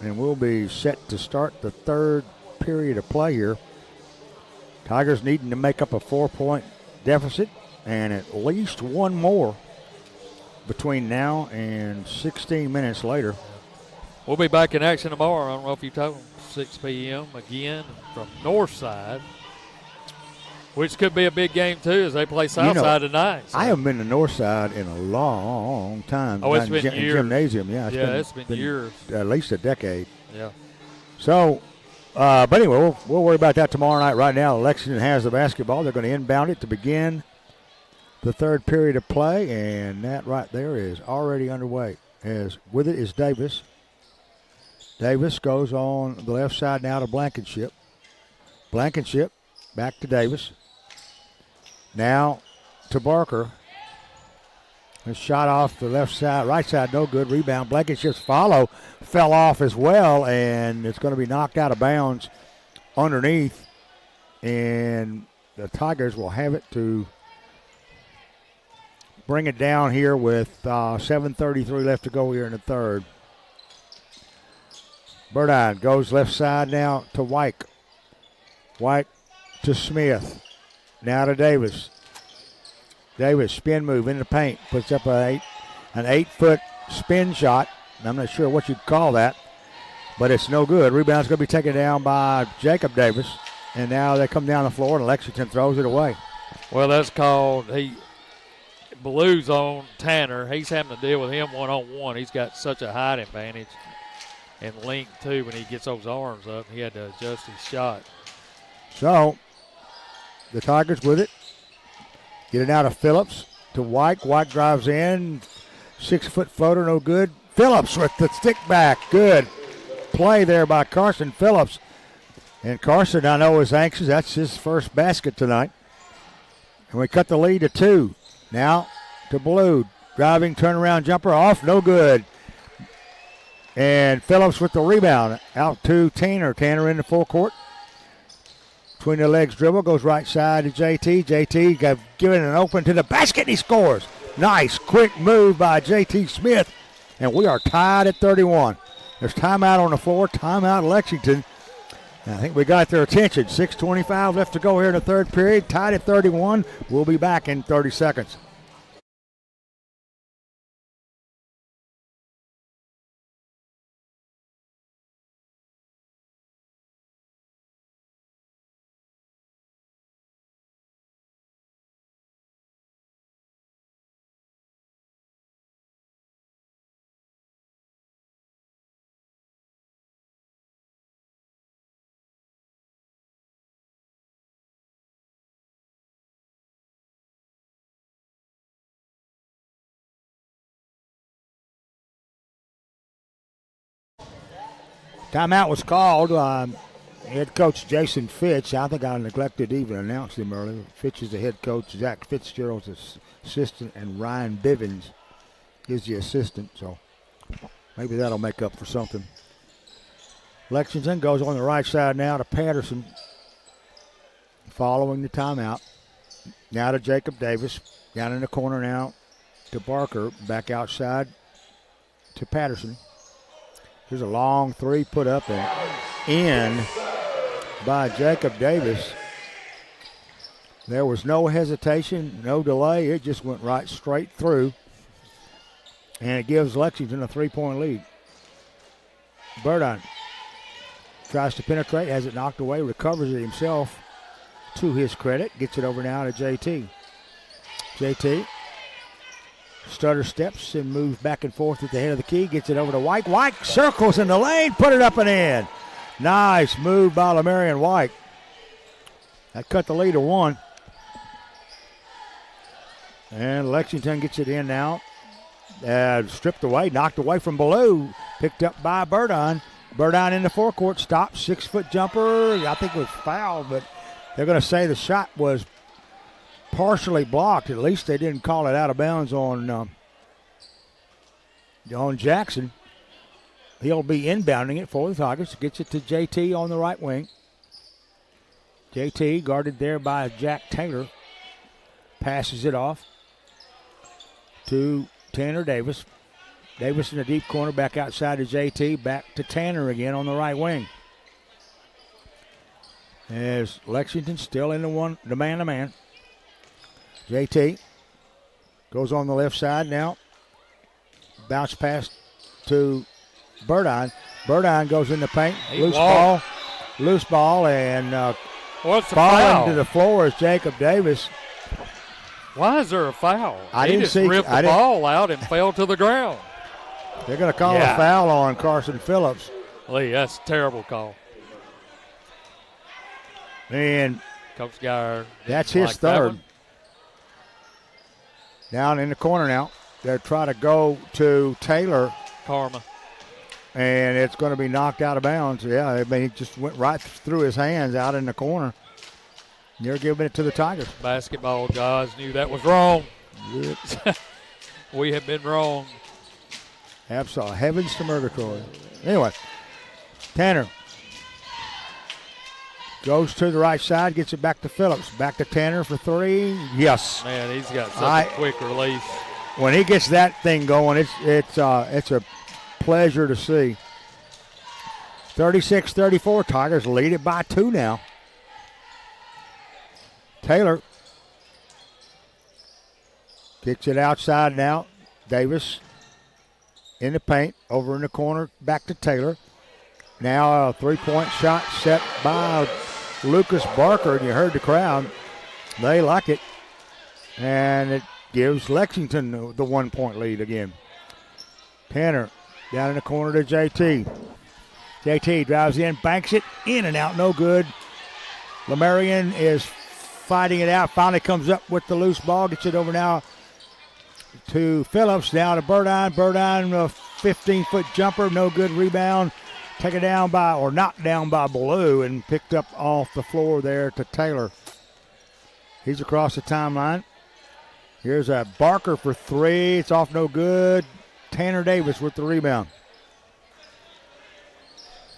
And we'll be set to start the third period of play here. Tigers needing to make up a 4-point deficit and at least one more between now and 16 minutes later. We'll be back in action tomorrow. I don't know if you told them, 6 p.m. again from Northside, which could be a big game too as they play Southside tonight. So. I haven't been to Northside in a long time. Oh, it's been years. Gymnasium, yeah. It's been years. At least a decade. Yeah. So, but anyway, we'll worry about that tomorrow night. Right now, Lexington has the basketball. They're going to inbound it to begin the third period of play, and that right there is already underway. As with it is Davis. Davis goes on the left side now to Blankenship. Blankenship back to Davis. Now to Barker. A shot off the left side, right side, no good. Rebound. Blankenship's follow fell off as well, and it's going to be knocked out of bounds underneath. And the Tigers will have it to bring it down here with 7:33 left to go here in the third. Burdine goes left side now to White. White to Smith. Now to Davis. Davis, spin move in the paint. Puts up an 8-foot spin shot. I'm not sure what you'd call that, but it's no good. Rebound's going to be taken down by Jacob Davis. And now they come down the floor and Lexington throws it away. Well, that's called Blue's on Tanner. He's having to deal with him one-on-one. He's got such a height advantage and length, too, when he gets those arms up. He had to adjust his shot. So, the Tigers with it. Get it out of Phillips to White. White drives in. 6-foot floater, no good. Phillips with the stick back. Good play there by Carson Phillips. And Carson, I know, is anxious. That's his first basket tonight. And we cut the lead to 2. Now to Blue. Driving turnaround jumper off. No good. And Phillips with the rebound. Out to Tanner. Tanner in the full court. Between the legs dribble. Goes right side to JT. JT got given an open to the basket and he scores. Nice quick move by JT Smith. And we are tied at 31. There's timeout on the floor. Timeout Lexington. And I think we got their attention. 6:25 left to go here in the third period. Tied at 31. We'll be back in 30 seconds. Timeout was called. Head coach Jason Fitch. I think I neglected to even announce him earlier. Fitch is the head coach. Zach Fitzgerald's assistant, and Ryan Bivens is the assistant. So maybe that'll make up for something. Lexington goes on the right side now to Patterson. Following the timeout. Now to Jacob Davis. Down in the corner now to Barker. Back outside to Patterson. Here's a long three put up and in by Jacob Davis. There was no hesitation, no delay. It just went right straight through. And it gives Lexington a 3-point lead. Burdine tries to penetrate, has it knocked away, recovers it himself to his credit. Gets it over now to JT. JT stutter steps and moves back and forth at the head of the key. Gets it over to White. White circles in the lane, put it up and in. Nice move by Lamarion White. That cut the lead to 1. And Lexington gets it in now. Stripped away, knocked away from Ballou. Picked up by Burdine. Burdine in the forecourt, stops, 6-foot jumper. I think it was fouled, but they're going to say the shot was partially blocked. At least they didn't call it out of bounds on Jackson. He'll be inbounding it for the Tigers. Gets it to JT on the right wing. JT guarded there by Jack Taylor. Passes it off to Tanner Davis. Davis in the deep corner, back outside to JT, back to Tanner again on the right wing. As Lexington still in the man-to-man. JT goes on the left side now. Bounce pass to Burdine. Burdine goes in the paint. Loose ball, and falling to the floor is Jacob Davis. Why is there a foul? He just ripped the ball out and fell to the ground. They're going to call a foul on Carson Phillips. Lee, that's a terrible call. And Coach Geyer. That's his third. Down in the corner now. They're trying to go to Taylor. Karma. And it's going to be knocked out of bounds. Yeah, I mean, it just went right through his hands out in the corner. They're giving it to the Tigers. Basketball guys knew that was wrong. Yep. We have been wrong. Absolutely. Heavens to Murgatroyd. Anyway, Tanner goes to the right side, gets it back to Phillips. Back to Tanner for 3. Yes. Man, he's got such a quick release. When he gets that thing going, it's a pleasure to see. 36-34, Tigers lead it by 2 now. Taylor gets it outside now. Davis in the paint, over in the corner, back to Taylor. Now a 3-point shot set by Lucas Barker, and you heard the crowd. They like it. And it gives Lexington the 1-point lead again. Tanner down in the corner to JT. JT drives in, banks it, in and out, no good. Lamarion is fighting it out, finally comes up with the loose ball, gets it over now to Phillips, now to Burdine. Burdine, a 15-foot jumper, no good rebound. Taken down by, or knocked down by Ballou, and picked up off the floor there to Taylor. He's across the timeline. Here's a Barker for 3. It's off, no good. Tanner Davis with the rebound.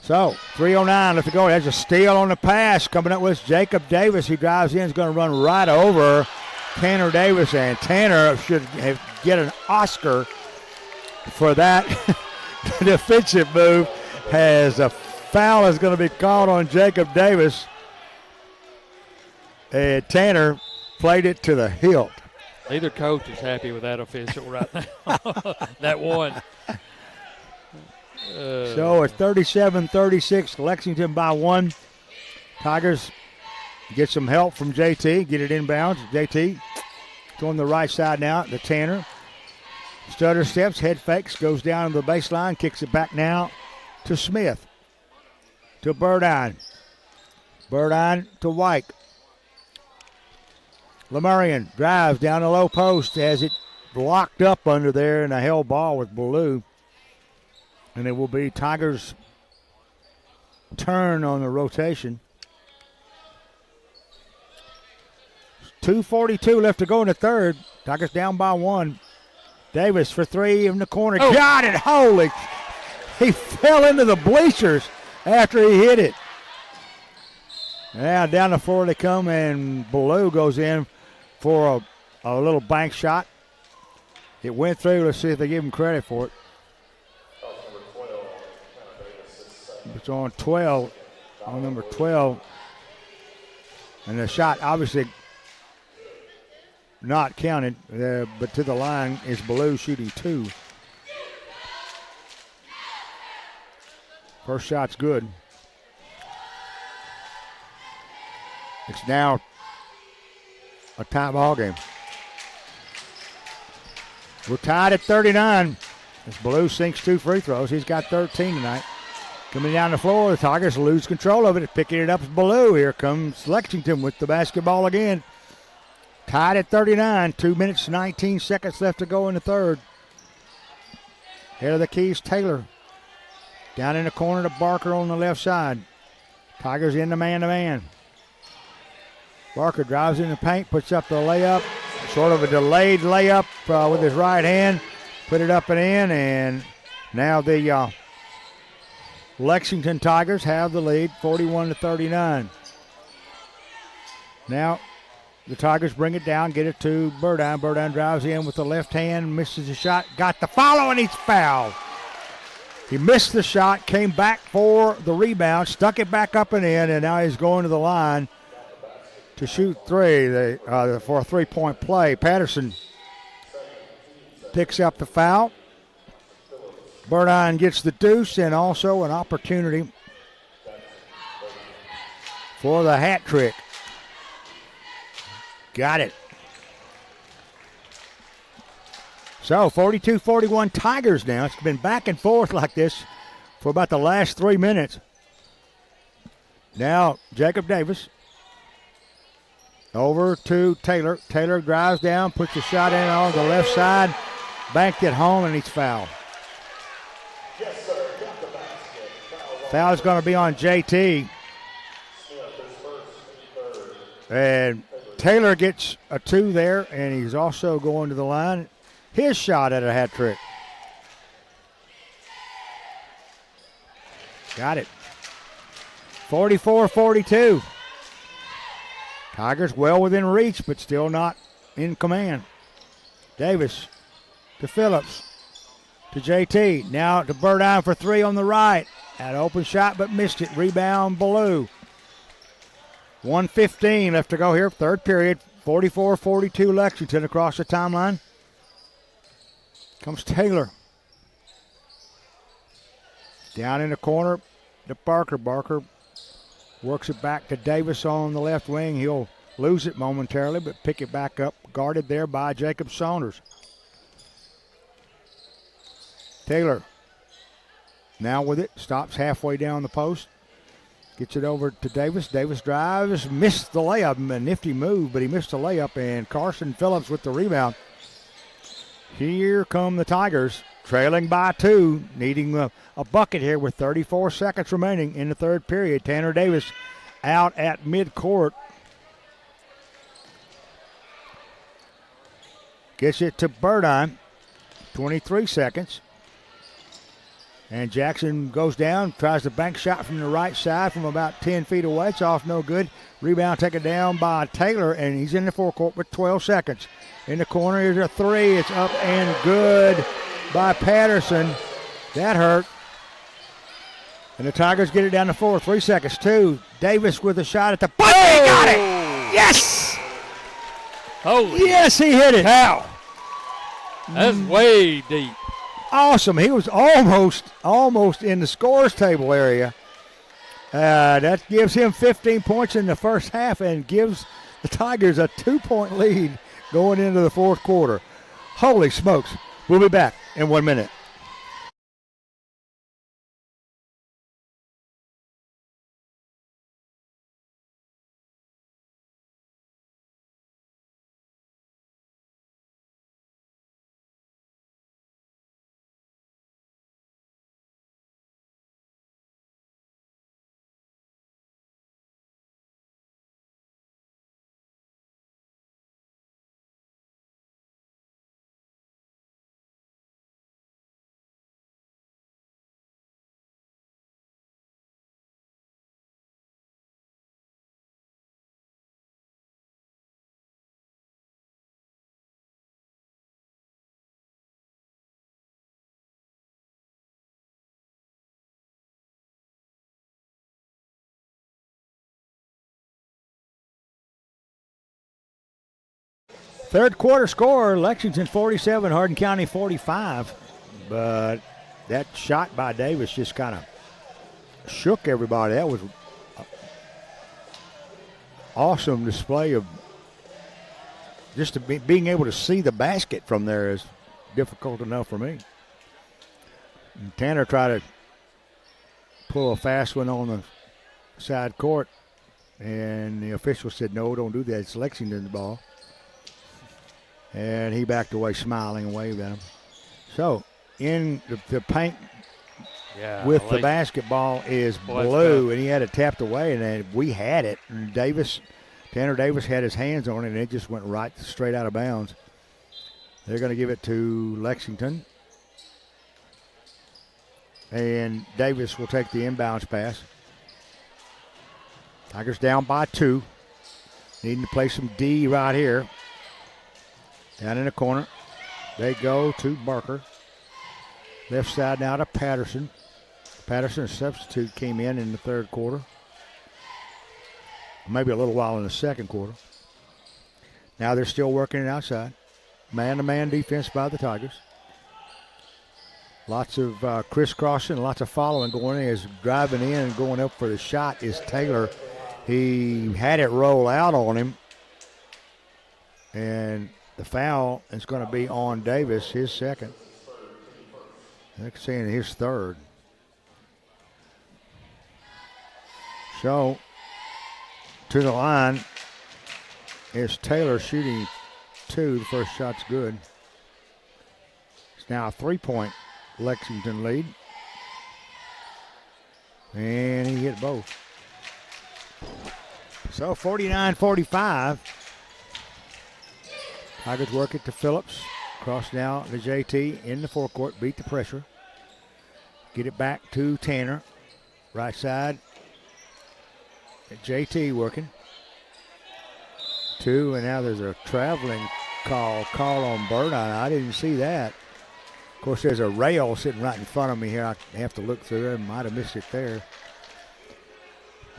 So, 3:09 left to go. There's a steal on the pass. Coming up with Jacob Davis, who drives in, is going to run right over Tanner Davis, and Tanner should get an Oscar for that defensive move, as a foul is going to be called on Jacob Davis. And Tanner played it to the hilt. Neither coach is happy with that official right now. That one. So it's 37-36, Lexington by 1. Tigers get some help from JT, get it inbounds. JT going the right side now to Tanner. Stutter steps, head fakes, goes down to the baseline, kicks it back now to Smith. To Burdine. Burdine to White. Lamarion drives down the low post, has it locked up under there in a held ball with Ballou. And it will be Tigers' turn on the rotation. 2:42 left to go in the third. Tigers down by 1. Davis for 3 in the corner. Oh. Got it. Holy. He fell into the bleachers after he hit it. Now down the floor they come, and Ballou goes in for a little bank shot. It went through. Let's see if they give him credit for it. It's on 12, on number 12. And the shot obviously not counted, but to the line is Ballou shooting 2. First shot's good. It's now a tie ball game. We're tied at 39 as Ballou sinks 2 free throws. He's got 13 tonight. Coming down the floor, the Tigers lose control of it. Picking it up is Ballou. Here comes Lexington with the basketball again. Tied at 39. 2 minutes, 19 seconds left to go in the third. Head of the keys, Taylor. Down in the corner to Barker on the left side. Tigers in the man-to-man. Barker drives in the paint, puts up the layup. Sort of a delayed layup with his right hand. Put it up and in, and now the Lexington Tigers have the lead, 41-39. Now the Tigers bring it down, get it to Burdine. Burdine drives in with the left hand, misses the shot, got the follow, and he's fouled. He missed the shot, came back for the rebound, stuck it back up and in, and now he's going to the line to shoot 3 for a 3-point play. Patterson picks up the foul. Burdine gets the deuce and also an opportunity for the hat trick. Got it. So 42-41 Tigers now. It's been back and forth like this for about the last 3 minutes. Now Jacob Davis over to Taylor. Taylor drives down, puts a shot in on the left side, banked it home, and he's fouled. Yes, sir. Got the basket. Foul's going to be on JT. Smith is first and third. And Taylor gets a 2 there, and he's also going to the line. His shot at a hat trick. Got it. 44-42. Tigers well within reach, but still not in command. Davis to Phillips to JT. Now to Burdine for 3 on the right. Had an open shot, but missed it. Rebound Ballou. 1:15 left to go here. Third period. 44-42 Lexington across the timeline. Comes Taylor. Down in the corner to Barker. Barker works it back to Davis on the left wing. He'll lose it momentarily, but pick it back up. Guarded there by Jacob Saunders. Taylor now with it. Stops halfway down the post. Gets it over to Davis. Davis drives. Missed the layup. A nifty move, but he missed the layup. And Carson Phillips with the rebound. Here come the Tigers. Trailing by 2, needing a bucket here with 34 seconds remaining in the third period. Tanner Davis out at midcourt. Gets it to Burdine. 23 seconds. And Jackson goes down, tries the bank shot from the right side from about 10 feet away. It's off, no good. Rebound taken down by Taylor, and he's in the forecourt with 12 seconds. In the corner, here's a 3. It's up and good by Patterson. That hurt. And the Tigers get it down to 4. 3 seconds. 2. Davis with a shot at the bucket. He got it. Yes. Holy Yes, he hit it. cow. That's way deep. Awesome. He was almost in the scores table area. That gives him 15 points in the first half and gives the Tigers a 2-point lead going into the fourth quarter. Holy smokes. We'll be back in 1 minute. Third quarter score, Lexington 47, Hardin County 45. But that shot by Davis just kind of shook everybody. That was an awesome display of just being able to see the basket from there is difficult enough for me. And Tanner tried to pull a fast one on the side court, and the official said, no, don't do that. It's Lexington's ball. And he backed away smiling and waved at him. So, in the paint with the basketball is Blue, and he had it tapped away, and then we had it. And Tanner Davis had his hands on it, and it just went right straight out of bounds. They're going to give it to Lexington. And Davis will take the inbounds pass. Tigers down by 2. Needing to play some D right here. Down in the corner. They go to Barker. Left side now to Patterson. Patterson's substitute came in the third quarter. Maybe a little while in the second quarter. Now they're still working it outside. Man-to-man defense by the Tigers. Lots of crisscrossing, lots of following going in. As driving in and going up for the shot is Taylor. He had it roll out on him. And the foul is going to be on Davis, his second. They're saying his third. So, to the line is Taylor shooting 2. The first shot's good. It's now a 3-point Lexington lead. And he hit both. So, 49-45. Tigers work it to Phillips. Cross now to JT in the forecourt. Beat the pressure. Get it back to Tanner. Right side. JT working. 2, and now there's a traveling call on Burdine. I didn't see that. Of course, there's a rail sitting right in front of me here. I have to look through it. Might have missed it there.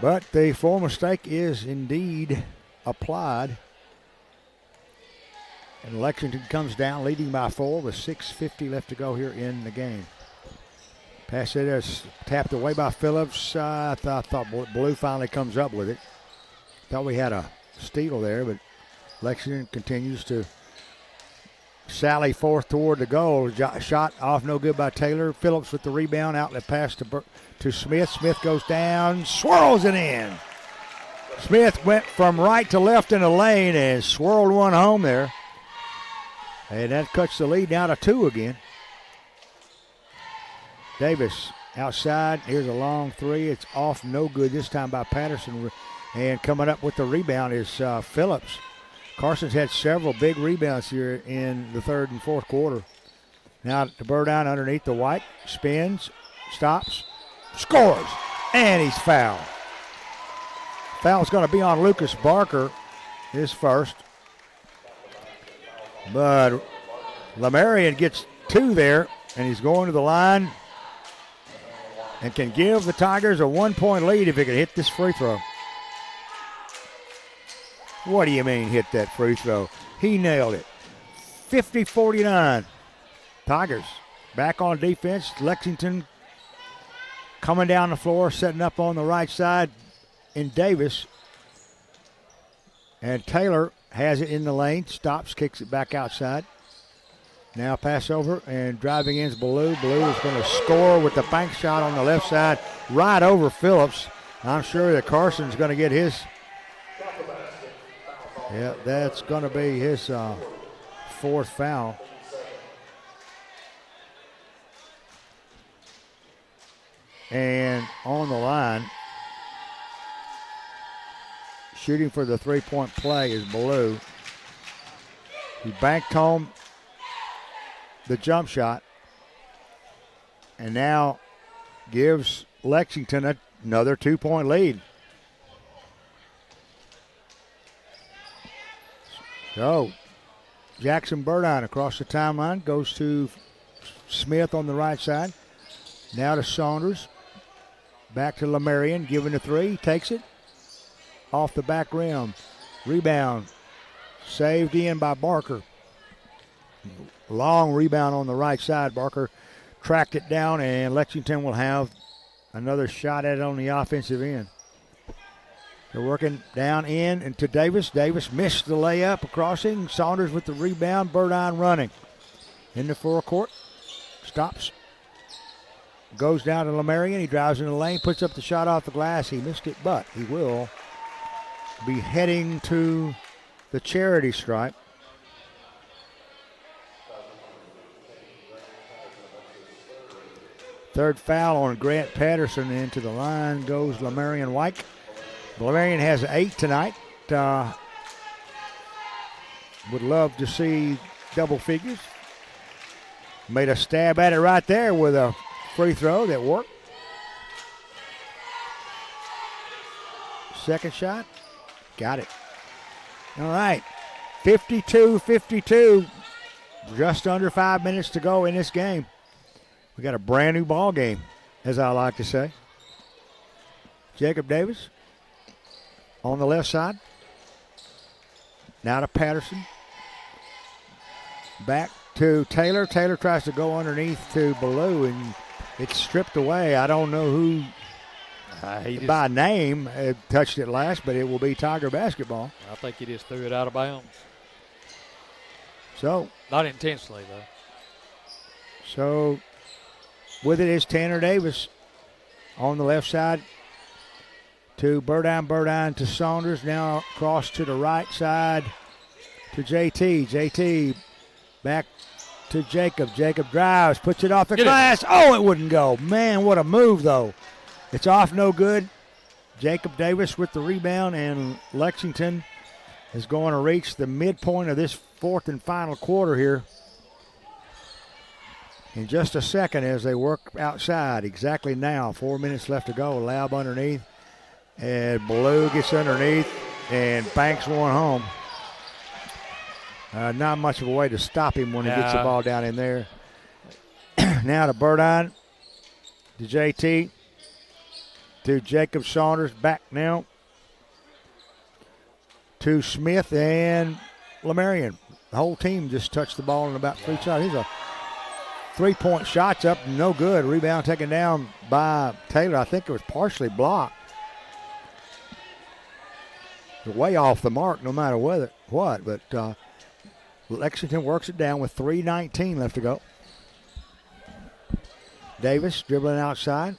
But the full mistake is indeed applied. And Lexington comes down leading by 4 with 6:50 left to go here in the game. Pass it is tapped away by Phillips. I thought Blue finally comes up with it. Thought we had a steal there, but Lexington continues to sally forth toward the goal. Shot off no good by Taylor. Phillips with the rebound. Outlet pass to Smith. Smith goes down, swirls it in. Smith went from right to left in the lane and swirled one home there. And that cuts the lead down to 2 again. Davis outside. Here's a long 3. It's off no good this time by Patterson. And coming up with the rebound is Phillips. Carson's had several big rebounds here in the third and fourth quarter. Now to Burdine underneath the white. Spins. Stops. Scores. And he's fouled. Foul's going to be on Lucas Barker. His first. But Lamarian gets 2 there, and he's going to the line and can give the Tigers a 1-point lead if he can hit this free throw. What do you mean hit that free throw? He nailed it. 50-49. Tigers back on defense. Lexington coming down the floor, setting up on the right side in Davis. And Taylor has it in the lane, stops, kicks it back outside. Now pass over and driving in is Blue. Blue is going to score with the bank shot on the left side right over Phillips. I'm sure that Carson's going to get his. Yeah, that's going to be his 4th foul. And on the line, shooting for the 3-point play is Blue. He banked home the jump shot and now gives Lexington another 2-point lead. So Jackson Burdine across the timeline goes to Smith on the right side. Now to Saunders. Back to Lamarian, giving the 3, takes it. Off the back rim. Rebound. Saved in by Barker. Long rebound on the right side. Barker tracked it down, and Lexington will have another shot at it on the offensive end. They're working down in and to Davis. Davis missed the layup, a crossing. Saunders with the rebound. Burdine running. In the forecourt. Stops. Goes down to Lemarian. He drives in the lane, puts up the shot off the glass. He missed it, but he will be heading to the charity stripe. Third foul on Grant Patterson. Into the line goes Lemarian White. Lemarian has 8 tonight. Would love to see double figures. Made a stab at it right there with a free throw that worked. Second shot. Got it. All right. 52-52. Just under 5 minutes to go in this game. We got a brand new ball game, as I like to say. Jacob Davis on the left side. Now to Patterson. Back to Taylor. Taylor tries to go underneath to Ballou, and it's stripped away. I don't know who by name touched it last, but it will be Tiger basketball. I think he just threw it out of bounds. So not intentionally, though. So with it is Tanner Davis on the left side to Burdine. Burdine to Saunders. Now across to the right side to JT. JT back to Jacob. Jacob drives, puts it off the glass. Oh, it wouldn't go. Man, what a move, though. It's off, no good. Jacob Davis with the rebound, and Lexington is going to reach the midpoint of this fourth and final quarter here in just a second as they work outside. Exactly now, 4 minutes left to go. Lab underneath, and Ballou gets underneath and banks one home. Not much of a way to stop him when he gets the ball down in there. Now to Burdine, to JT, to Jacob Saunders, back now to Smith and Lemarian. The whole team just touched the ball in about 3 shots. He's a 3-point shot's up, no good. Rebound taken down by Taylor. I think it was partially blocked. Way off the mark no matter what, but Lexington works it down with 3:19 left to go. Davis dribbling outside.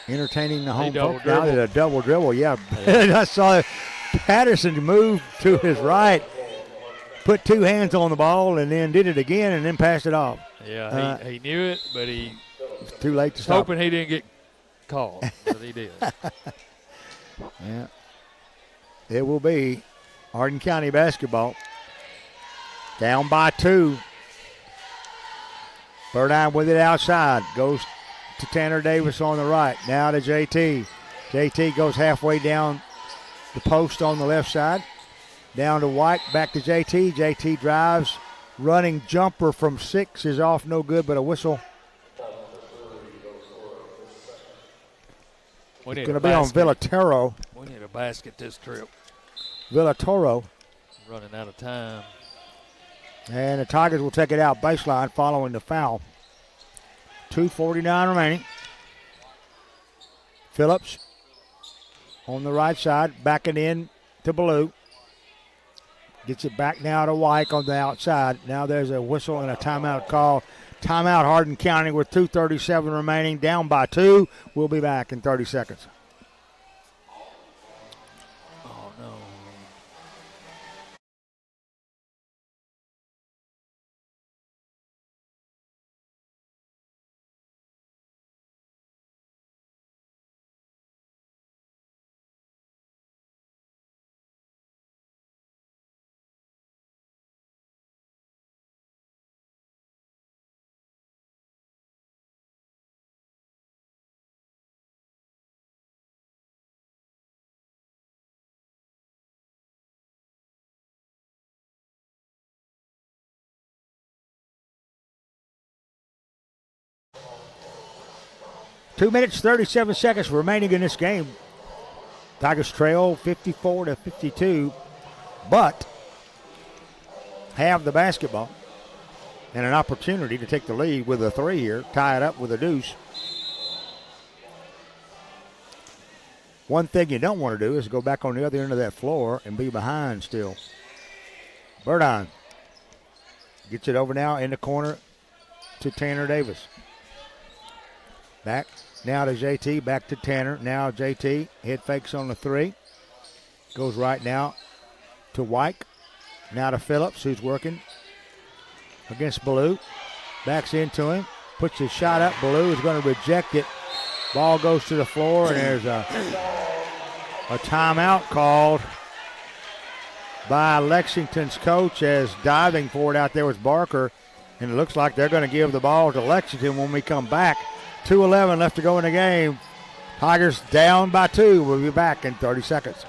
Entertaining the home folks. Now that a double dribble, yeah. I saw Patterson move to his right, put 2 hands on the ball, and then did it again and then passed it off. Yeah, he knew it, but he was too late to stop. Hoping he didn't get called, but he did. Yeah. It will be Hardin County basketball. Down by 2. Burdine with it outside. Goes to Tanner Davis on the right. Now to JT. JT goes halfway down the post on the left side. Down to White. Back to JT. JT drives. Running jumper from 6 is off, no good, but a whistle. It's going to be on Villatoro. We need a basket this trip. Villatoro. Running out of time. And the Tigers will take it out baseline following the foul. 2:49 remaining. Phillips on the right side, backing in to Ballou. Gets it back now to White on the outside. Now there's a whistle and a timeout call. Timeout Hardin County with 2:37 remaining. Down by 2. We'll be back in 30 seconds. Oh, no. Two minutes, 37 seconds remaining in this game. Tigers trail 54-52. but have the basketball and an opportunity to take the lead with a 3 here, tie it up with a deuce. One thing you don't want to do is go back on the other end of that floor and be behind still. Burdine gets it over now in the corner to Tanner Davis. Back now to JT, back to Tanner. Now JT, head fakes on the 3. Goes right now to White. Now to Phillips, who's working against Ballou. Backs into him, puts his shot up. Ballou is going to reject it. Ball goes to the floor, and there's a timeout called by Lexington's coach as diving for it out there was Barker. And it looks like they're going to give the ball to Lexington when we come back. 2:11 left to go in the game. Tigers down by 2. We'll be back in 30 seconds.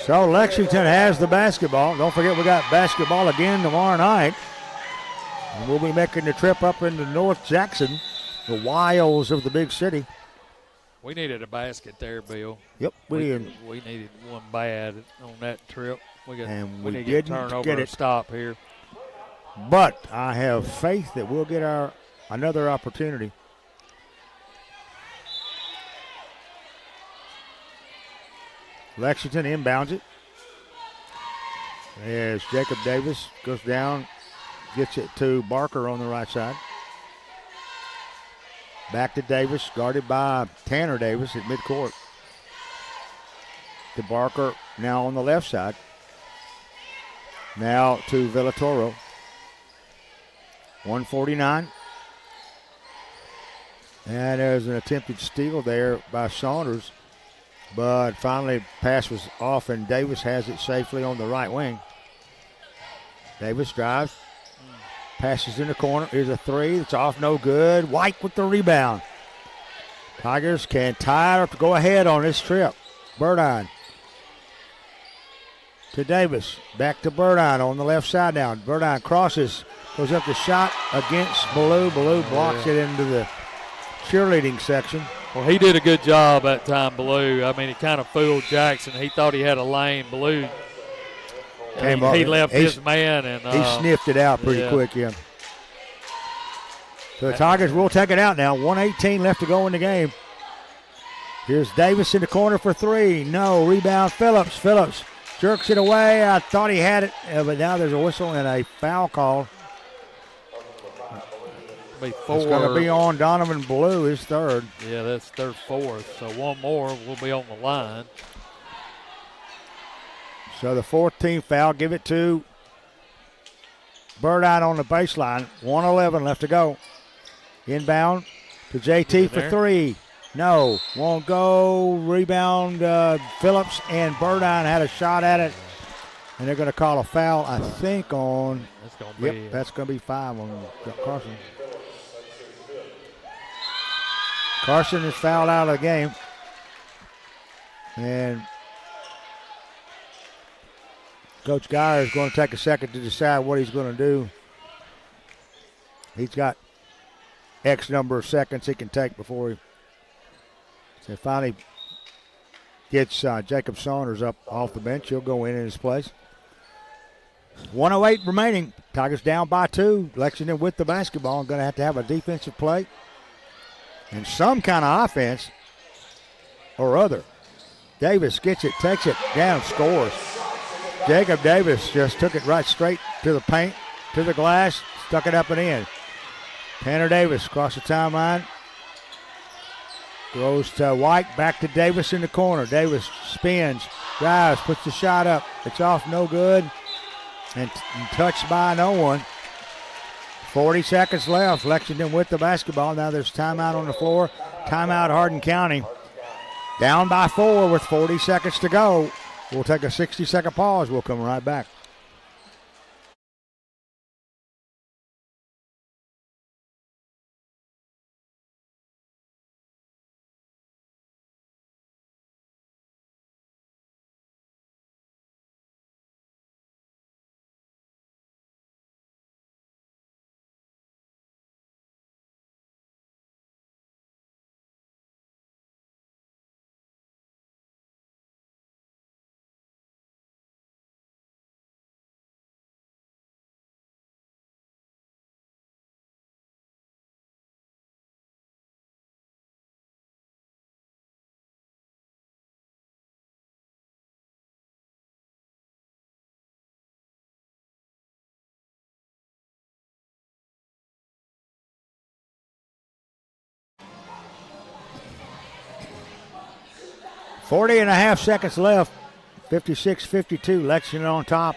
So Lexington has the basketball. Don't forget we got basketball again tomorrow night. And we'll be making the trip up into North Jackson, the wilds of the big city. We needed a basket there, Bill. Yep, We needed one bad on that trip. We And need we to get a didn't turnover get or it. stop here. But I have faith that we'll get another opportunity. Lexington inbounds it. As Jacob Davis goes down, gets it to Barker on the right side. Back to Davis, guarded by Tanner Davis at midcourt. To Barker, now on the left side. Now to Villatoro. 149. And there's an attempted steal there by Saunders. But finally, pass was off, and Davis has it safely on the right wing. Davis drives. Passes in the corner. Here's a 3. It's off, no good. White with the rebound. Tigers can tie or go ahead on this trip. Burdine to Davis. Back to Burdine on the left side now. Burdine crosses. Goes up the shot against Ballou. Ballou blocks it into the cheerleading section. Well, he did a good job that time, Ballou. I mean, he kind of fooled Jackson. He thought he had a lane. Ballou, he left his man. And he sniffed it out pretty quick, yeah. So the Tigers will take it out now. 1:18 left to go in the game. Here's Davis in the corner for 3. No. Rebound, Phillips. Phillips jerks it away. I thought he had it, but now there's a whistle and a foul call. It's going to be on Donovan Ballou, his 3rd. Yeah, that's their 4th. So one more will be on the line. So the 14th foul, give it to Burdine on the baseline. 1:11 left to go. Inbound to JT for 3. No, won't go. Rebound, Phillips, and Burdine had a shot at it. And they're going to call a foul, I think, on. That's going to be. That's going to be 5 on Carson. Carson is fouled out of the game. And Coach Geyer is going to take a second to decide what he's going to do. He's got X number of seconds he can take before he finally gets Jacob Saunders up off the bench. He'll go in his place. 1:08 remaining. Tigers down by 2. Lexington with the basketball. Going to have a defensive play and some kind of offense or other. Davis gets it, takes it down, scores. Jacob Davis just took it right straight to the paint, to the glass, stuck it up and in. Tanner Davis across the timeline. Goes to White, back to Davis in the corner. Davis spins, drives, puts the shot up. It's off, no good, and touched by no one. 40 seconds left. Lexington with the basketball. Now there's timeout on the floor. Timeout Hardin County. Down by 4 with 40 seconds to go. We'll take a 60-second pause. We'll come right back. Forty and a half seconds left. 56-52. Lexington on top.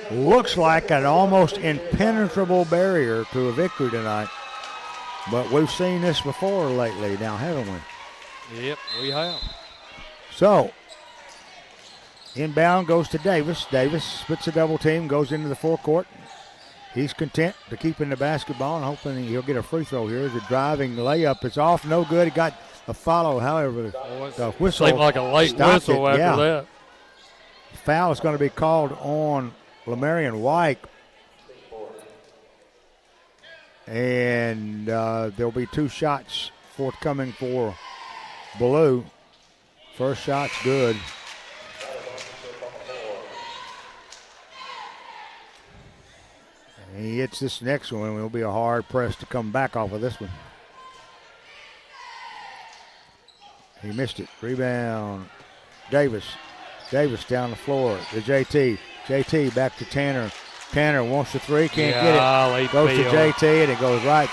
Looks like an almost impenetrable barrier to a victory tonight. But we've seen this before lately now, haven't we? Yep, we have. So, inbound goes to Davis. Davis splits a double team, goes into the forecourt. He's content to keep in the basketball and hoping he'll get a free throw here. The driving layup is off, no good. He got a follow, however, the whistle seemed like a late whistle after that. Foul is going to be called on Lamarion White. And there'll be 2 shots forthcoming for Blue. First shot's good. And he hits this next one. It'll be a hard press to come back off of this one. He missed it. Rebound. Davis. Davis down the floor to JT. JT back to Tanner. Tanner wants the 3, can't get it. Goes to JT, and it goes right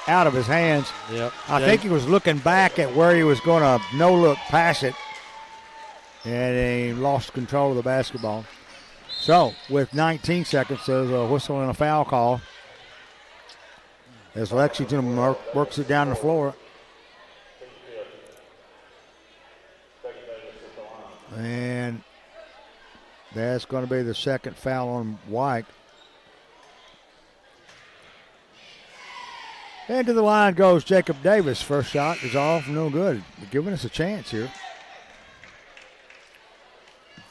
out of his hands. Yep. I think he was looking back at where he was going to no-look pass it, and he lost control of the basketball. So, with 19 seconds, there's a whistle and a foul call as Lexington works it down the floor. And that's going to be the second foul on White. And to the line goes Jacob Davis. First shot is off, no good. They're giving us a chance here.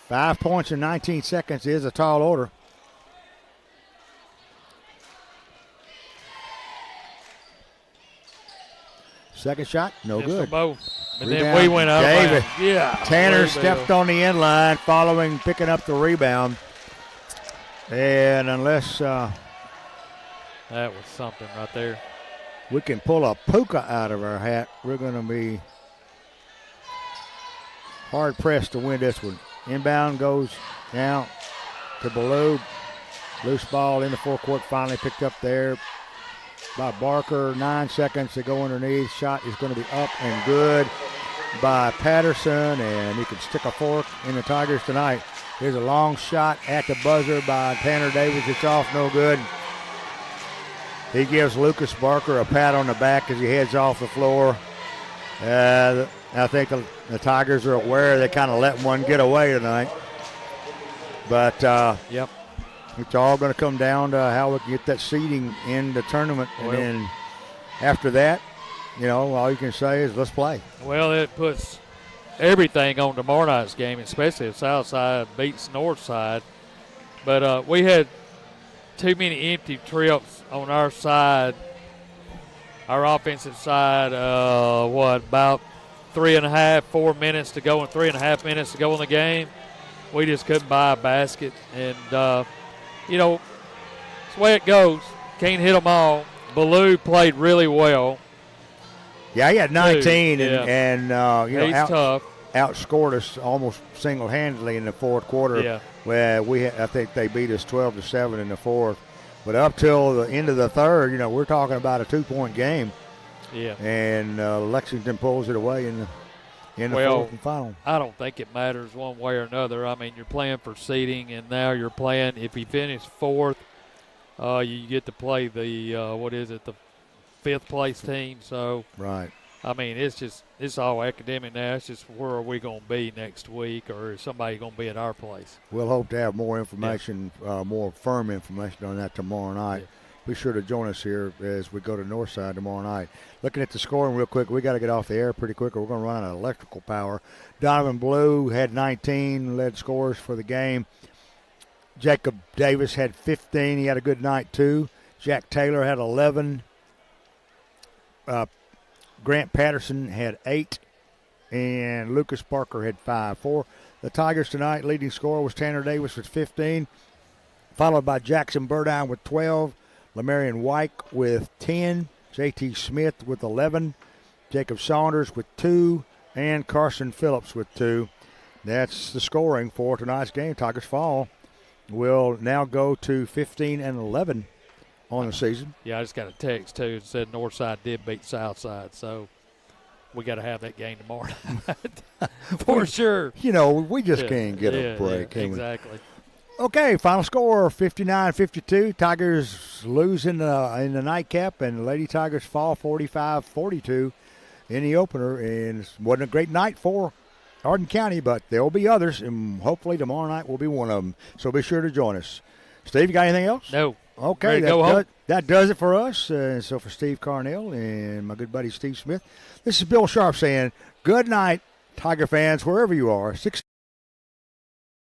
5 points in 19 seconds is a tall order. Second shot, no good. And then we went out. David. Yeah. Tanner stepped on the end line following, picking up the rebound. And unless that was something right there. We can pull a puka out of our hat, we're going to be hard pressed to win this one. Inbound goes now to Ballou. Loose ball in the forecourt, finally picked up there by Barker. 9 seconds to go underneath. Shot is going to be up and good by Patterson, and he can stick a fork in the Tigers tonight. Here's a long shot at the buzzer by Tanner Davis. It's off, no good. He gives Lucas Barker a pat on the back as he heads off the floor. I think the Tigers are aware they kind of let one get away tonight. But yep, it's all going to come down to how we can get that seeding in the tournament. And then after that, you know, all you can say is let's play. Well, it puts everything on tomorrow night's game, especially if Southside beats Northside. But we had too many empty trips on our side, our offensive side. About 4 minutes to go and 3.5 minutes to go in the game. We just couldn't buy a basket. And, you know, it's the way it goes. Can't hit them all. Ballou played really well. Yeah, he had 19 and you know, he's tough. Outscored us almost single-handedly in the fourth quarter. Yeah. Where I think they beat us 12-7 in the fourth. But up till the end of the third, you know, we're talking about a 2-point game. Yeah. And Lexington pulls it away in the fourth and final. I don't think it matters one way or another. I mean, you're playing for seeding, and now you're playing. If you finish fourth, you get to play the the fifth place team. So right. I mean, it's all academic now. It's just where are we going to be next week, or is somebody going to be at our place? We'll hope to have more information, more firm information on that tomorrow night. Yeah. Be sure to join us here as we go to Northside tomorrow night. Looking at the scoring real quick, we got to get off the air pretty quick, or we're going to run out of electrical power. Donovan Blue had 19 lead scorers for the game. Jacob Davis had 15. He had a good night, too. Jack Taylor had 11. Grant Patterson had 8. And Lucas Parker had 5. For the Tigers tonight, leading scorer was Tanner Davis with 15, followed by Jackson Burdine with 12, Lamarion White with 10, J.T. Smith with 11, Jacob Saunders with 2, and Carson Phillips with 2. That's the scoring for tonight's game. Tigers fall will now go to 15-11 on the season. Yeah, I just got a text, too, that said Northside did beat Southside, so we got to have that game tomorrow night for sure. You know, we just can't get a break. Yeah, exactly. Okay, final score 59-52. Tigers lose in the nightcap, and Lady Tigers fall 45-42 in the opener. And it wasn't a great night for Hardin County, but there will be others, and hopefully tomorrow night will be one of them. So be sure to join us. Steve, you got anything else? No. Okay, go home. That does it for us. So for Steve Carnell and my good buddy Steve Smith, this is Bill Sharp saying good night, Tiger fans, wherever you are.